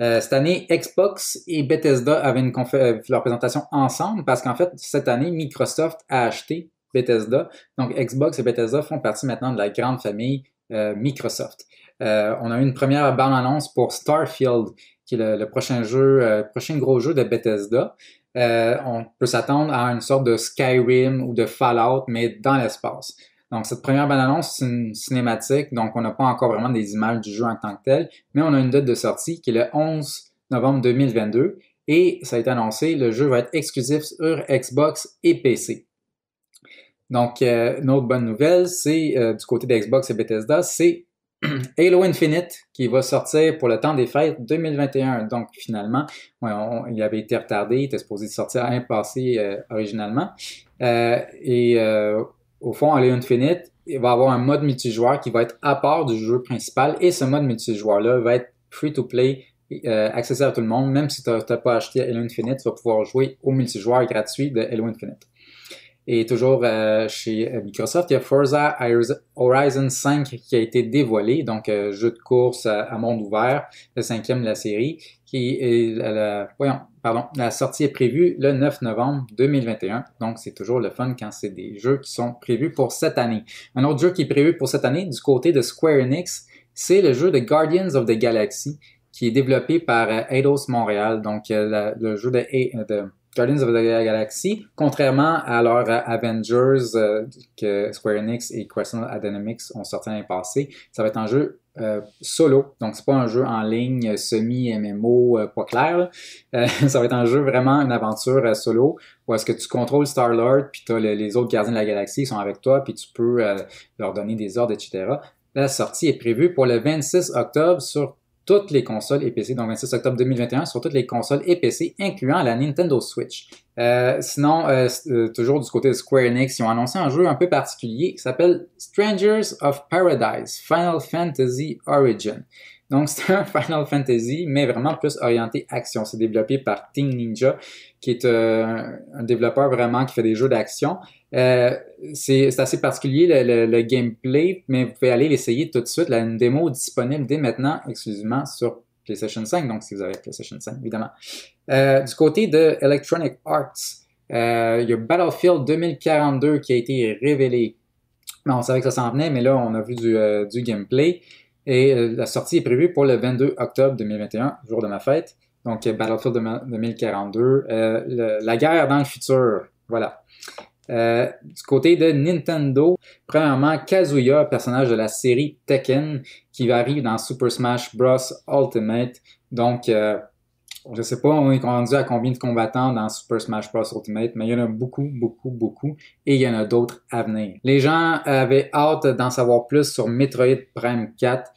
Cette année, Xbox et Bethesda avaient leur présentation ensemble parce qu'en fait, cette année, Microsoft a acheté Bethesda. Donc, Xbox et Bethesda font partie maintenant de la grande famille Microsoft. On a eu une première bande-annonce pour Starfield, qui est le prochain gros jeu de Bethesda. On peut s'attendre à une sorte de Skyrim ou de Fallout, mais dans l'espace. Donc, cette première bande-annonce, c'est une cinématique, donc on n'a pas encore vraiment des images du jeu en tant que tel, mais on a une date de sortie qui est le 11 novembre 2022, et ça a été annoncé, le jeu va être exclusif sur Xbox et PC. Donc, une autre bonne nouvelle, c'est du côté de Xbox et Bethesda, c'est Halo Infinite qui va sortir pour le temps des fêtes 2021. Donc, finalement, il avait été retardé, il était supposé sortir l'année passée originalement. Au fond, Halo Infinite, il va avoir un mode multijoueur qui va être à part du jeu principal et ce mode multijoueur-là va être free-to-play, accessible à tout le monde. Même si tu n'as pas acheté Halo Infinite, tu vas pouvoir jouer au multijoueur gratuit de Halo Infinite. Et toujours chez Microsoft, il y a Forza Horizon 5 qui a été dévoilé, donc jeu de course à monde ouvert, le 5e de la série, la sortie est prévue le 9 novembre 2021, donc c'est toujours le fun quand c'est des jeux qui sont prévus pour cette année. Un autre jeu qui est prévu pour cette année du côté de Square Enix, c'est le jeu de Guardians of the Galaxy qui est développé par Eidos Montréal, donc le jeu de Guardians of the Galaxy, contrairement à leurs Avengers que Square Enix et Crystal Dynamics ont sorti l'année passée, ça va être un jeu solo, donc c'est pas un jeu en ligne semi-MMO pas clair, ça va être un jeu vraiment une aventure solo où est-ce que tu contrôles Star-Lord puis t'as les autres gardiens de la galaxie qui sont avec toi puis tu peux leur donner des ordres, etc. La sortie est prévue pour le 26 octobre sur toutes les consoles et PC, donc 26 octobre 2021, sur toutes les consoles et PC, incluant la Nintendo Switch. Sinon, toujours du côté de Square Enix, ils ont annoncé un jeu un peu particulier qui s'appelle Strangers of Paradise Final Fantasy Origin. Donc, c'est un Final Fantasy, mais vraiment plus orienté action. C'est développé par Team Ninja, qui est un développeur vraiment qui fait des jeux d'action. C'est assez particulier le gameplay, mais vous pouvez aller l'essayer tout de suite. Une démo disponible dès maintenant, exclusivement sur PlayStation 5, donc si vous avez PlayStation 5, évidemment. Du côté de Electronic Arts, il y a Battlefield 2042 qui a été révélé. On savait que ça s'en venait, mais là, on a vu du gameplay. Et la sortie est prévue pour le 22 octobre 2021, jour de ma fête. Donc, Battlefield 2042, la guerre dans le futur. Voilà. Du côté de Nintendo, premièrement, Kazuya, personnage de la série Tekken, qui arrive dans Super Smash Bros. Ultimate. Donc, je sais pas, on est rendu à combien de combattants dans Super Smash Bros. Ultimate, mais il y en a beaucoup, et il y en a d'autres à venir. Les gens avaient hâte d'en savoir plus sur Metroid Prime 4.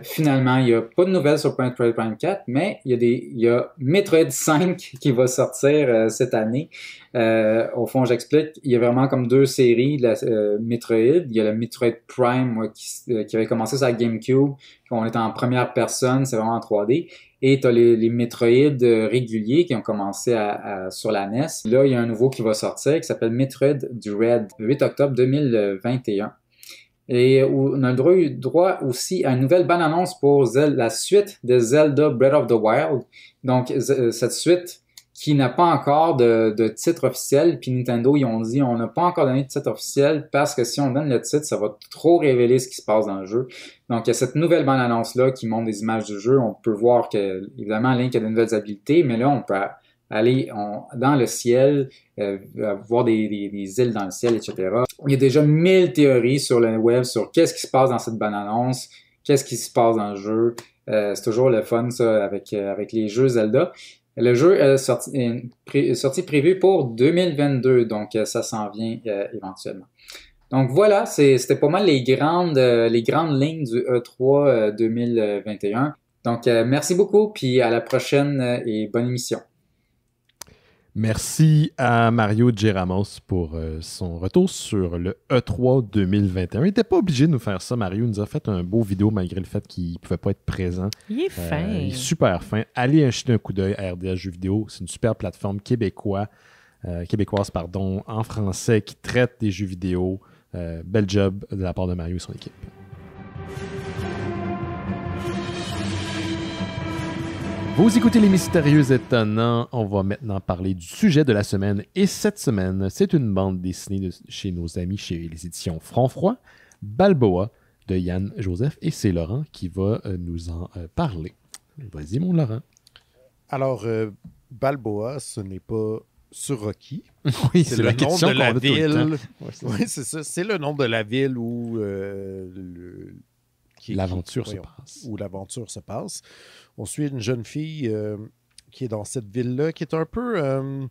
Finalement, il n'y a pas de nouvelles sur Metroid Prime 4, mais il y a Metroid 5 qui va sortir cette année. Au fond, j'explique, il y a vraiment comme deux séries de Metroid. Il y a le Metroid Prime qui avait commencé sur la GameCube, on est en première personne, c'est vraiment en 3D. Et tu as les Metroid réguliers qui ont commencé sur la NES. Là, il y a un nouveau qui va sortir qui s'appelle Metroid Dread, le 8 octobre 2021. Et on a eu droit aussi à une nouvelle bande-annonce pour la suite de Zelda Breath of the Wild. Donc, cette suite qui n'a pas encore de titre officiel, puis Nintendo, ils ont dit, on n'a pas encore donné de titre officiel parce que si on donne le titre, ça va trop révéler ce qui se passe dans le jeu. Donc, il y a cette nouvelle bande-annonce-là qui montre des images du jeu. On peut voir que, évidemment, Link a de nouvelles habilités, mais là, on peut aller dans le ciel, voir des îles dans le ciel, etc. Il y a déjà 1000 théories sur le web sur qu'est-ce qui se passe dans cette bande-annonce, qu'est-ce qui se passe dans le jeu. C'est toujours le fun, ça, avec les jeux Zelda. Le jeu est sorti prévu pour 2022, donc ça s'en vient éventuellement. Donc voilà, c'était pas mal les grandes lignes du E3 2021. Donc merci beaucoup, puis à la prochaine et bonne émission. Merci à Mario Geramos pour son retour sur le E3 2021. Il n'était pas obligé de nous faire ça, Mario. Il nous a fait un beau vidéo malgré le fait qu'il ne pouvait pas être présent. Il est fin. Il est super fin. Allez jeter un coup d'œil à RDS Jeux vidéo. C'est une super plateforme québécoise en français qui traite des jeux vidéo. Bel job de la part de Mario et son équipe. Vous écoutez Les Mystérieux Étonnants. On va maintenant parler du sujet de la semaine. Et cette semaine, c'est une bande dessinée chez nos amis chez les éditions Franc-Froid, Balboa, de Yann Joseph. Et c'est Laurent qui va nous en parler. Vas-y, mon Laurent. Alors, Balboa, ce n'est pas sur Rocky. Oui, c'est le la nom question de la qu'on a tout le ville. temps. Oui, c'est ça. C'est le nom de la ville où l'aventure se passe. Où l'aventure se passe. On suit une jeune fille qui est dans cette ville-là, qui est un peu...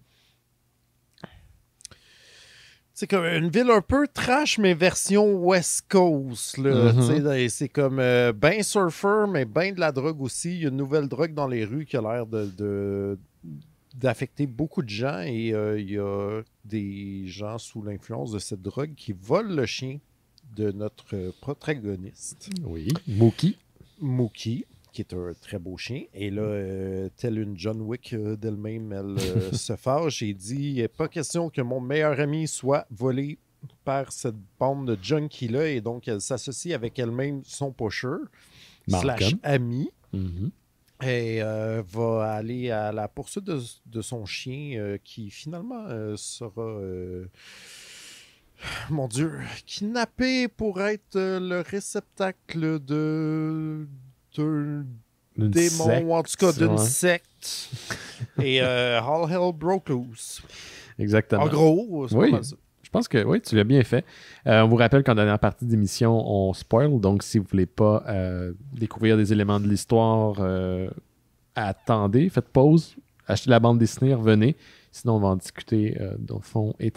c'est comme une ville un peu trash, mais version West Coast. Là, c'est comme ben surfer, mais ben de la drogue aussi. Il y a une nouvelle drogue dans les rues qui a l'air d'affecter beaucoup de gens. Et il y a des gens sous l'influence de cette drogue qui volent le chien de notre protagoniste. Oui, Mookie. Mookie, qui est un très beau chien. Et là, telle une John Wick d'elle-même, elle se fâche et dit « Il n'est pas question que mon meilleur ami soit volé par cette bande de junkies-là. » Et donc, elle s'associe avec elle-même son pusher, / ami. Et va aller à la poursuite de son chien qui, finalement, sera... mon Dieu, kidnappé pour être le réceptacle d'un démon, secte, ou en tout cas d'une secte. Et all hell broke loose. Exactement. En gros, c'est pas mal ça. Je pense que oui, tu l'as bien fait. On vous rappelle qu'en dernière partie d'émission, on spoil. Donc, si vous ne voulez pas découvrir des éléments de l'histoire, attendez, faites pause, achetez la bande dessinée, revenez. Sinon, on va en discuter dans le fond et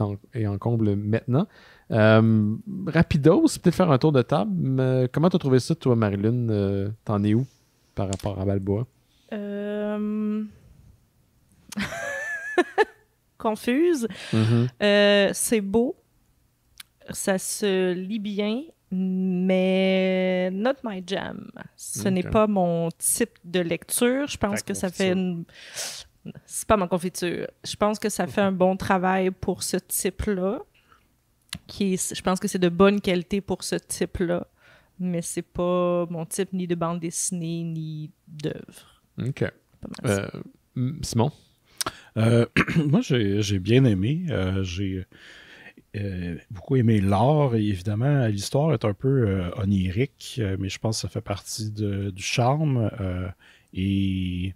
en comble maintenant. Rapidos, peut-être faire un tour de table. Comment tu as trouvé ça, toi, Marilyn? T'en es où par rapport à Balboa? Confuse. C'est beau. Ça se lit bien, mais not my jam. Ce n'est pas mon type de lecture. Je pense que ça fait une... C'est pas ma confiture. Je pense que ça fait un bon travail pour ce type-là. Je pense que c'est de bonne qualité pour ce type-là. Mais c'est pas mon type ni de bande dessinée ni d'œuvre. OK. Simon? Moi, j'ai bien aimé. J'ai beaucoup aimé l'art. Et évidemment, l'histoire est un peu onirique, mais je pense que ça fait partie du charme et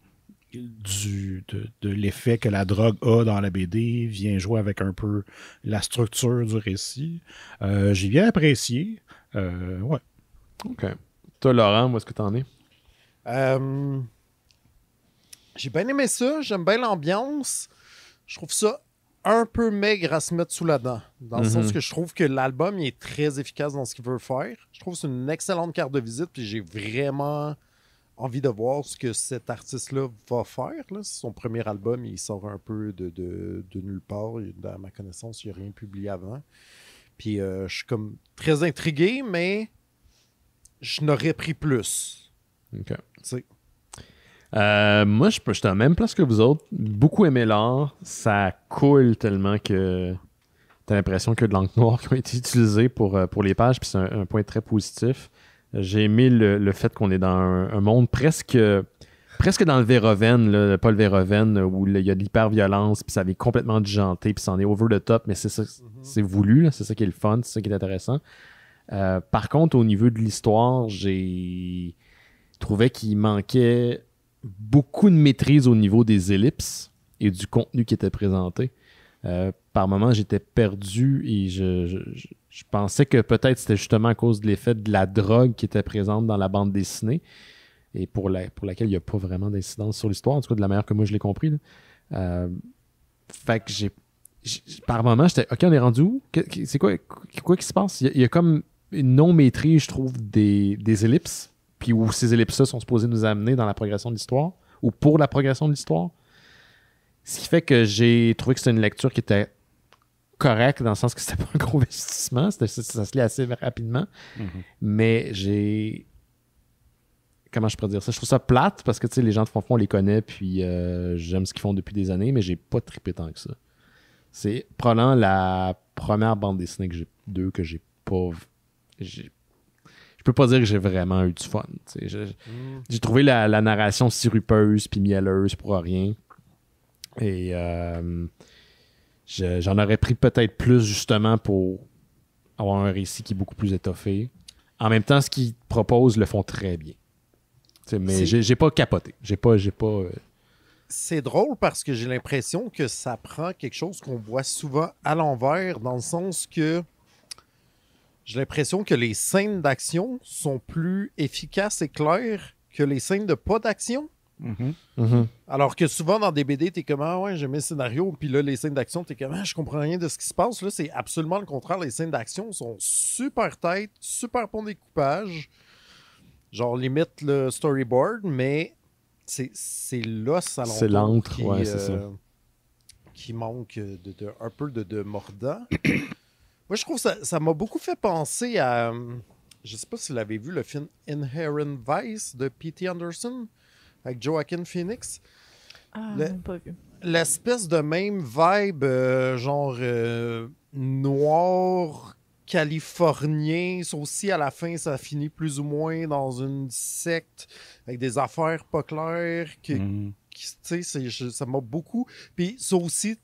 de l'effet que la drogue a dans la BD, vient jouer avec un peu la structure du récit. J'ai bien apprécié. Ouais. OK. Toi, Laurent, où est-ce que t'en es? J'ai bien aimé ça. J'aime bien l'ambiance. Je trouve ça un peu maigre à se mettre sous la dent. Dans le sens que je trouve que l'album il est très efficace dans ce qu'il veut faire. Je trouve que c'est une excellente carte de visite. Puis j'ai vraiment envie de voir ce que cet artiste-là va faire. Là. C'est son premier album, il sort un peu de nulle part. À ma connaissance, il n'y a rien publié avant. Puis je suis comme très intrigué, mais je n'aurais pris plus. OK. Moi, je suis à la même place que vous autres. Beaucoup aimé l'art. Ça coule tellement que t'as l'impression qu'il y a de l'encre noire qui a été utilisée pour les pages. Puis c'est un point très positif. J'ai aimé le fait qu'on est dans un monde presque dans le Verhoeven, là, pas le Verhoeven, où il y a de l'hyper-violence, puis ça vient complètement disjoncté, puis ça en est over the top, mais c'est ça, c'est voulu, là, c'est ça qui est le fun, c'est ça qui est intéressant. Par contre, au niveau de l'histoire, j'ai trouvé qu'il manquait beaucoup de maîtrise au niveau des ellipses et du contenu qui était présenté. Par moments, j'étais perdu et je pensais que peut-être c'était justement à cause de l'effet de la drogue qui était présente dans la bande dessinée et pour laquelle il n'y a pas vraiment d'incidence sur l'histoire, en tout cas de la manière que moi je l'ai compris. Fait que par moments, j'étais OK, on est rendu où? C'est quoi qui se passe? Il y a comme une non-maîtrise, je trouve, des ellipses, puis où ces ellipses-là sont supposées nous amener dans la progression de l'histoire ou pour la progression de l'histoire. Ce qui fait que j'ai trouvé que c'était une lecture qui était correcte dans le sens que c'était pas un gros investissement. Ça se lit assez rapidement. Mais comment je pourrais dire ça? Je trouve ça plate parce que les gens de Fond, on les connaît puis j'aime ce qu'ils font depuis des années, mais j'ai pas trippé tant que ça. C'est probablement la première bande dessinée que j'ai pas... je peux pas dire que j'ai vraiment eu du fun. J'ai trouvé la narration sirupeuse puis mielleuse pour rien. Et j'en aurais pris peut-être plus justement pour avoir un récit qui est beaucoup plus étoffé. En même temps, ce qu'ils proposent le font très bien. Mais j'ai pas capoté. J'ai pas C'est drôle parce que j'ai l'impression que ça prend quelque chose qu'on voit souvent à l'envers, dans le sens que j'ai l'impression que les scènes d'action sont plus efficaces et claires que les scènes de pas d'action. Alors que souvent dans des BD, t'es comme ah ouais, j'aime le scénario, puis là les scènes d'action, t'es comme ah, je comprends rien de ce qui se passe. Là, c'est absolument le contraire. Les scènes d'action sont super tight, super bon découpage, genre limite le storyboard, mais c'est l'os à l'entour. C'est l'encre, ouais, c'est ça. Qui manque un peu de mordant. Moi, je trouve que ça m'a beaucoup fait penser à. Je sais pas si vous l'avez vu, le film Inherent Vice de P.T. Anderson avec Joaquin Phoenix. Ah, même pas vu. L'espèce de même vibe, genre noir californien. Ça aussi, à la fin, ça finit plus ou moins dans une secte avec des affaires pas claires. Tu sais, ça m'a beaucoup. Puis ça aussi,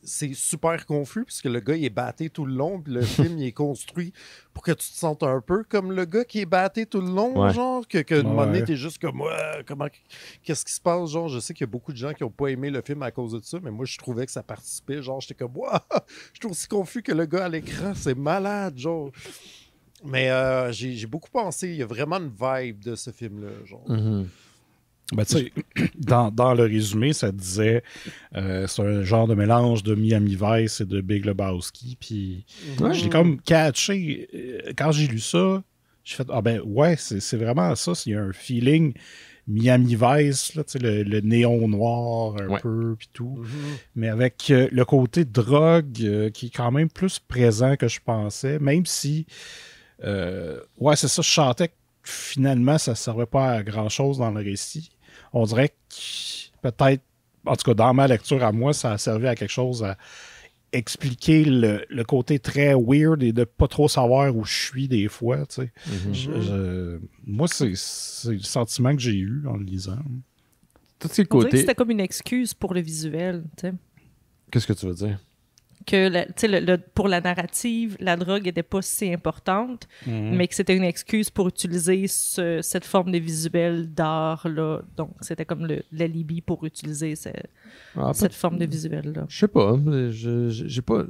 c'est super confus parce que le gars il est batté tout le long, puis le film il est construit pour que tu te sentes un peu comme le gars qui est batté tout le long, genre que un moment donné t'es juste comme qu'est-ce qui se passe, genre je sais qu'il y a beaucoup de gens qui ont pas aimé le film à cause de ça, mais moi je trouvais que ça participait, genre j'étais comme je trouve aussi confus que le gars à l'écran, c'est malade, genre. Mais j'ai beaucoup pensé, il y a vraiment une vibe de ce film là, genre. Ben, tu sais, dans le résumé, ça disait c'est un genre de mélange de Miami Vice et de Big Lebowski. Puis je l'ai comme catché. Quand j'ai lu ça, j'ai fait ah ben ouais, c'est vraiment ça. Il y a un feeling Miami Vice, là, le néon noir un peu, puis tout. Mais avec le côté drogue qui est quand même plus présent que je pensais, même si, c'est ça, je chantais que finalement, ça ne servait pas à grand-chose dans le récit. On dirait que peut-être, en tout cas dans ma lecture à moi, ça a servi à quelque chose à expliquer le côté très weird et de pas trop savoir où je suis des fois. Tu sais. Moi, c'est le sentiment que j'ai eu en le lisant. Tous ces On dirait que côtés. c'était comme une excuse pour le visuel. Tu sais. Qu'est-ce que tu veux dire? Que pour la narrative, la drogue n'était pas si importante, mais que c'était une excuse pour utiliser cette forme de visuel d'art-là. Donc, c'était comme l'alibi pour utiliser cette forme de visuel-là. Je sais pas. J'ai pas.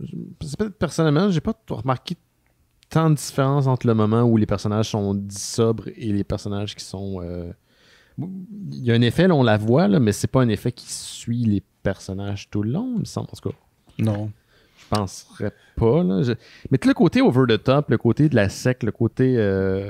Personnellement, j'ai pas remarqué tant de différence entre le moment où les personnages sont dits sobres et les personnages qui sont. Il y a un effet, là, on la voit, là, mais c'est pas un effet qui suit les personnages tout le long, il me semble. En tout cas. Non. Je penserais pas. Là. Mais tout le côté over the top, le côté de la secte, le côté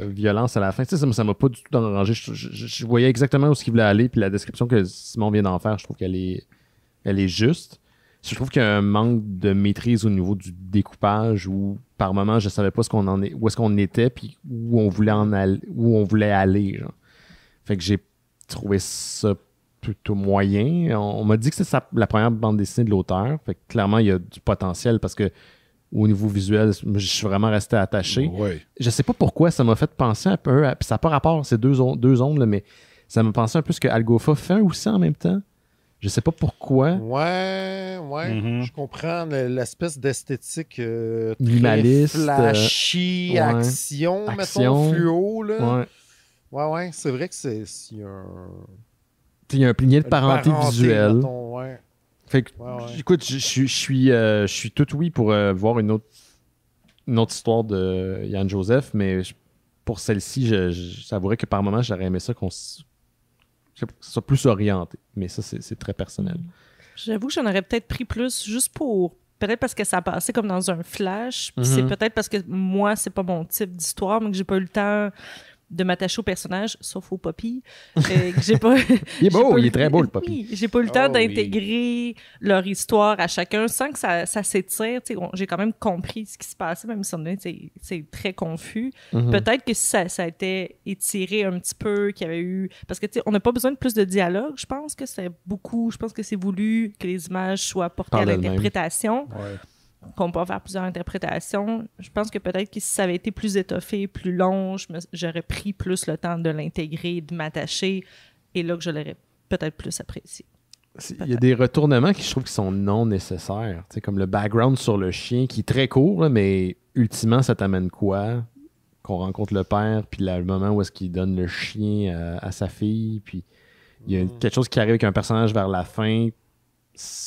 violence à la fin, ça m'a pas du tout dérangé. Je voyais exactement où il voulait aller, puis la description que Simon vient d'en faire, je trouve qu'elle est juste. Je trouve qu'il y a un manque de maîtrise au niveau du découpage où par moment je savais pas où est-ce qu'on était, puis où on voulait aller. Genre. Fait que j'ai trouvé ça plutôt moyen. On m'a dit que c'est la première bande dessinée de l'auteur. Fait que clairement, il y a du potentiel parce que au niveau visuel, je suis vraiment resté attaché. Ouais. Je sais pas pourquoi, ça m'a fait penser un peu ça n'a pas rapport, c'est deux ondes, là, mais ça m'a pensé un peu ce que Algofa fait aussi en même temps. Je sais pas pourquoi. Ouais. Je comprends l'espèce d'esthétique minimaliste, flashy, action, mettons, fluo. Là. Ouais, c'est vrai que il y a un pilier de parenté visuelle. Mettons, fait que, écoute, je suis tout oui pour voir une autre histoire de Yann Joseph, mais pour celle-ci, j'avouerais que par moment, j'aurais aimé ça qu'on soit plus orienté. Mais ça, c'est très personnel. J'avoue que j'en aurais peut-être pris plus juste pour... Peut-être parce que ça passait comme dans un flash. Puis c'est peut-être parce que moi, c'est pas mon type d'histoire, mais que j'ai pas eu le temps de m'attacher au personnage, sauf au Poppy. Que j'ai pas, il est beau, il est très beau le Poppy. J'ai pas eu le temps d'intégrer leur histoire à chacun sans que ça s'étire. J'ai quand même compris ce qui se passait, même si c'est très confus. Peut-être que si ça a été étiré un petit peu, qu'il y avait eu... Parce que on n'a pas besoin de plus de dialogue, je pense que c'est beaucoup... Je pense que c'est voulu que les images soient portées à l'interprétation. qu'on peut faire plusieurs interprétations. Je pense que peut-être que si ça avait été plus étoffé, plus long, j'aurais pris plus le temps de l'intégrer, de m'attacher, et là que je l'aurais peut-être plus apprécié. Il y a des retournements qui je trouve qui sont non nécessaires. T'sais, comme le background sur le chien qui est très court, là, mais ultimement, ça t'amène quoi? Qu'on rencontre le père, puis là, le moment où est-ce qu'il donne le chien à sa fille, puis il y a quelque chose qui arrive avec un personnage vers la fin.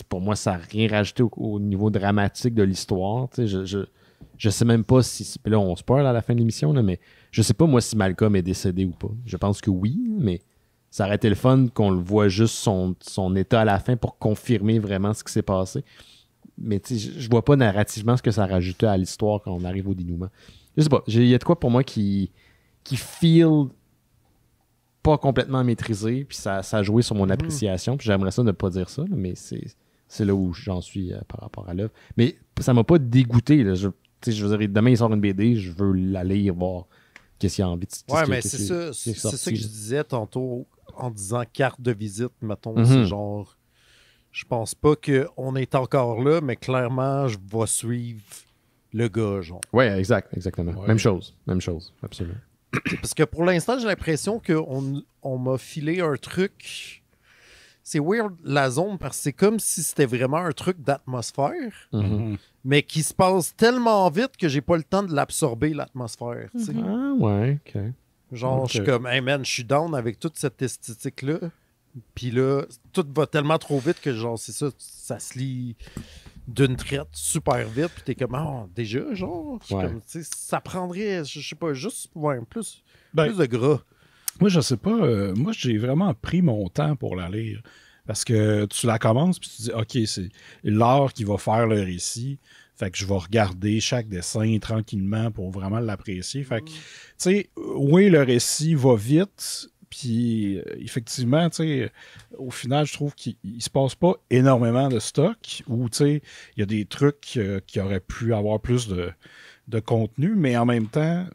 Pour moi, ça n'a rien rajouté au niveau dramatique de l'histoire. Je sais même pas si... Là, on spoil à la fin de l'émission, là, mais je sais pas, moi, si Malcolm est décédé ou pas. Je pense que oui, mais ça aurait été le fun qu'on le voit juste son état à la fin pour confirmer vraiment ce qui s'est passé. Mais je vois pas narrativement ce que ça rajoutait à l'histoire quand on arrive au dénouement. Je sais pas, il y a de quoi pour moi qui feel pas complètement maîtrisé, puis ça a joué sur mon appréciation, puis j'aimerais ça ne pas dire ça, mais c'est là où j'en suis par rapport à l'œuvre. Mais ça m'a pas dégoûté. Là. Je veux dire, demain, il sort une BD, je veux la lire, voir qu'est-ce qu'il y a envie de... Ouais, mais c'est ça que je disais tantôt en disant carte de visite, mettons, c'est genre... Je pense pas qu'on est encore là, mais clairement, je vais suivre le gars, genre. Ouais, exactement. Ouais. Même chose, absolument. Parce que pour l'instant, j'ai l'impression qu'on m'a filé un truc. C'est weird, la zone, parce que c'est comme si c'était vraiment un truc d'atmosphère, mais qui se passe tellement vite que j'ai pas le temps de l'absorber, l'atmosphère. Ah ouais, ok. Genre, je suis comme, hey man, je suis down avec toute cette esthétique-là. Puis là, tout va tellement trop vite que, genre, c'est ça se lit d'une traite super vite. Puis t'es comme, déjà, genre, comme, ça prendrait, je sais pas, juste plus de gras. Moi, je sais pas. Moi, j'ai vraiment pris mon temps pour la lire. Parce que tu la commences, puis tu dis, OK, c'est l'art qui va faire le récit. Fait que je vais regarder chaque dessin tranquillement pour vraiment l'apprécier. Fait que, tu sais, oui, le récit va vite. Puis, effectivement, au final, je trouve qu'il se passe pas énormément de stock ou, il y a des trucs qui auraient pu avoir plus de contenu, mais en même temps,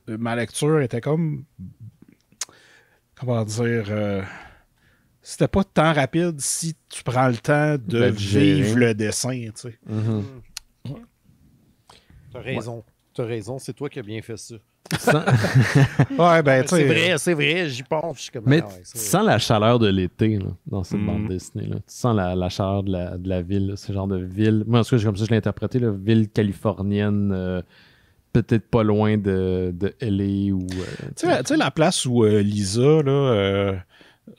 ma lecture était comme, comment dire, c'était pas tant rapide si tu prends le temps de vivre le dessin, T'as raison, c'est toi qui as bien fait ça. Ouais, ben, c'est vrai, j'y pense. Mais tu sens la chaleur de l'été là, dans cette bande dessinée. Là. Tu sens la chaleur de la ville, là, ce genre de ville. Moi, en tout cas, comme ça, je l'ai interprété, là, ville californienne, peut-être pas loin de LA. Ou tu sais, la place où Lisa là,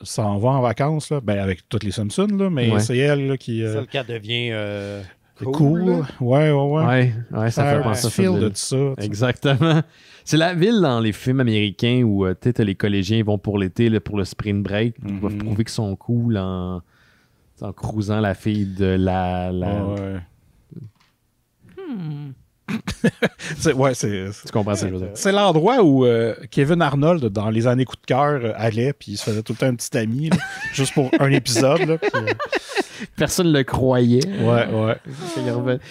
s'en va en vacances, là, ben, avec toutes les Simpsons, là, mais c'est elle là, qui. Celle qui devient. Cool. Ouais, ça fait penser à ça. De ça. Exactement. C'est la ville dans les films américains où les collégiens vont pour l'été, là, pour le spring break. Ils doivent prouver qu'ils sont cool en cruisant la fille de la... Tu comprends ce que je veux dire. C'est l'endroit où Kevin Arnold, dans les années coup de cœur, allait, puis il se faisait tout le temps un petit ami, là, juste pour un épisode. Là, puis, personne ne le croyait. Ouais.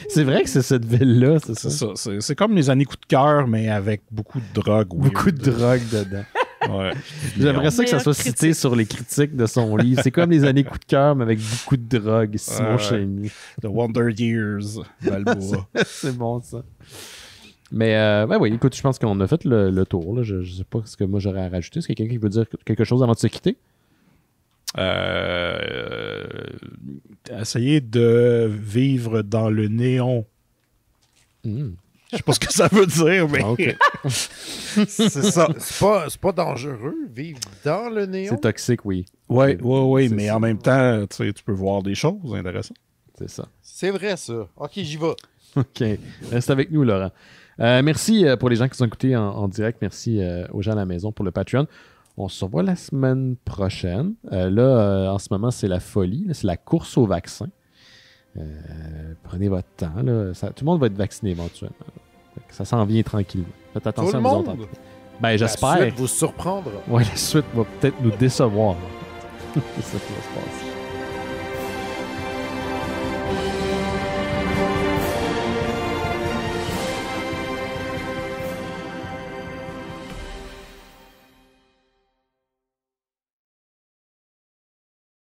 C'est vrai que c'est cette ville-là, c'est ça. C'est comme les années coup de cœur, mais avec beaucoup de drogue. Beaucoup de drogue dedans. Ouais. J'aimerais ça que ça soit cité sur les critiques de son livre. C'est comme les années coup de cœur, mais avec beaucoup de drogue. Simon Chénier. The Wonder Years, Balboa. C'est bon, ça. Mais, oui, écoute, je pense qu'on a fait le tour. Là. Je sais pas ce que moi j'aurais à rajouter. Est-ce qu'il y a quelqu'un qui veut dire quelque chose avant de se quitter? Essayer de vivre dans le néon. Je sais pas ce que ça veut dire, mais okay. C'est ça. C'est pas dangereux, vivre dans le néon. C'est toxique, oui. Oui, mais en même temps, tu peux voir des choses intéressantes. C'est ça. C'est vrai, ça. OK, j'y vais. OK. Reste avec nous, Laurent. Merci pour les gens qui nous ont écoutés en direct. Merci aux gens à la maison pour le Patreon. On se revoit la semaine prochaine. En ce moment, c'est la folie. Là, c'est la course au vaccin. Prenez votre temps. Là. Tout le monde va être vacciné éventuellement. Ça s'en vient tranquillement. Faites attention à vous autres. Ben, j'espère. La suite vous surprendra. Ouais, la suite va peut-être nous décevoir. C'est ça qui va se passer.